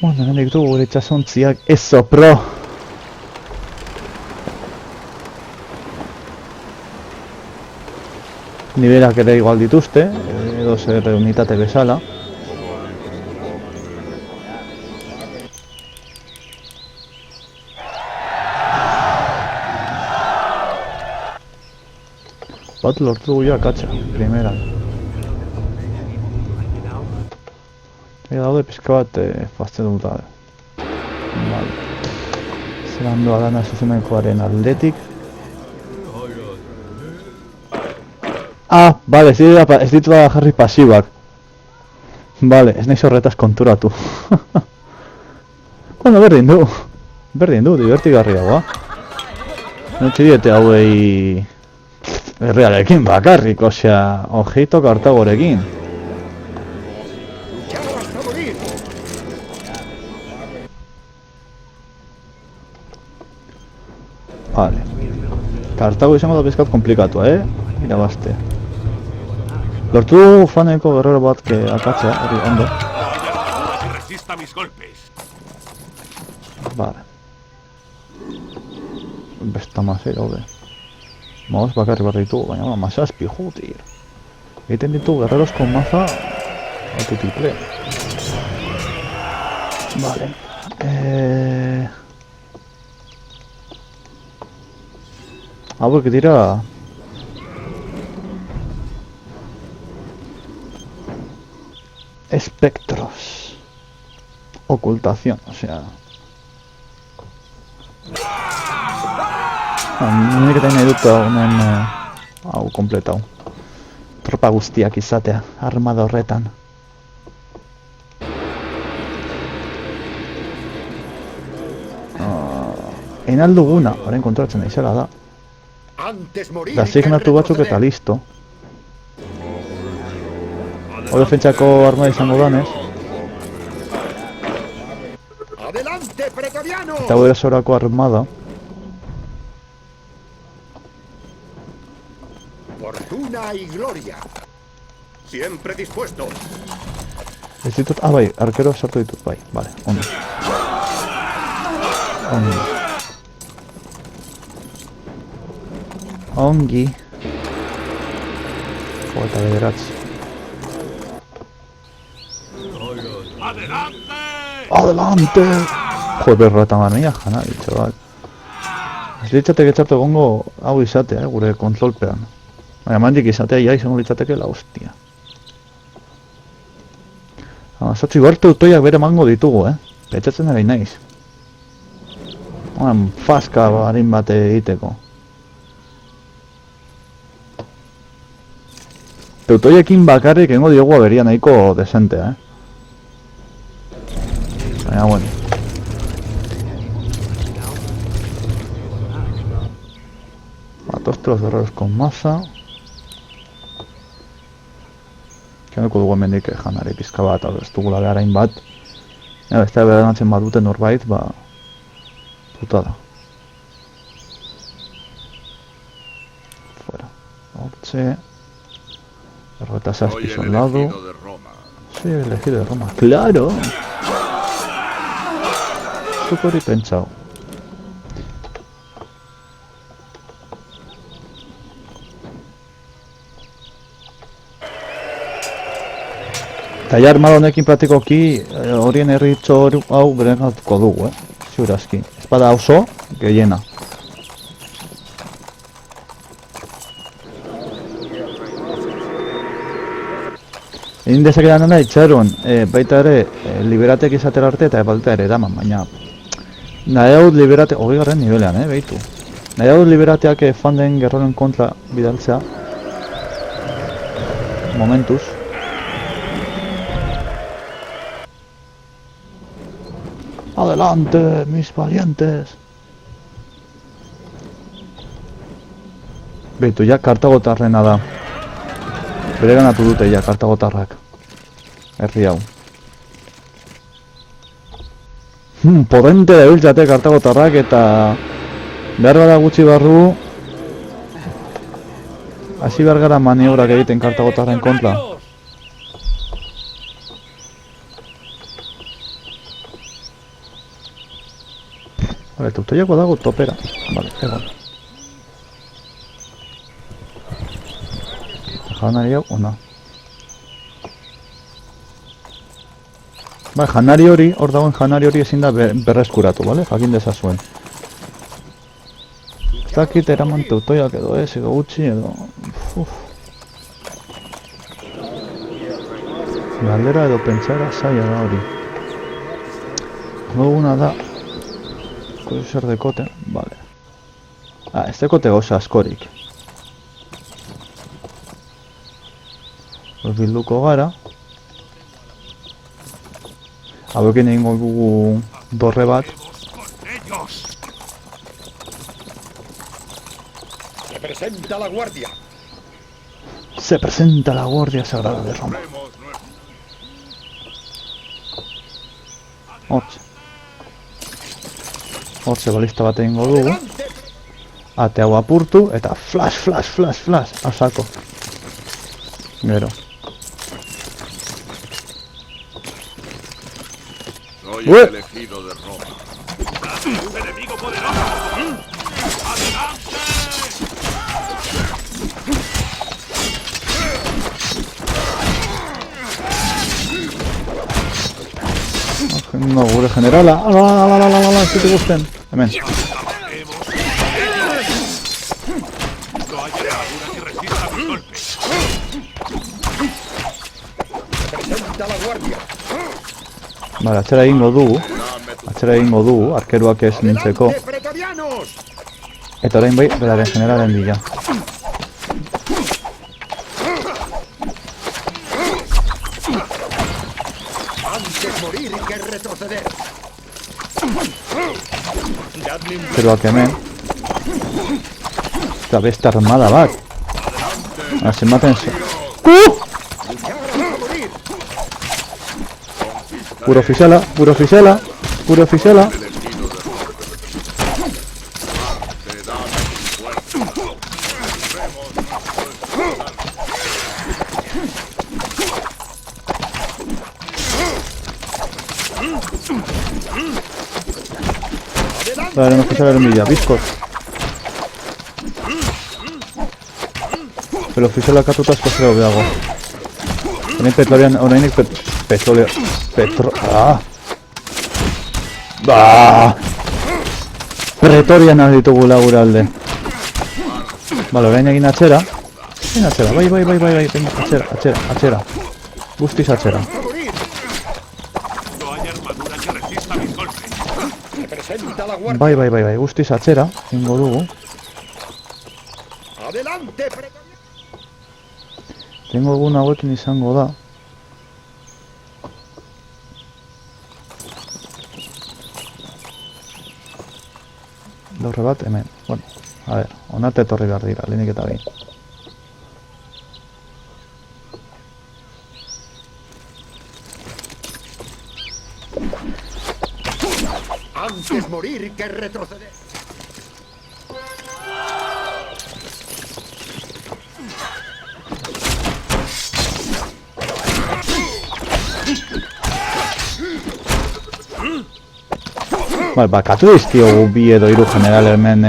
Bueno, hemendik dugu gure itxasontziak eso pro! Nivelak ere igual dituzte, edo zer unitate bezala. Bat lortu dugu ja akatsa, primera. Ega daude pizka bat fazteduta. Vale. Zeran doa dana zuzenekoaren atletik. Ah, vale, ez ditu da jarri pasibak. Vale, ez naiz horretaz konturatu. Bueno, berdin du, divertigarriagoa. Notxe diete hauei... Errealekin bakarrik, osea, ojito Kartagorekin. Vale. Kartago izango da pizkat komplikatua, irabazte. Lortu faneko guerrero bat akatzea, hori ondo. Resista mis golpes. Vale. Besta mazei daude. Magoz bakarri bat ditugu, baina mazazpi, joder. Egiten ditugu guerreros con maza autotiple. Vale. Hauek dira... Espectros. Ocultación, o sea... Nik eta nahi dut honen hau kompletau. Tropa guztiak izatea, armada horretan. Egin alduguna, horren kontrolatzen daizela da. Da signatu batzuk eta listo. Hor defentsako armada izango danez. Eta hori esorako armada. Fortuna y gloria. Siempre dispuesto. Ez ditut, bai, arkero sartu ditut, bai, vale, ondo. Ongi. Eta bederatzi. ¡Adelante! Adelante! Joder, rata mania, janari, chaval. Ez litzateke txartu egongo hau izatea, gure kontrolpean. Baina mandik izatea ja izango litzatekeela, hostia. Zortzi gortu toiak bere mango ditugu, Petxatzen ere naiz. Faska harin bate egiteko. Teutoiekin bakarrik engo diogu aberia nahiko desentea, Baina, bueno. Todos los guerreros con masa. Kenduko dugu hemendik janari pizka bat, ez dugula behar hainbat. Beste beharatzen bat duten norbait, putada. Fuera. Hortxe. 47 soldado. Sí, elegido de Roma. ¡Claro! Zuk hori pentsau. Eta ja armada honekin praktikoki horien herritxo hau berenatuko dugu, ziurazki. Espada oso, gehiena. Egin dezakedan dena itxaron, baita ere liberatek izatera arte eta baita ere eraman, baina nahi hau liberate, 20. nivelean, behitu. Nahi hau liberateak fan den gerroren kontra bidaltzea. Momentuz. Adelante, mis valientes. Beitu, ja kartagotarrena da. Bere ganatu dute ja kartagotarrak. Herri hau. Potente dabiltzate kartagotarrak eta behar bada gutxi barru hasi behar gara maniobrak egiten kartagotarren kontra. Vale, Teutoiako dago topera. Vale, egon. Janari hau, ona. Bai, janari hori, hor dagoen janari hori ezin da berreskuratu, bale? Jakin dezazuen. Ez dakit eraman Teutoiak edo ez, edo gutxi edo... Galdera edo pentsara zaila da hori. Duguna da... Zer dekote, vale. Ez dekote gauza askorik. Bilduko gara. Hauekin egingo dugu dorre bat. Se presenta la guardia. Se presenta la guardia sagrada de Roma. Hortxe balista bat egingo dugu. Ate hau apurtu eta flash, flash, flash, flash. Asako. Gero. Soy el elegido de Roma. ¡Un enemigo poderoso! ¡Adelante! No, gure generala. Ala, ez dut gusten. Hemen. No hay armadura que resista mis golpes. Presenta la guardia. Vale, atzera egingo dugu, arkeruak ez nintzeko. Eta orain bai, beraren generalen bila. Arkeruak hemen. Eta beste armada bat. Hasi maten zu. Puro oficiala. Beraren ofizialaren bila, bizkot. El ofiziala katuta asko zera hobeago. Horainik petroleo... Pretorian ditugu gure alde. Bale, orain egin atzera. Bai, venga, atzera. Guztiz atzera. Bai, guztiz atzera. Ingo dugu. Tengo eguna hauekin izango da. Dorre bat, hemen. Bueno, a ver, onarte etorri behar dira, lehenik eta behin. Antes morir que retroceder. Vale, bakatu dizkiogu bi edo hiru general hemen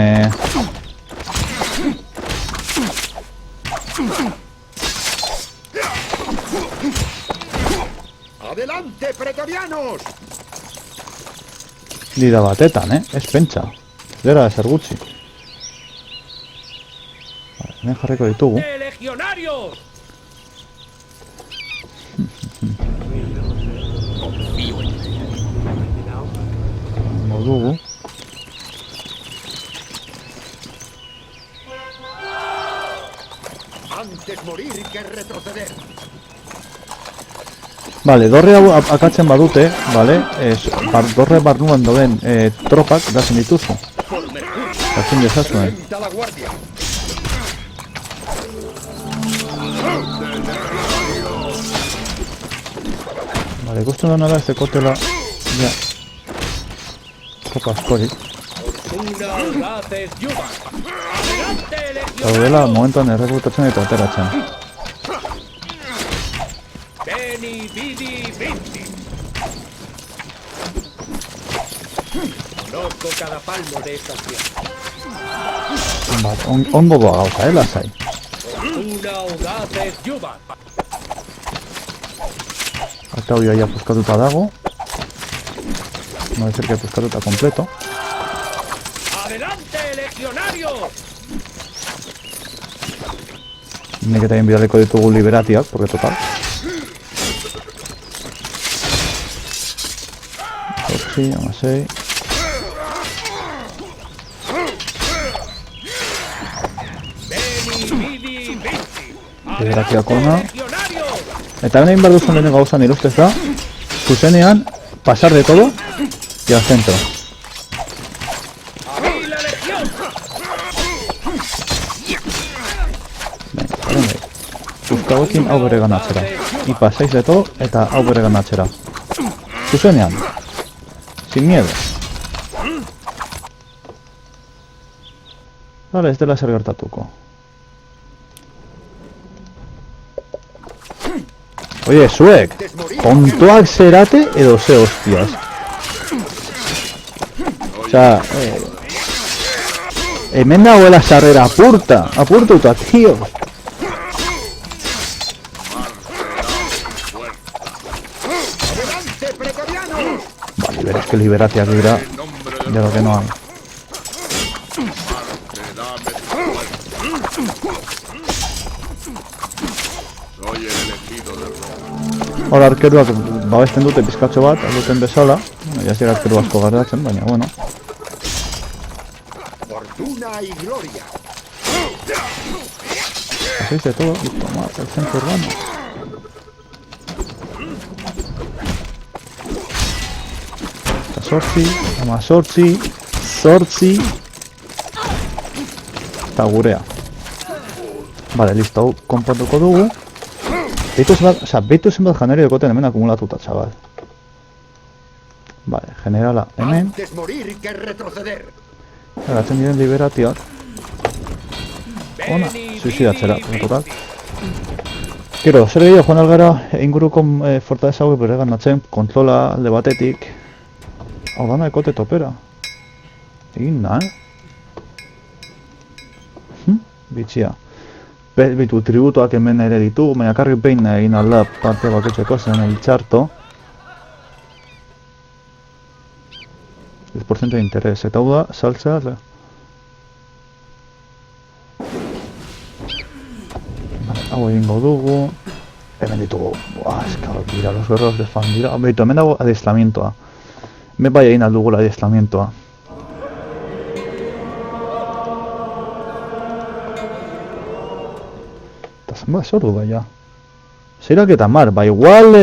¡Adelante, pretorianos! dira batetan, ez pentsa. Dera ezer gutxi. Vale, hemen jarriko ditugu. ¡Legionarios! Emango dugu. Antes morir que retroceder. Vale, dorre hau akatzen badute, vale, dorre barruan dauden tropak dazen dituzu. Jakin dezazuen. ¡Lenta la guardia! Vale, ikusten dena da ez dekotela, ja, tropa askorik. Una audaces yubas. ¡Adelante, legionarios! Daudela momentuan errekrutatzen eta ateratzen. Veni, vidi, vici. Conozco cada palmo de esta tierra. Bat, ondo doa gauza, lasai. Una audaces yubas. Eta hori aia puskatuta dago. No debe ser que puskatuta completo. ¡Adelante, legionarios! Nik eta bidaliko ditugu liberatiak, porque total. Zortzi, amasei. Veni, vidi, vici. Liberatiak ona. ¡Legionarios! Eta hemen egin behar duzun lehenengo gauzan irustez da, zuzenean, pasar de todo, y al centro. ¡Ahí la legión! Venga, paren behi. Euskauekin hau bere ganatzera. Y pasáis de todo, eta hau bere ganatzera. Zuzenean. Sin miedo. Vale, ez dela zer gertatuko. Oye, zuek, kontuak zerate edo ze hostias. Osea, hemen dagoela sarrera apurtuta, tío. ¡Adelante, pretorianos! Vale, verás que liberatiak dira, de lo que no hay. Soy el elegido de Roma. Hor arkeruak babesten dute pizkatxo bat, duten bezala. Ja zira arkeru asko garratzen, baina, bueno. Fortuna y gloria. Hacéis de todo, listo, mata el centro urbano. Eta sortzi, ama sortzi, eta gurea. Vale, listo, hau konpontuko dugu. Beitu zenbat janari dekoten hemen akumulatuta, chaval. Vale, generala hemen. Antes morir que retroceder. Geratzen diren liberatiak. Ona, suizidatzera, total. Gero, zer gehiago joan algara inguruko fortaleza hauek bere ganatzen, kontrola alde batetik. Hau dana ekote topera. Egin da, Bitxia. Bitu, tributuak hemen ere ditugu, baina karri behin egin alda parte bakoitzeko zen el txarto. 10% de interés, eta hau da, saltza. Vale, hau egingo dugu. Hemen ditugu, buah, eskaro, dira, los guerreros de fan, dira. Bitu, hemen dago adiestramientoa. Hemen bai egin aldugula adiestramientoa. Eta zenbat zoru da, ja. Zeirak eta mar, ba igual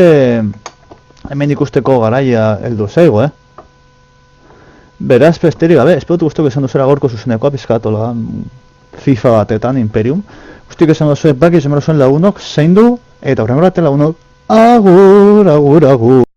hemen ikusteko garaia heldu zaigo, Beraz, besterik gabe, espeotu guztiok esan duzera gorko zuzenekoa, pizkatola FIFA batetan, Imperium. Guztiok esan duzue, baki zemerozen lagunok, zein du, eta horrengorate lagunok, agur, agur, agur.